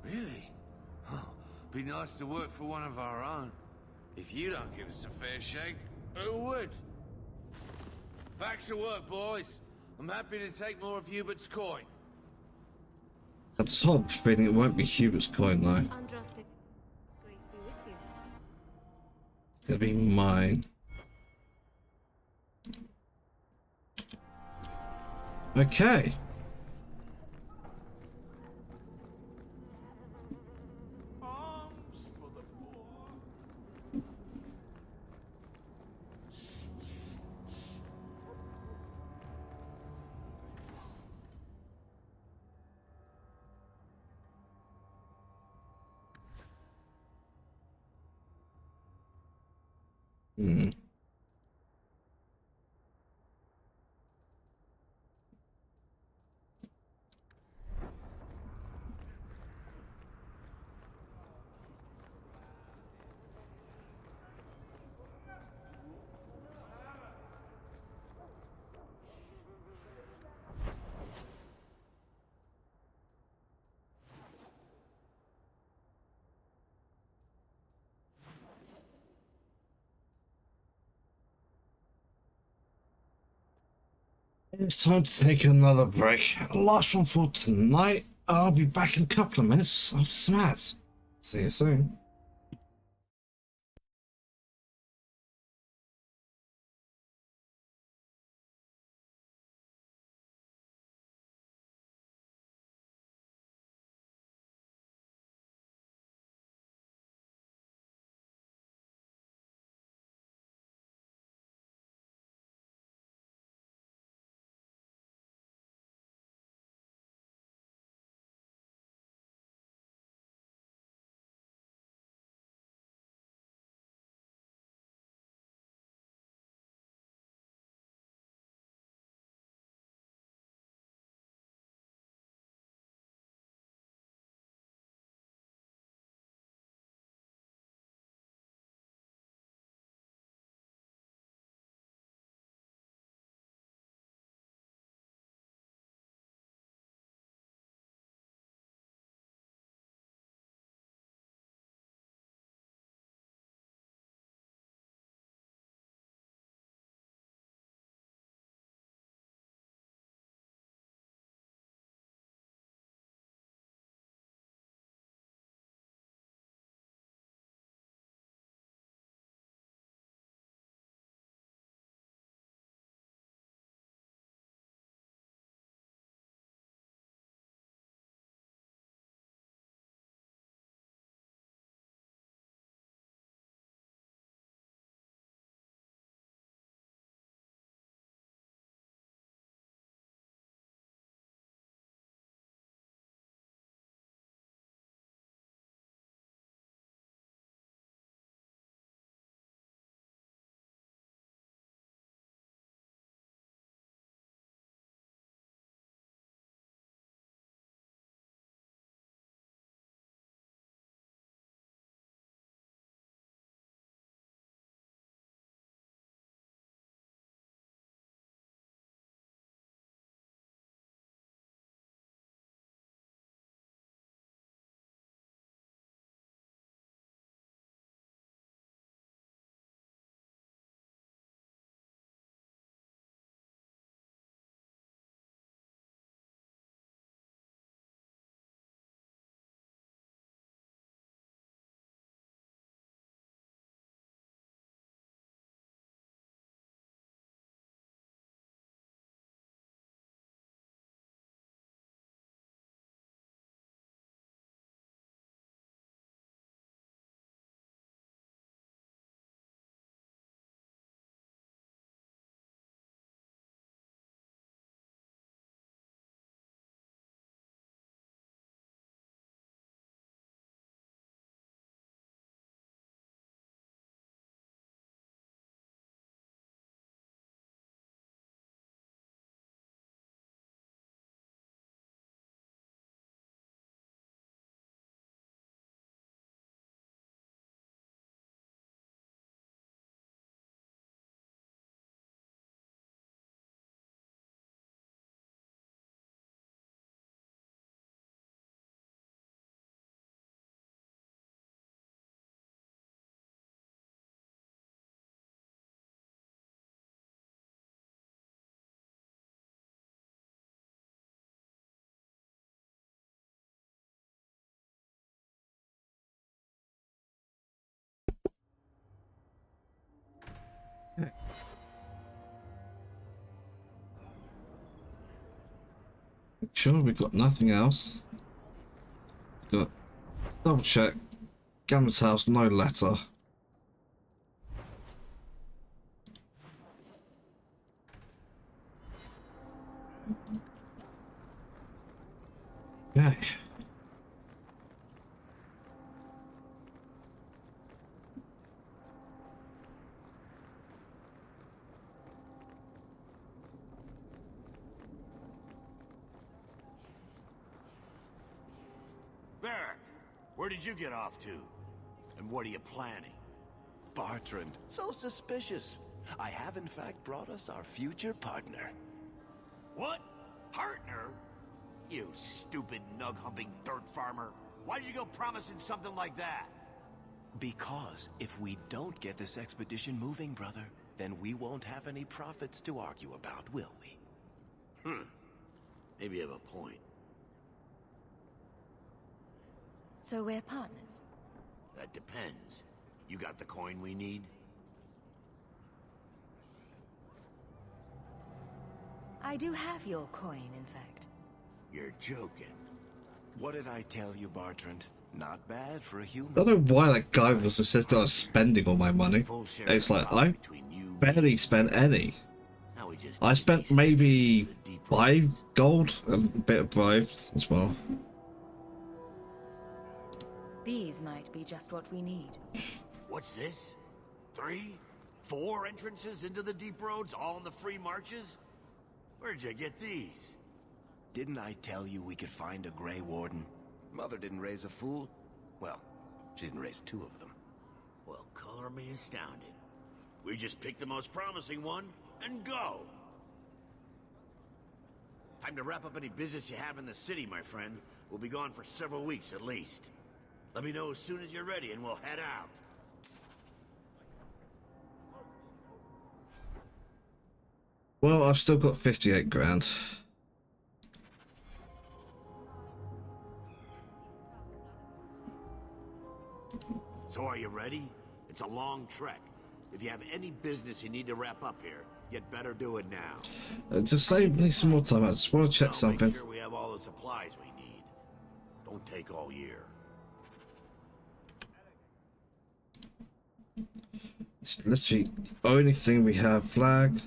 Really? Oh, be nice to work for one of our own. If you don't give us a fair shake, who would? Back to work, boys. I'm happy to take more of Hubert's coin. I just have a feeling it won't be Hubert's coin though. Andraste, grace be with you. It's gonna be mine. Okay. Hmm. It's time to take another break. Last one for tonight. I'll be back in a couple of minutes after some ads. See you soon. Make sure we've got nothing else. Got double check. Gamma's house, no letter. Okay. Varric, where did you get off to? And what are you planning? Bartrand, so suspicious. I have in fact brought us our future partner. What? Partner? You stupid nug-humping dirt farmer. Why did you go promising something like that? Because if we don't get this expedition moving, brother, then we won't have any profits to argue about, will we? Maybe you have a point. So we're partners? That depends. You got the coin we need? I do have your coin, in fact. You're joking. What did I tell you, Bartrand? Not bad for a human. I don't know why that guy was insisting on spending all my money. It's like, I barely spent any. I spent maybe 5 gold and a bit of bribes as well. These might be just what we need. What's this? 3? 4 entrances into the deep roads, all in the free marches? Where'd you get these? Didn't I tell you we could find a Grey Warden? Mother didn't raise a fool. Well, she didn't raise 2 of them. Well, color me astounded. We just pick the most promising one and go. Time to wrap up any business you have in the city, my friend. We'll be gone for several weeks at least. Let me know as soon as you're ready and we'll head out. Well, I've still got 58 grand. So are you ready? It's a long trek. If you have any business you need to wrap up here, you'd better do it now. To save me some more time, I just want to check something. Make sure we have all the supplies we need. Don't take all year. It's literally the only thing we have flagged.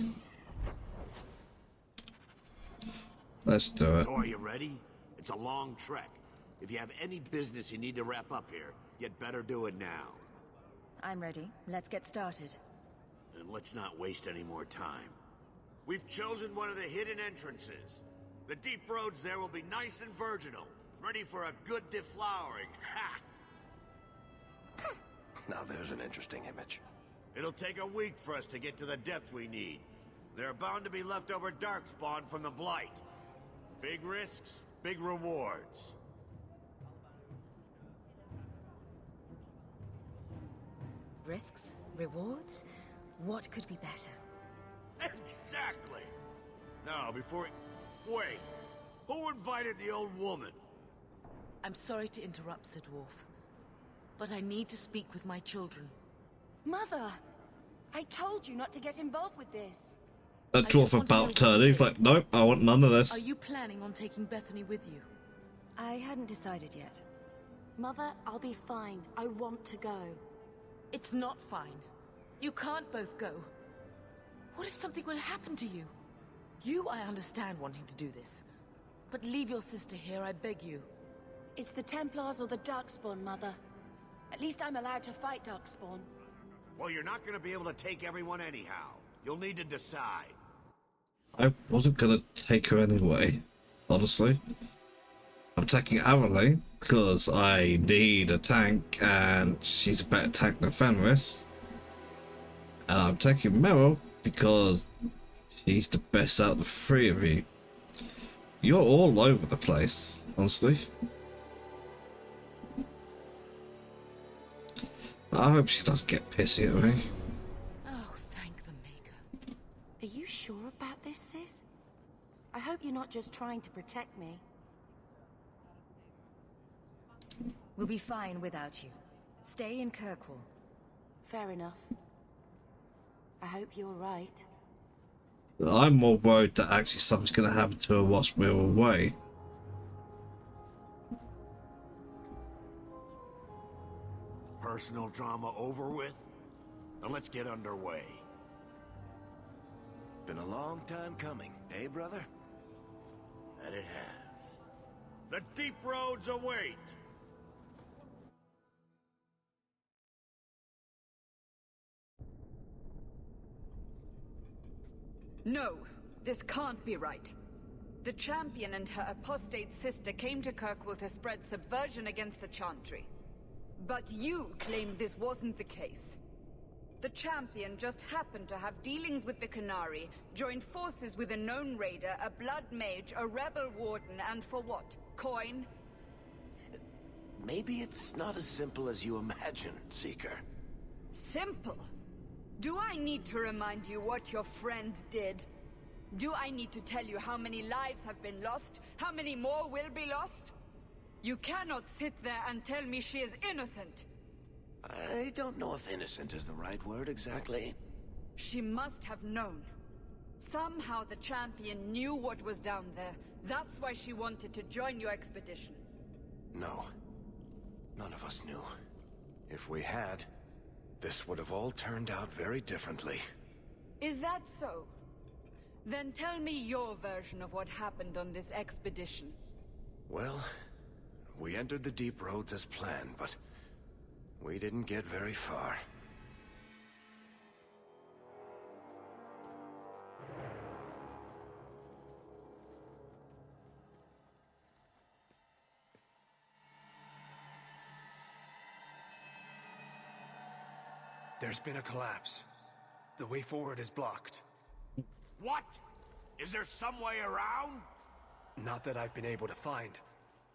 Let's do it. So are you ready? It's a long trek. If you have any business you need to wrap up here, you'd better do it now. I'm ready. Let's get started. And let's not waste any more time. We've chosen one of the hidden entrances. The deep roads there will be nice and virginal, ready for a good deflowering. Ha! Now there's an interesting image. It'll take a week for us to get to the depth we need. There are bound to be leftover darkspawn from the Blight. Big risks, big rewards. Risks? Rewards? What could be better? Exactly! Now, before... Wait. Who invited the old woman? I'm sorry to interrupt, Sir Dwarf, but I need to speak with my children. Mother! I told you not to get involved with this. A dwarf about turn. He's like, nope, I want none of this. Are you planning on taking Bethany with you? I hadn't decided yet. Mother, I'll be fine. I want to go. It's not fine. You can't both go. What if something will happen to you? You, I understand wanting to do this. But leave your sister here, I beg you. It's the Templars or the Darkspawn, Mother. At least I'm allowed to fight Darkspawn. Well, you're not going to be able to take everyone anyhow. You'll need to decide. I wasn't gonna take her anyway, honestly. I'm taking Aveline because I need a tank and she's a better tank than Fenris. And I'm taking Meryl because she's the best out of the 3 of you. You're all over the place, honestly. I hope she doesn't get pissy at me. Oh, thank the Maker. Are you sure about this, sis? I hope you're not just trying to protect me. We'll be fine without you. Stay in Kirkwall. Fair enough. I hope you're right. I'm more worried that actually something's going to happen to her whilst we're away. Personal drama over with? Now let's get underway. Been a long time coming, eh, brother? That it has. The deep roads await! No, this can't be right. The Champion and her apostate sister came to Kirkwall to spread subversion against the Chantry. But you claim this wasn't the case. The Champion just happened to have dealings with the Qunari, joined forces with a known raider, a blood mage, a rebel warden, and for what? Coin? Maybe it's not as simple as you imagine, Seeker. Simple? Do I need to remind you what your friend did? Do I need to tell you how many lives have been lost? How many more will be lost? You cannot sit there and tell me she is innocent. I don't know if innocent is the right word exactly. She must have known. Somehow the Champion knew what was down there. That's why she wanted to join your expedition. No. None of us knew. If we had, this would have all turned out very differently. Is that so? Then tell me your version of what happened on this expedition. Well, we entered the deep roads as planned, but we didn't get very far. There's been a collapse. The way forward is blocked. What? Is there some way around? Not that I've been able to find.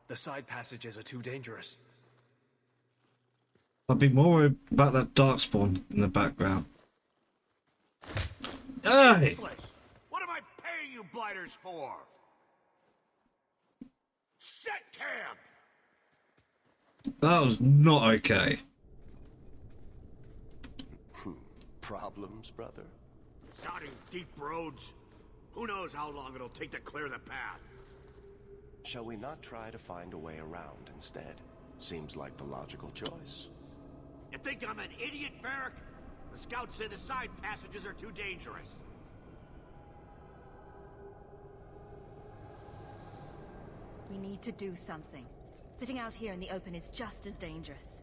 The side passages are too dangerous. I'd be more worried about that darkspawn in the background. Hey! What am I paying you blighters for? Set camp! That was not okay. Problems, brother? Starting deep roads? Who knows how long it'll take to clear the path? Shall we not try to find a way around instead? Seems like the logical choice. You think I'm an idiot, Varric? The scouts say the side passages are too dangerous. We need to do something. Sitting out here in the open is just as dangerous.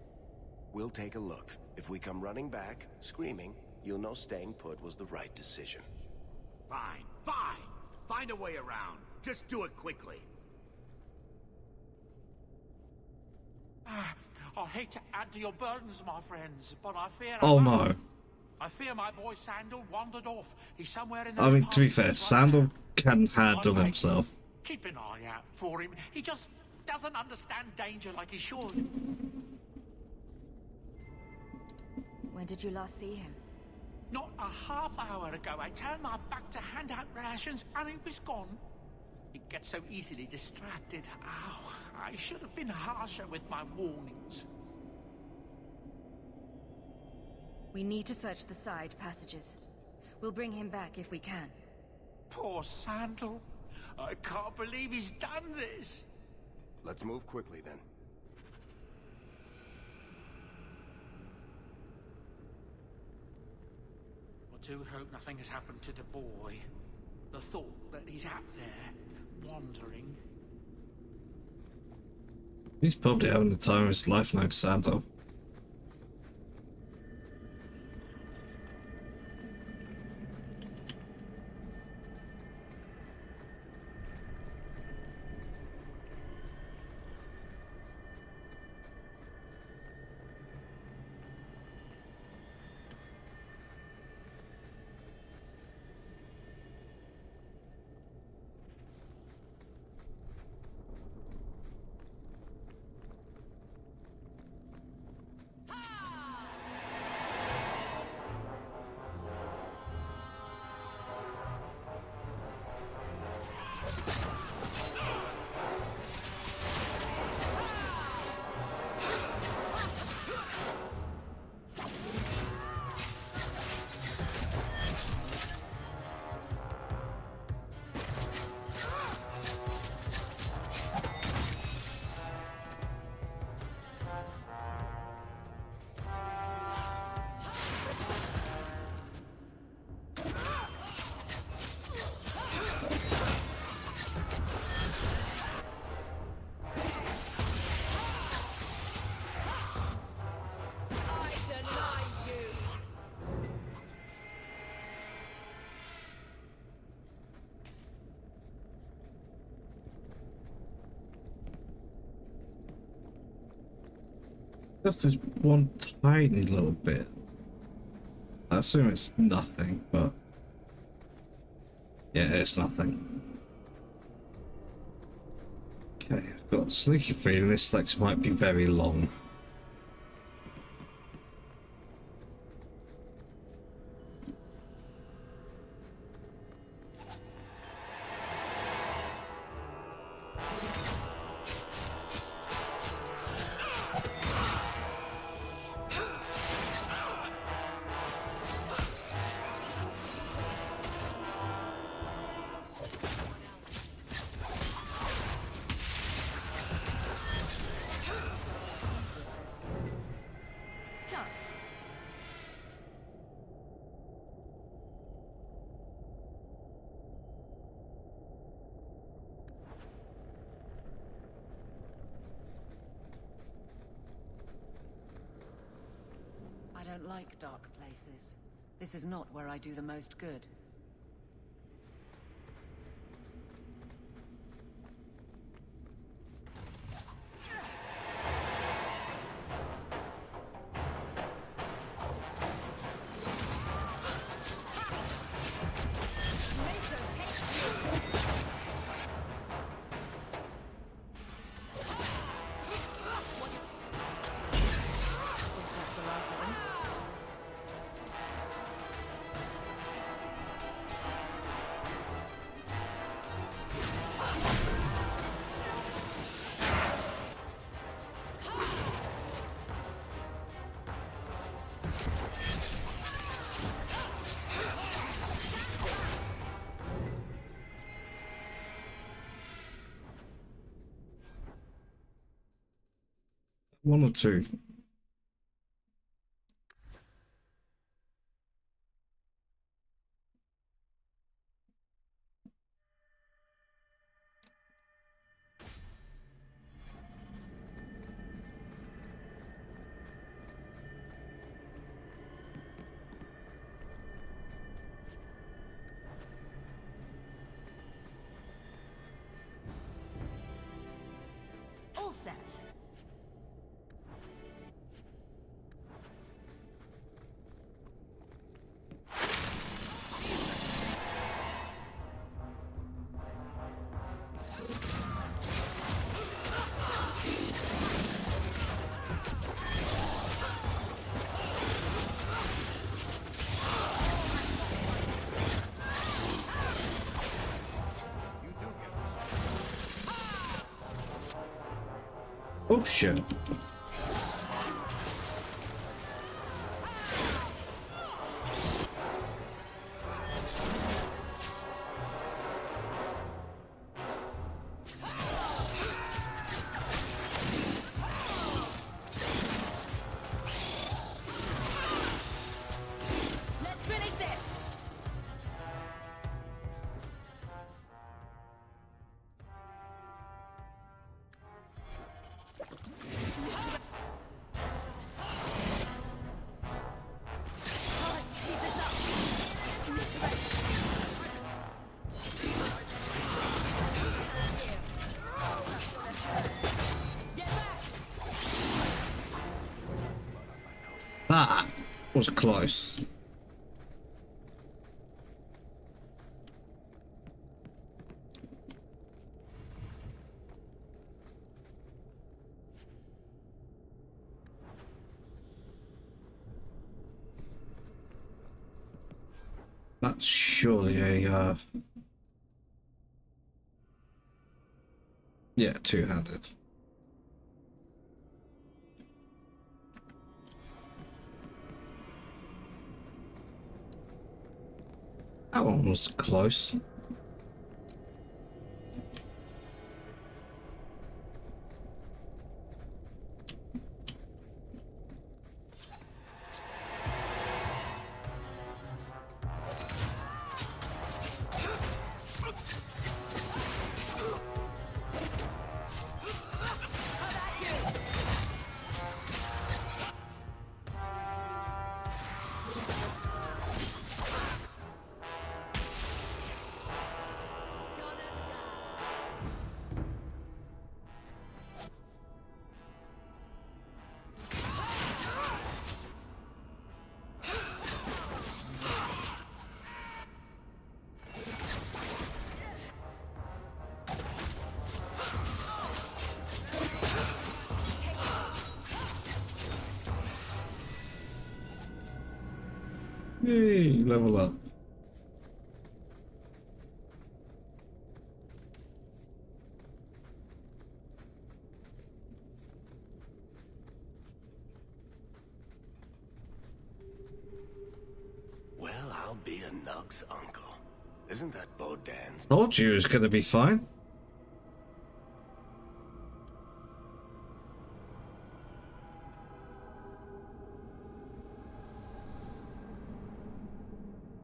We'll take a look. If we come running back, screaming, you'll know staying put was the right decision. Fine, fine. Find a way around. Just do it quickly. I hate to add to your burdens, my friends, but I fear... Oh no. I fear my boy Sandal wandered off. He's somewhere in the... I mean, to be fair, Sandal can handle himself. Keep an eye out for him. He just doesn't understand danger like he should. When did you last see him? Not a half hour ago, I turned my back to hand out rations and he was gone. He gets so easily distracted. Ow, I should have been harsher with my warnings. We need to search the side passages. We'll bring him back if we can. Poor Sandal. I can't believe he's done this. Let's move quickly then. I do hope nothing has happened to the boy. The thought that he's out there, wandering. He's probably having the time of his life now, Sandal. Just this one tiny little bit. I assume it's nothing, but yeah, it's nothing. Okay, I've got a sneaky feeling this section might be very long. I don't like dark places. This is not where I do the most good. One or two. All set. Oh shit. Let's finish this! That was close. That's surely a yeah, two-handed. That one was close. Hey, level up. Well, I'll be a Nug's uncle. Isn't that Bodan's? Told you it was going to be fine.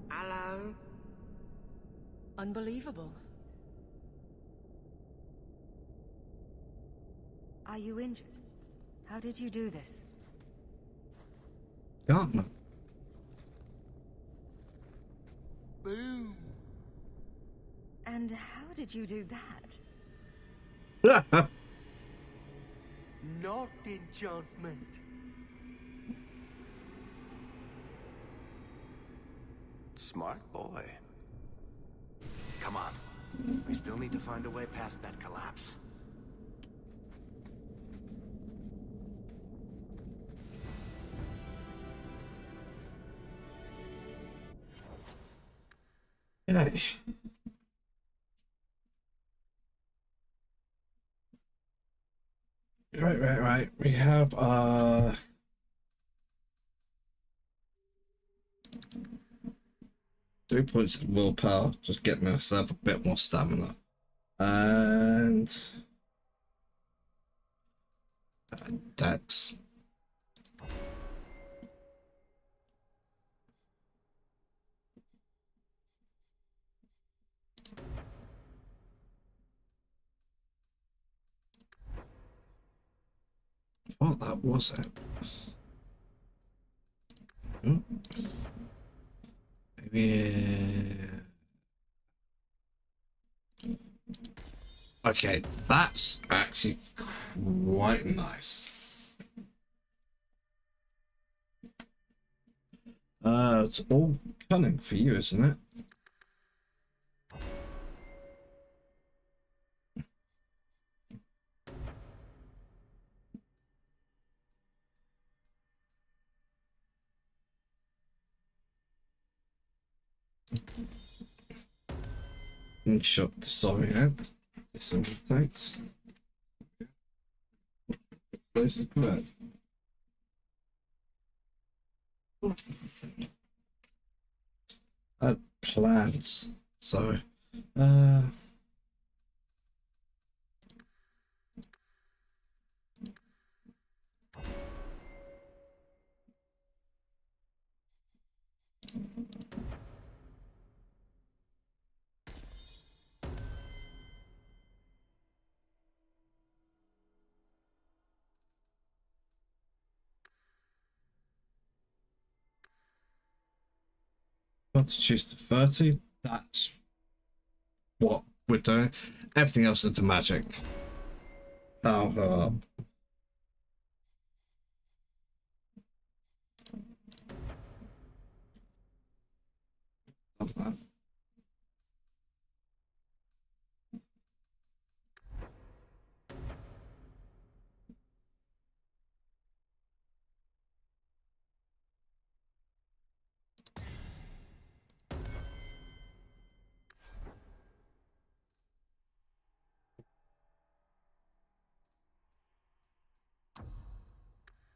Hello? Unbelievable. Are you injured? How did you do this? Can't. Boom. And how did you do that? Not enchantment. Smart boy. Come on. We still need to find a way past that collapse. Yeah. Right. We have 3 points of willpower, just get myself a bit more stamina. And Dex. Oh, that was it. Maybe. Okay, that's actually quite nice. It's all cunning for you, isn't it? And shot the sorry out. This one thanks. Place is correct. I had plans, so want to choose to 30. That's what we're doing. Everything else into magic. Power her up.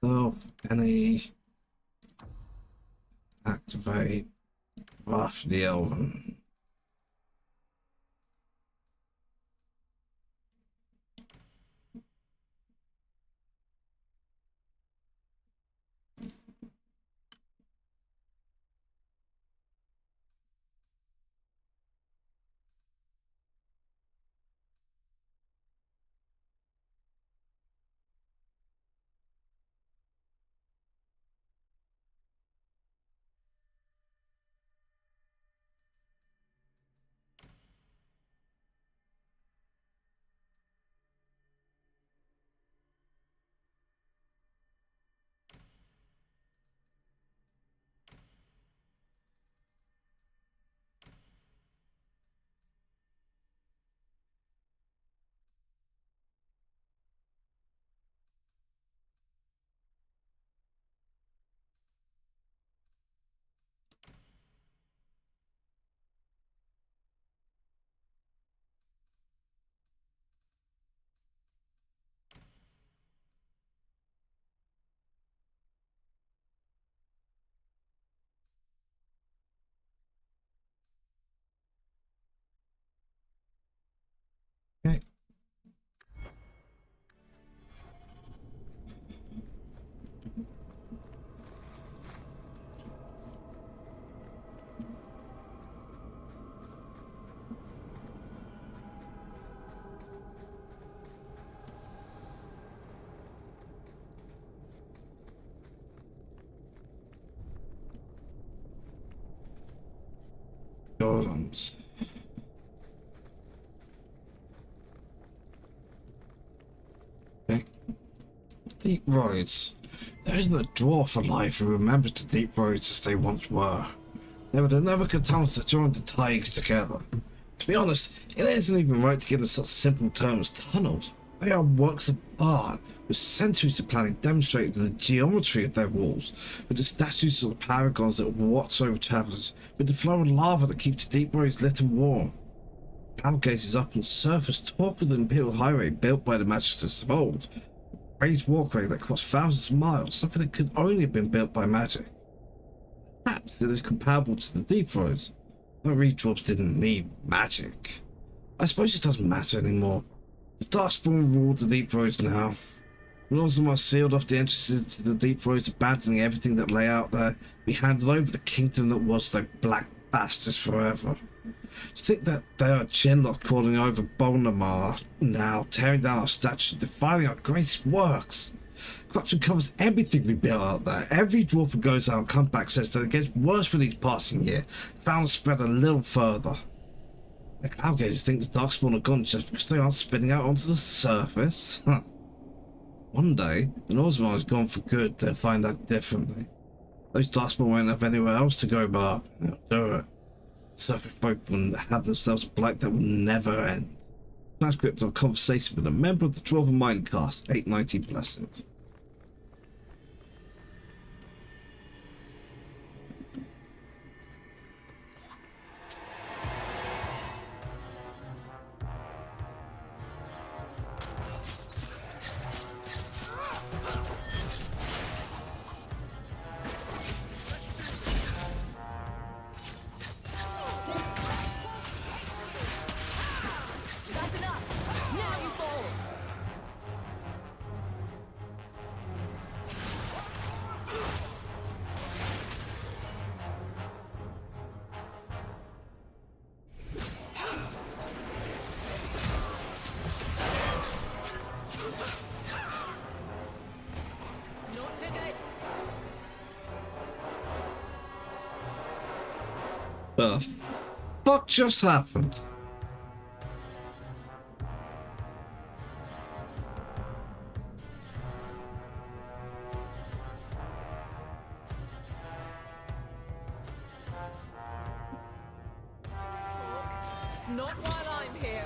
So, any activate Wrath the Elven. golems. Okay. Deep roads. There isn't a dwarf alive who remembers the deep roads as they once were. They were the never good times that joined the Tigers together. To be honest, it isn't even right to give them such simple terms as tunnels. They are works of art, with centuries of planning demonstrating the geometry of their walls, with the statues of the paragons that watch over travellers, with the flow of lava that keeps the deep roads lit and warm. Power gazes up on the surface talk of the Imperial Highway built by the Magisters of old. A raised walkway that crossed thousands of miles, something that could only have been built by magic. Perhaps it is comparable to the deep roads. The Reedrops didn't need magic. I suppose it doesn't matter anymore. The Darkspawn ruled the deep roads now. When Ozma sealed off the entrances to the deep roads, abandoning everything that lay out there, we handed over the kingdom that was the Black Bastards forever. To think that they are Genlock crawling over Bolnamar now, tearing down our statues, defiling our greatest works. Corruption covers everything we built out there. Every dwarf who goes out and comes back says that it gets worse for each passing year. Found spread a little further. The Cloudgazers think the Darkspawn are gone just because they aren't spitting out onto the surface. One day, when Ozma is gone for good, they'll find out differently. Those Darkspawn won't have anywhere else to go but up, and they'll do it. Surface folk will have themselves a blight that will never end. Transcript of a conversation with a member of the Dwarven Mindcast, 890 Blessed. The fuck just happened? Not while I'm here.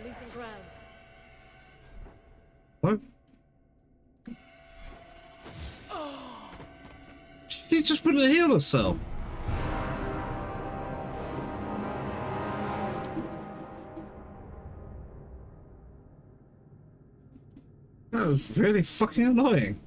Losing ground. What? She just wouldn't heal herself. That was really fucking annoying.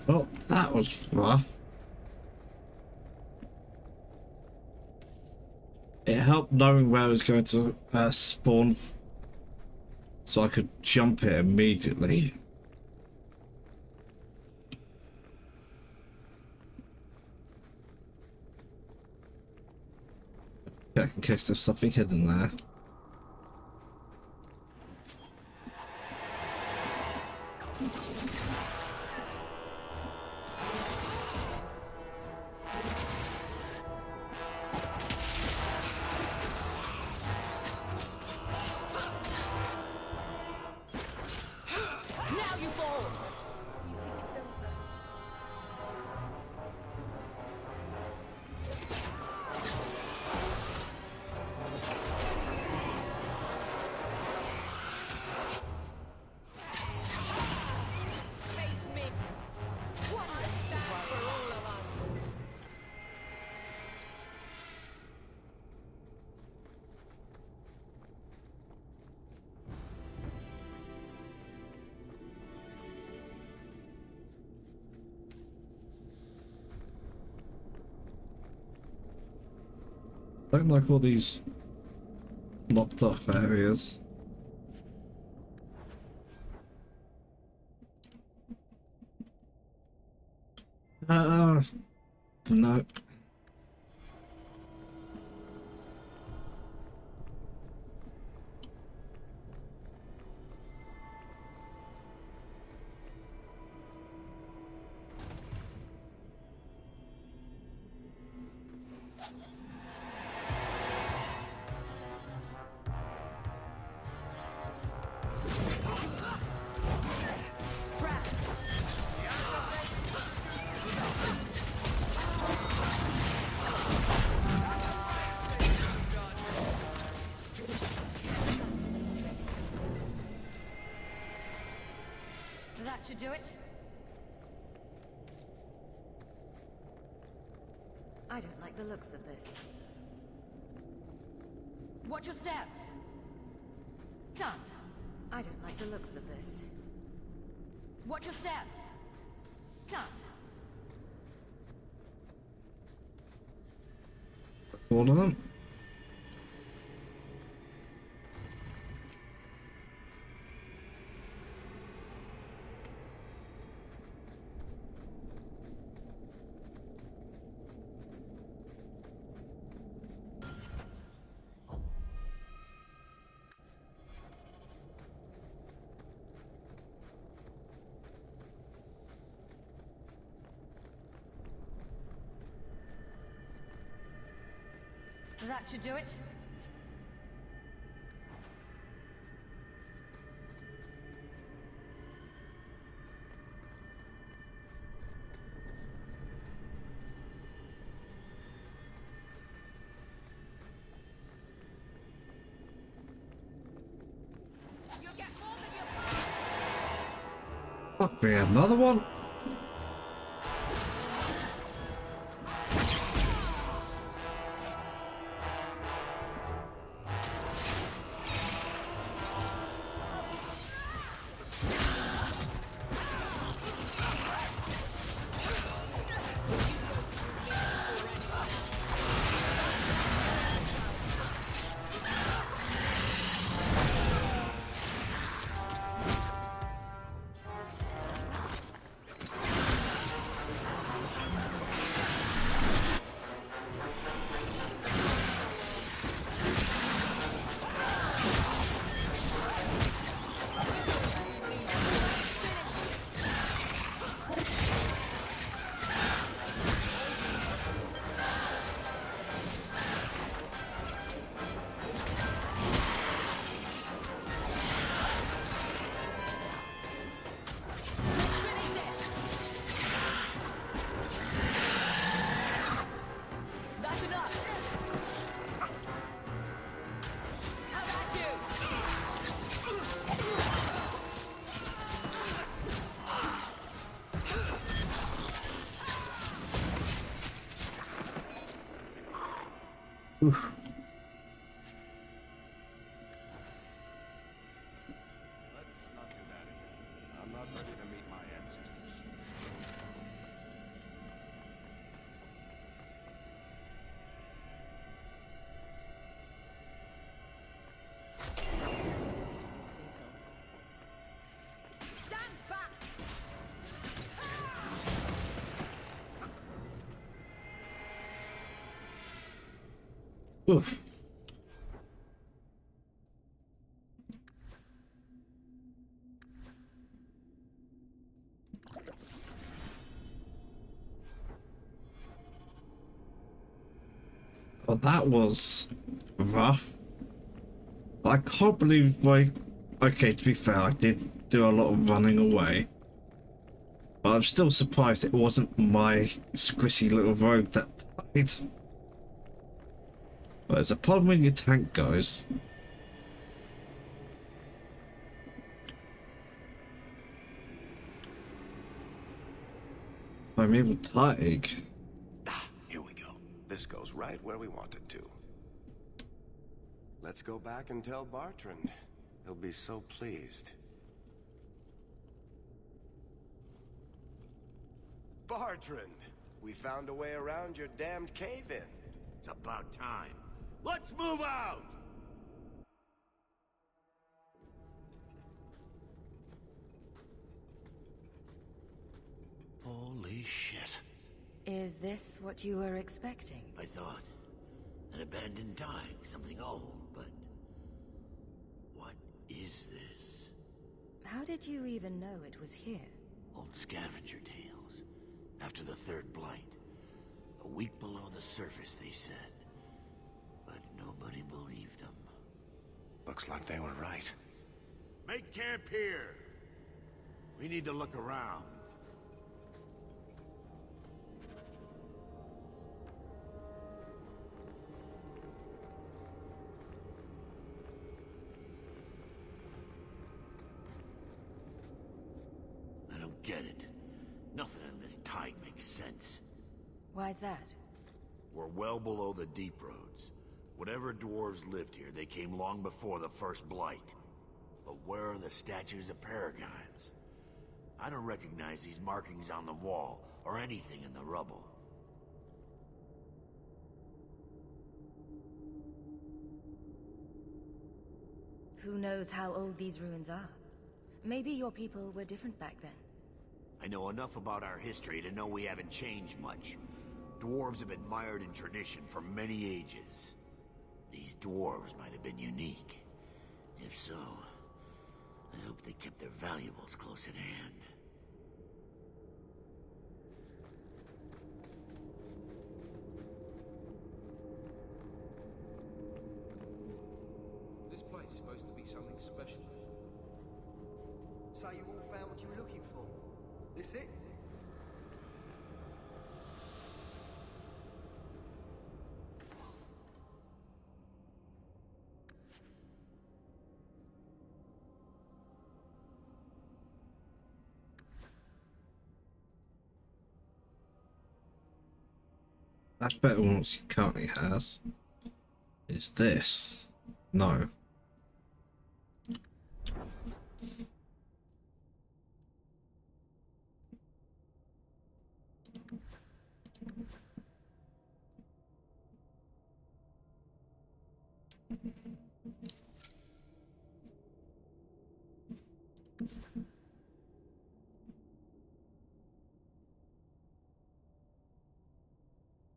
Well, that was rough. It helped knowing where I was going to spawn, so I could jump it immediately. Check in case there's something hidden there. Don't like all these locked off areas. No. That should do it. I don't like the looks of this. Watch your step! Done. I don't like the looks of this. Watch your step! Done. All of them? That should do it. Fuck me, another one? Oof. Let's not do that again. I'm not ready to meet my ancestors. Oof. Well, that was rough. I can't believe my... Okay, to be fair, I did do a lot of running away. But I'm still surprised it wasn't my squishy little rogue that died. But there's a problem when your tank goes. I'm able to take. Here we go. This goes right where we want it to. Let's go back and tell Bartrand. He'll be so pleased. Bartrand! We found a way around your damned cave-in. It's about time. Let's move out! Holy shit. Is this what you were expecting? I thought. An abandoned dike, something old, but... what is this? How did you even know it was here? Old scavenger tales. After the third blight. A week below the surface, they said. But nobody believed them. Looks like they were right. Make camp here. We need to look around. I don't get it. Nothing in this tide makes sense. Why's that? We're well below the deep roads. Whatever dwarves lived here, they came long before the first blight. But where are the statues of paragons? I don't recognize these markings on the wall, or anything in the rubble. Who knows how old these ruins are? Maybe your people were different back then. I know enough about our history to know we haven't changed much. Dwarves have admired in tradition for many ages. These dwarves might have been unique. If so, I hope they kept their valuables close at hand. This place is supposed to be something special. So you all found what you were looking for? This it? That's better than what she currently has. Is this? No.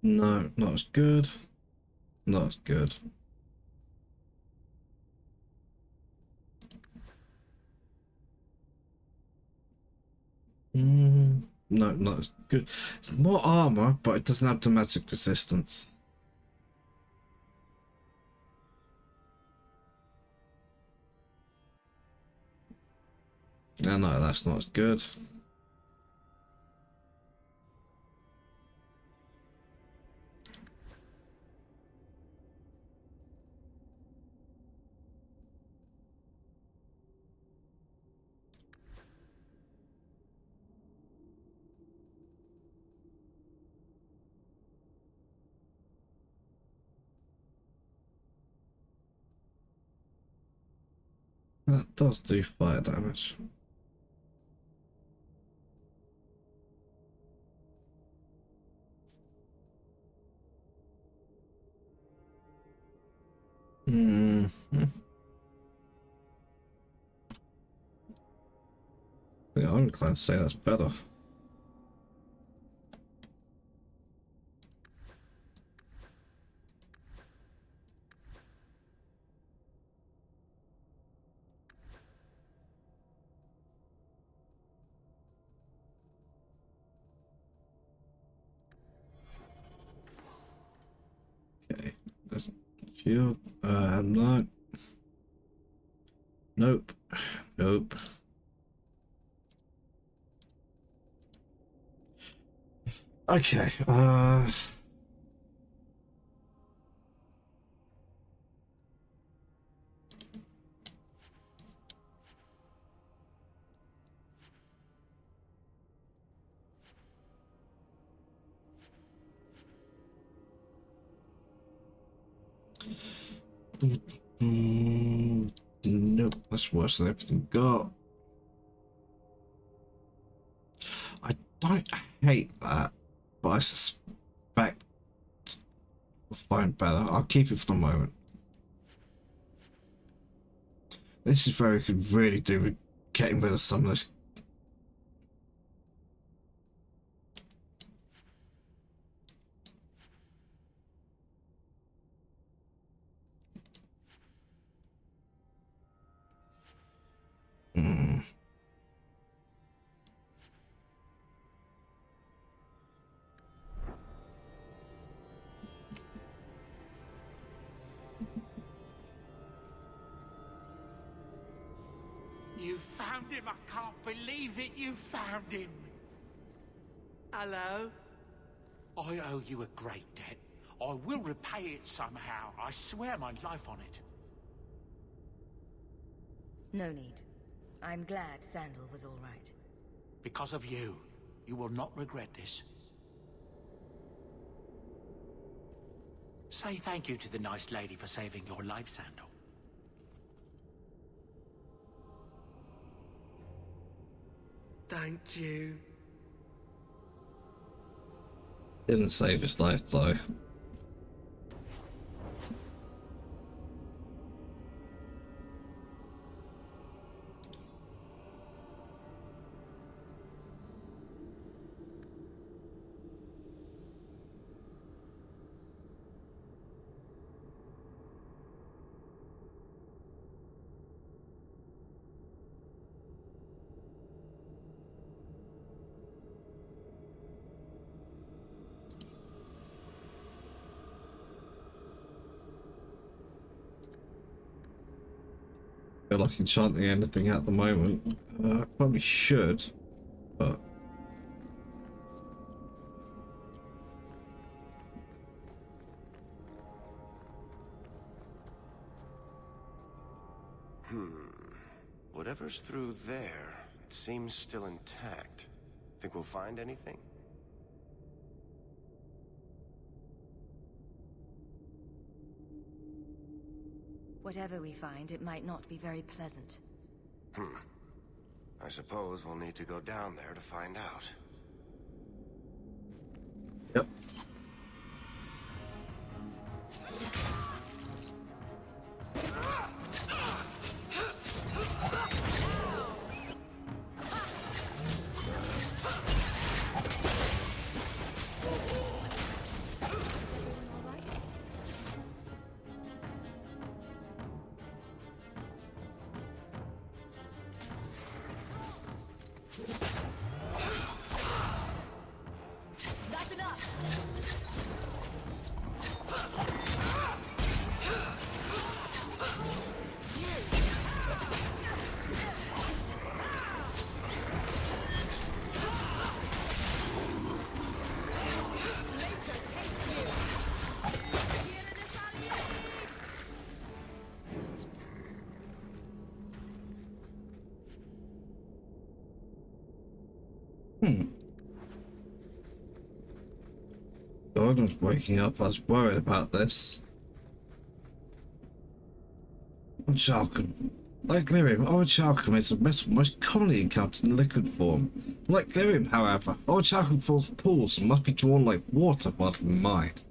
No, not as good. Not as good. No, not as good. It's more armor, but it doesn't have the magic resistance. No, that's not as good. That does do fire damage. Yeah, I'm inclined to say that's better. Shield. No. Nope. Nope. Okay. Nope, that's worse than everything got. I don't hate that, but I suspect we'll find better. I'll keep it for the moment. This is where we could really do with getting rid of some of this. You found him! I can't believe it! You found him! Hello? I owe you a great debt. I will repay it somehow. I swear my life on it. No need. I'm glad Sandal was all right. Because of you. You will not regret this. Say thank you to the nice lady for saving your life, Sandal. Thank you. Didn't save his life though. Feel like enchanting anything at the moment. I probably should, but Whatever's through there, it seems still intact. Think we'll find anything? Whatever we find, it might not be very pleasant. I suppose we'll need to go down there to find out. Yep. That's enough! Gordon's waking up. I was worried about this. Orichalcum. Like lyrium, orichalcum is a metal most commonly encountered in liquid form. Like lyrium, however, orichalcum falls in pools and must be drawn like water rather than mined.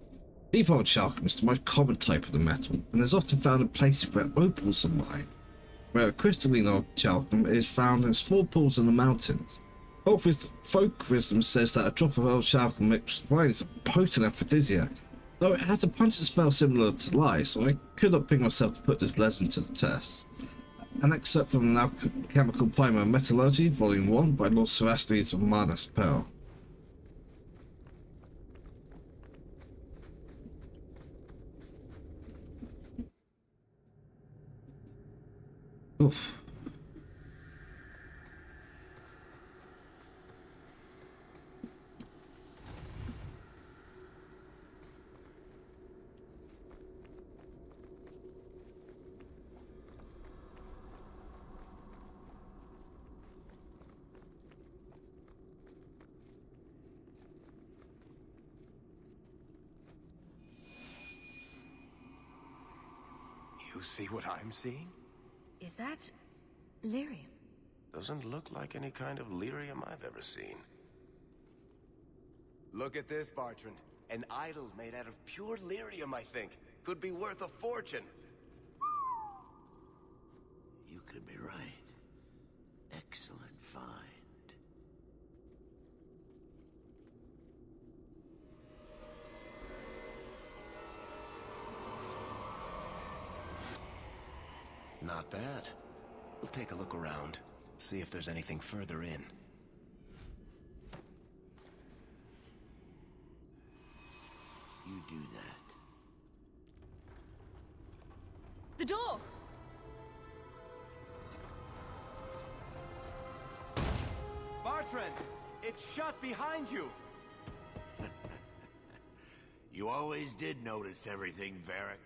Deep orichalcum is the most common type of the metal, and is often found in places where opals are mined, where crystalline orichalcum is found in small pools in the mountains. Folk wisdom says that a drop of orichalcum mixed with wine is a potent aphrodisiac, though it has a pungent smell similar to lye, so I could not bring myself to put this lesson to the test. An excerpt from an alchemical primer Metallurgy, Volume 1, by Lord Cerastes of Marnas Pearl. Oof. You see what I'm seeing? Is that lyrium? Doesn't look like any kind of lyrium I've ever seen. Look at this, Bartrand. An idol made out of pure lyrium, I think. Could be worth a fortune. You could be right. Excellent find. Not bad. We'll take a look around. See if there's anything further in. You do that. The door! Bartrand! It's shut behind you! You always did notice everything, Varric.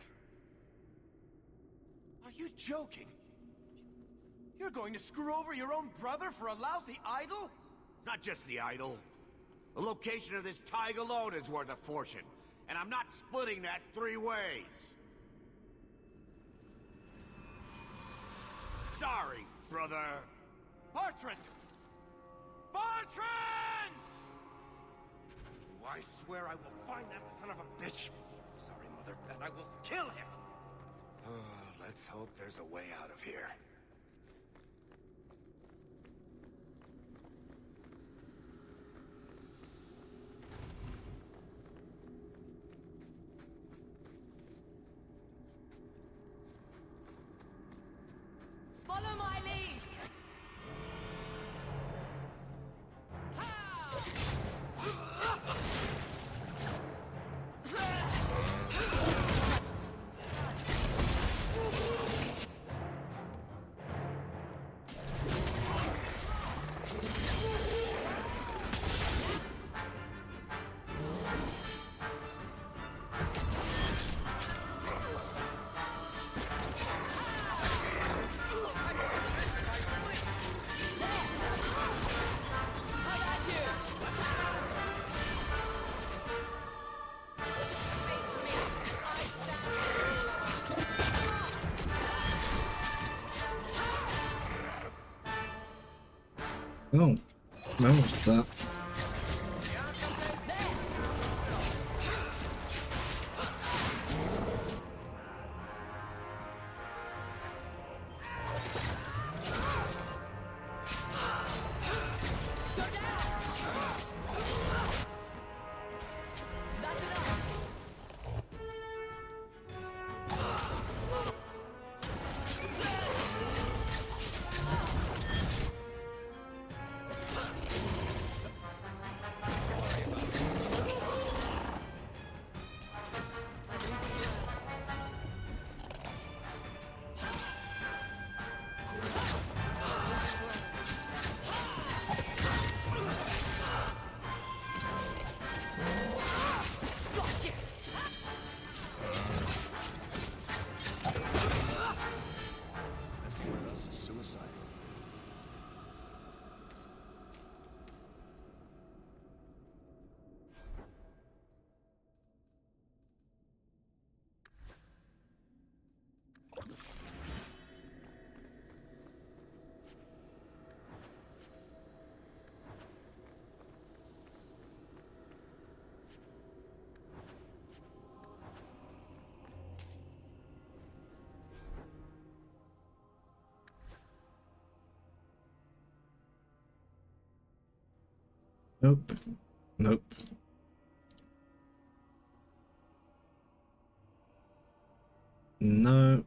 Are you joking? You're going to screw over your own brother for a lousy idol? It's not just the idol. The location of this tag alone is worth a fortune, and I'm not splitting that 3 ways. Sorry, brother. Bartrand! Bartrand! I swear I will find that son of a bitch. Sorry, Mother, and I will kill him. Let's hope there's a way out of here. Follow my lead! Oh, that was that. Nope. Nope. No.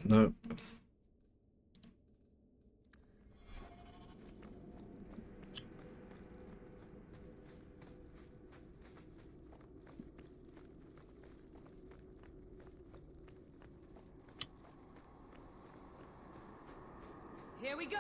Nope. Here we go!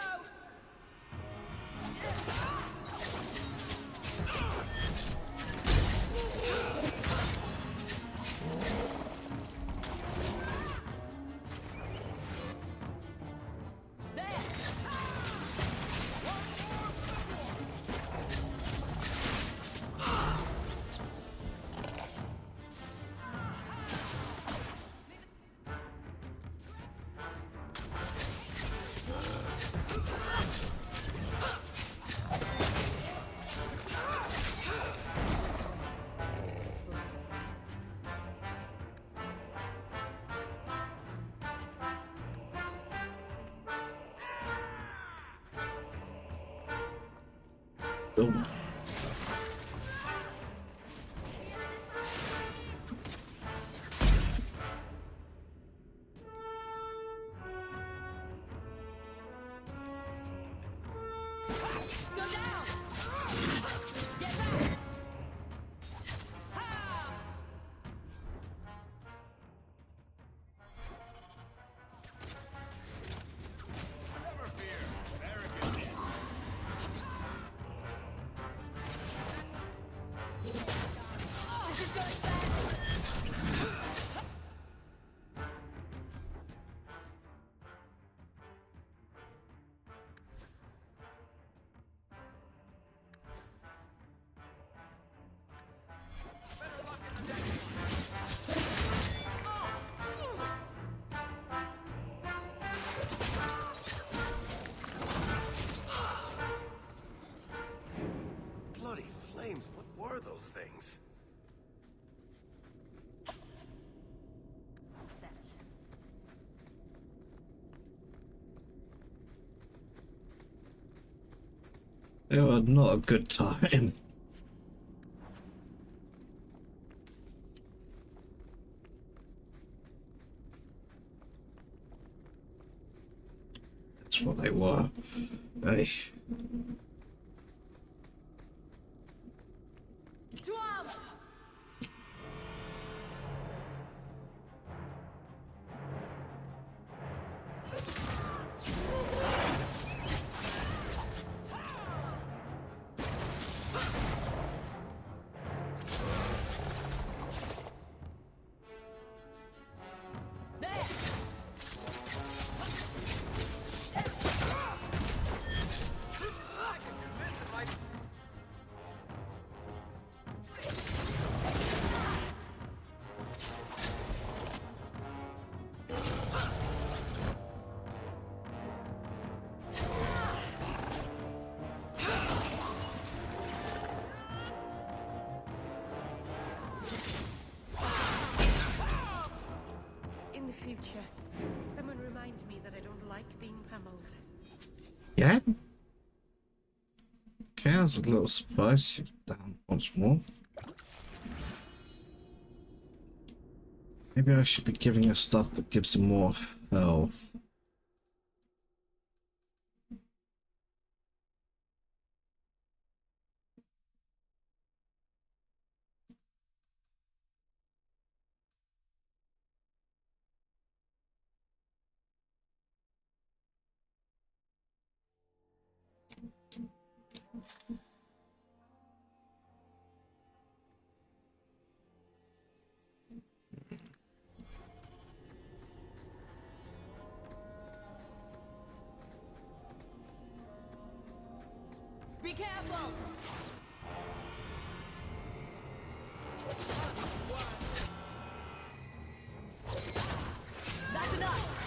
Oh. Bloody flames, what were those things? They were not a good time. That's what they were. Hey. Someone remind me that I don't like being pummeled. Yeah? Okay, I was a little surprised she's down once more. Maybe I should be giving her stuff that gives her more health. Be careful! That's enough!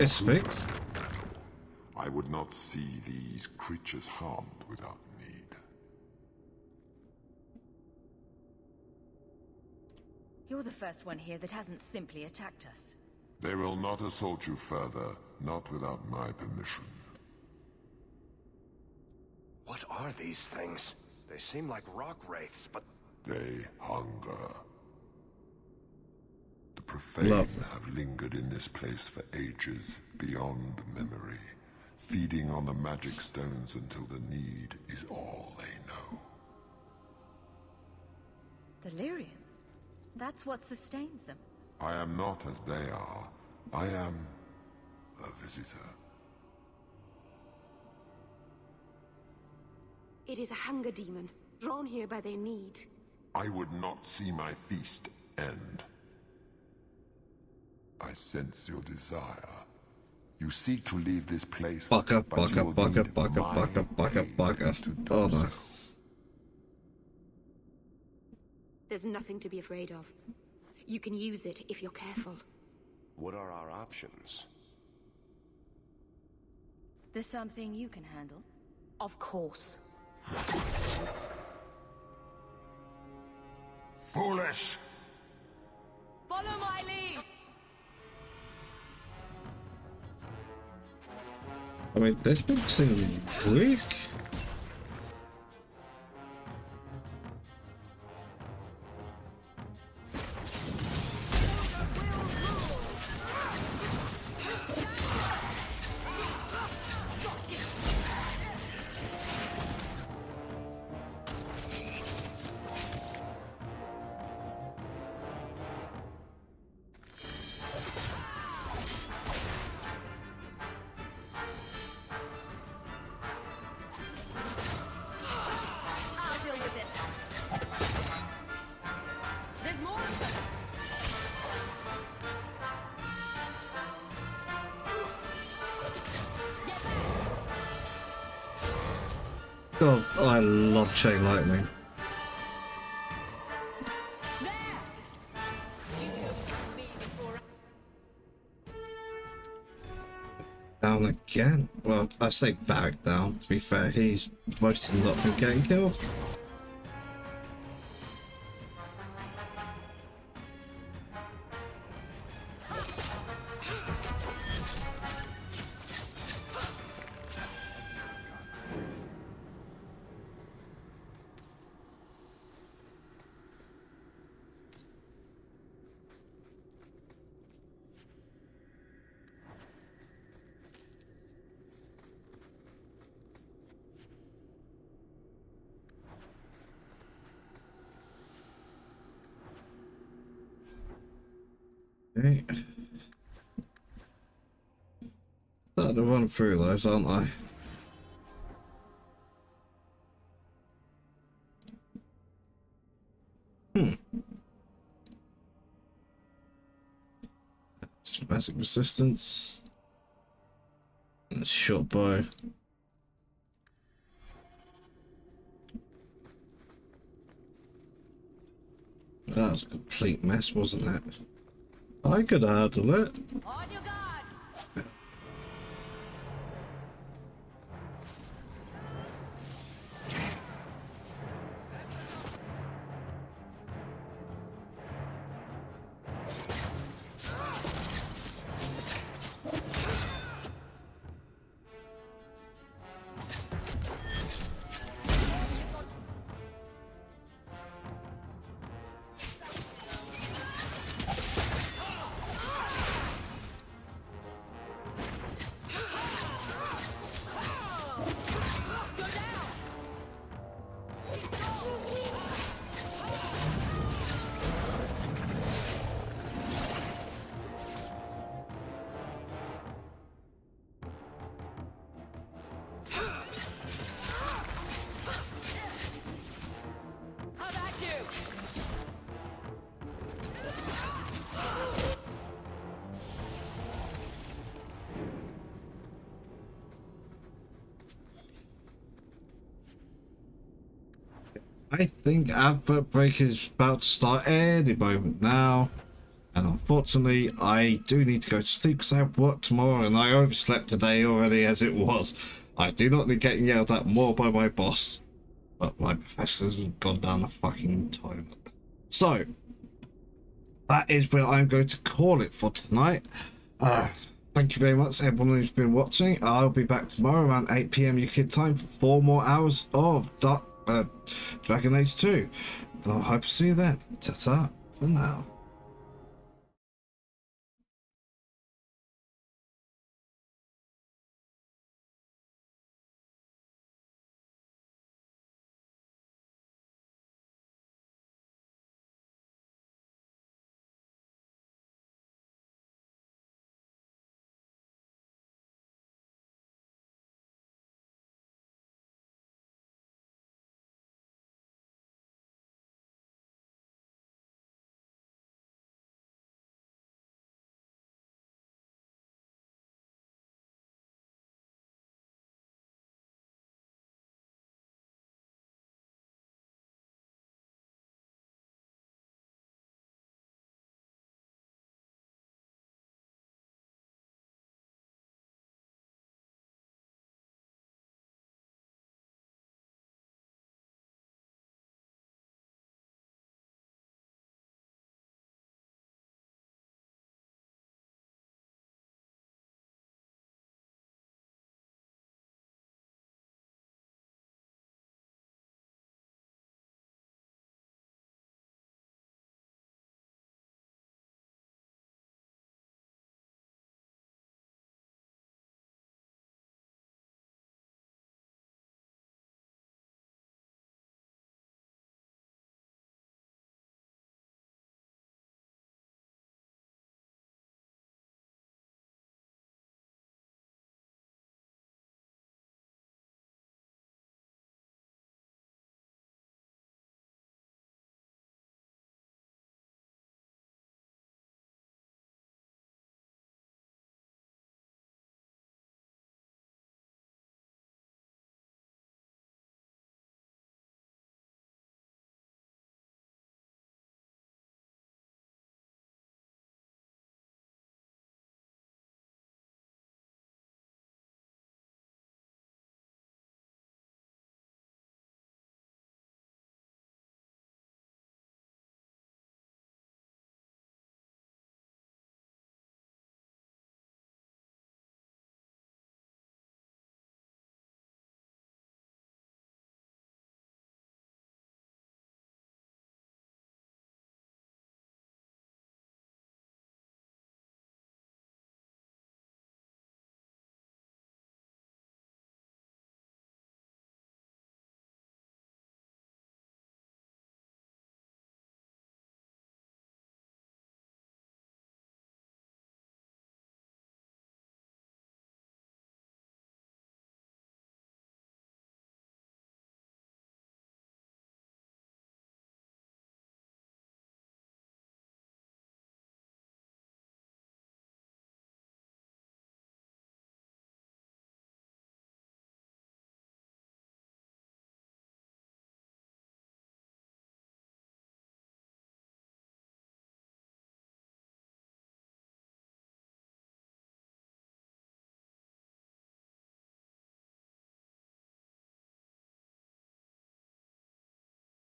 It's fixed. I would not see these creatures harmed without need. You're the first one here that hasn't simply attacked us. They will not assault you further, not without my permission. What are these things? They seem like rock wraiths, but... They hunger. The profane have lingered in this place for ages, beyond memory, feeding on the magic stones until the need is all they know. Delirium? That's what sustains them. I am not as they are. I am a visitor. It is a hunger demon, drawn here by their need. I would not see my feast end. I sense your desire. You seek to leave this place. Bugger. Oh no. There's nothing to be afraid of. You can use it if you're careful. What are our options? There's something you can handle? Of course. Foolish! Follow my lead! I mean, this thing seems quick. God, I love chain lightning. Down again? Well, I say back down, to be fair, he's mostly not been getting killed. Okay. Starting to run through those, aren't I? Magic resistance. And short bow. That was a complete mess, wasn't it? I could handle it. On your guard! I think advert break is about to start any moment now, and unfortunately I do need to go to sleep because I have work tomorrow and I overslept today already as it was. I do not need getting yelled at more by my boss, but my professors have gone down the fucking toilet. So that is where I'm going to call it for tonight. Thank you very much everyone who's been watching. I'll be back tomorrow around 8 PM UK time for 4 more hours of Dark Dragon Age 2. And I hope to see you then. Ta-ta for now.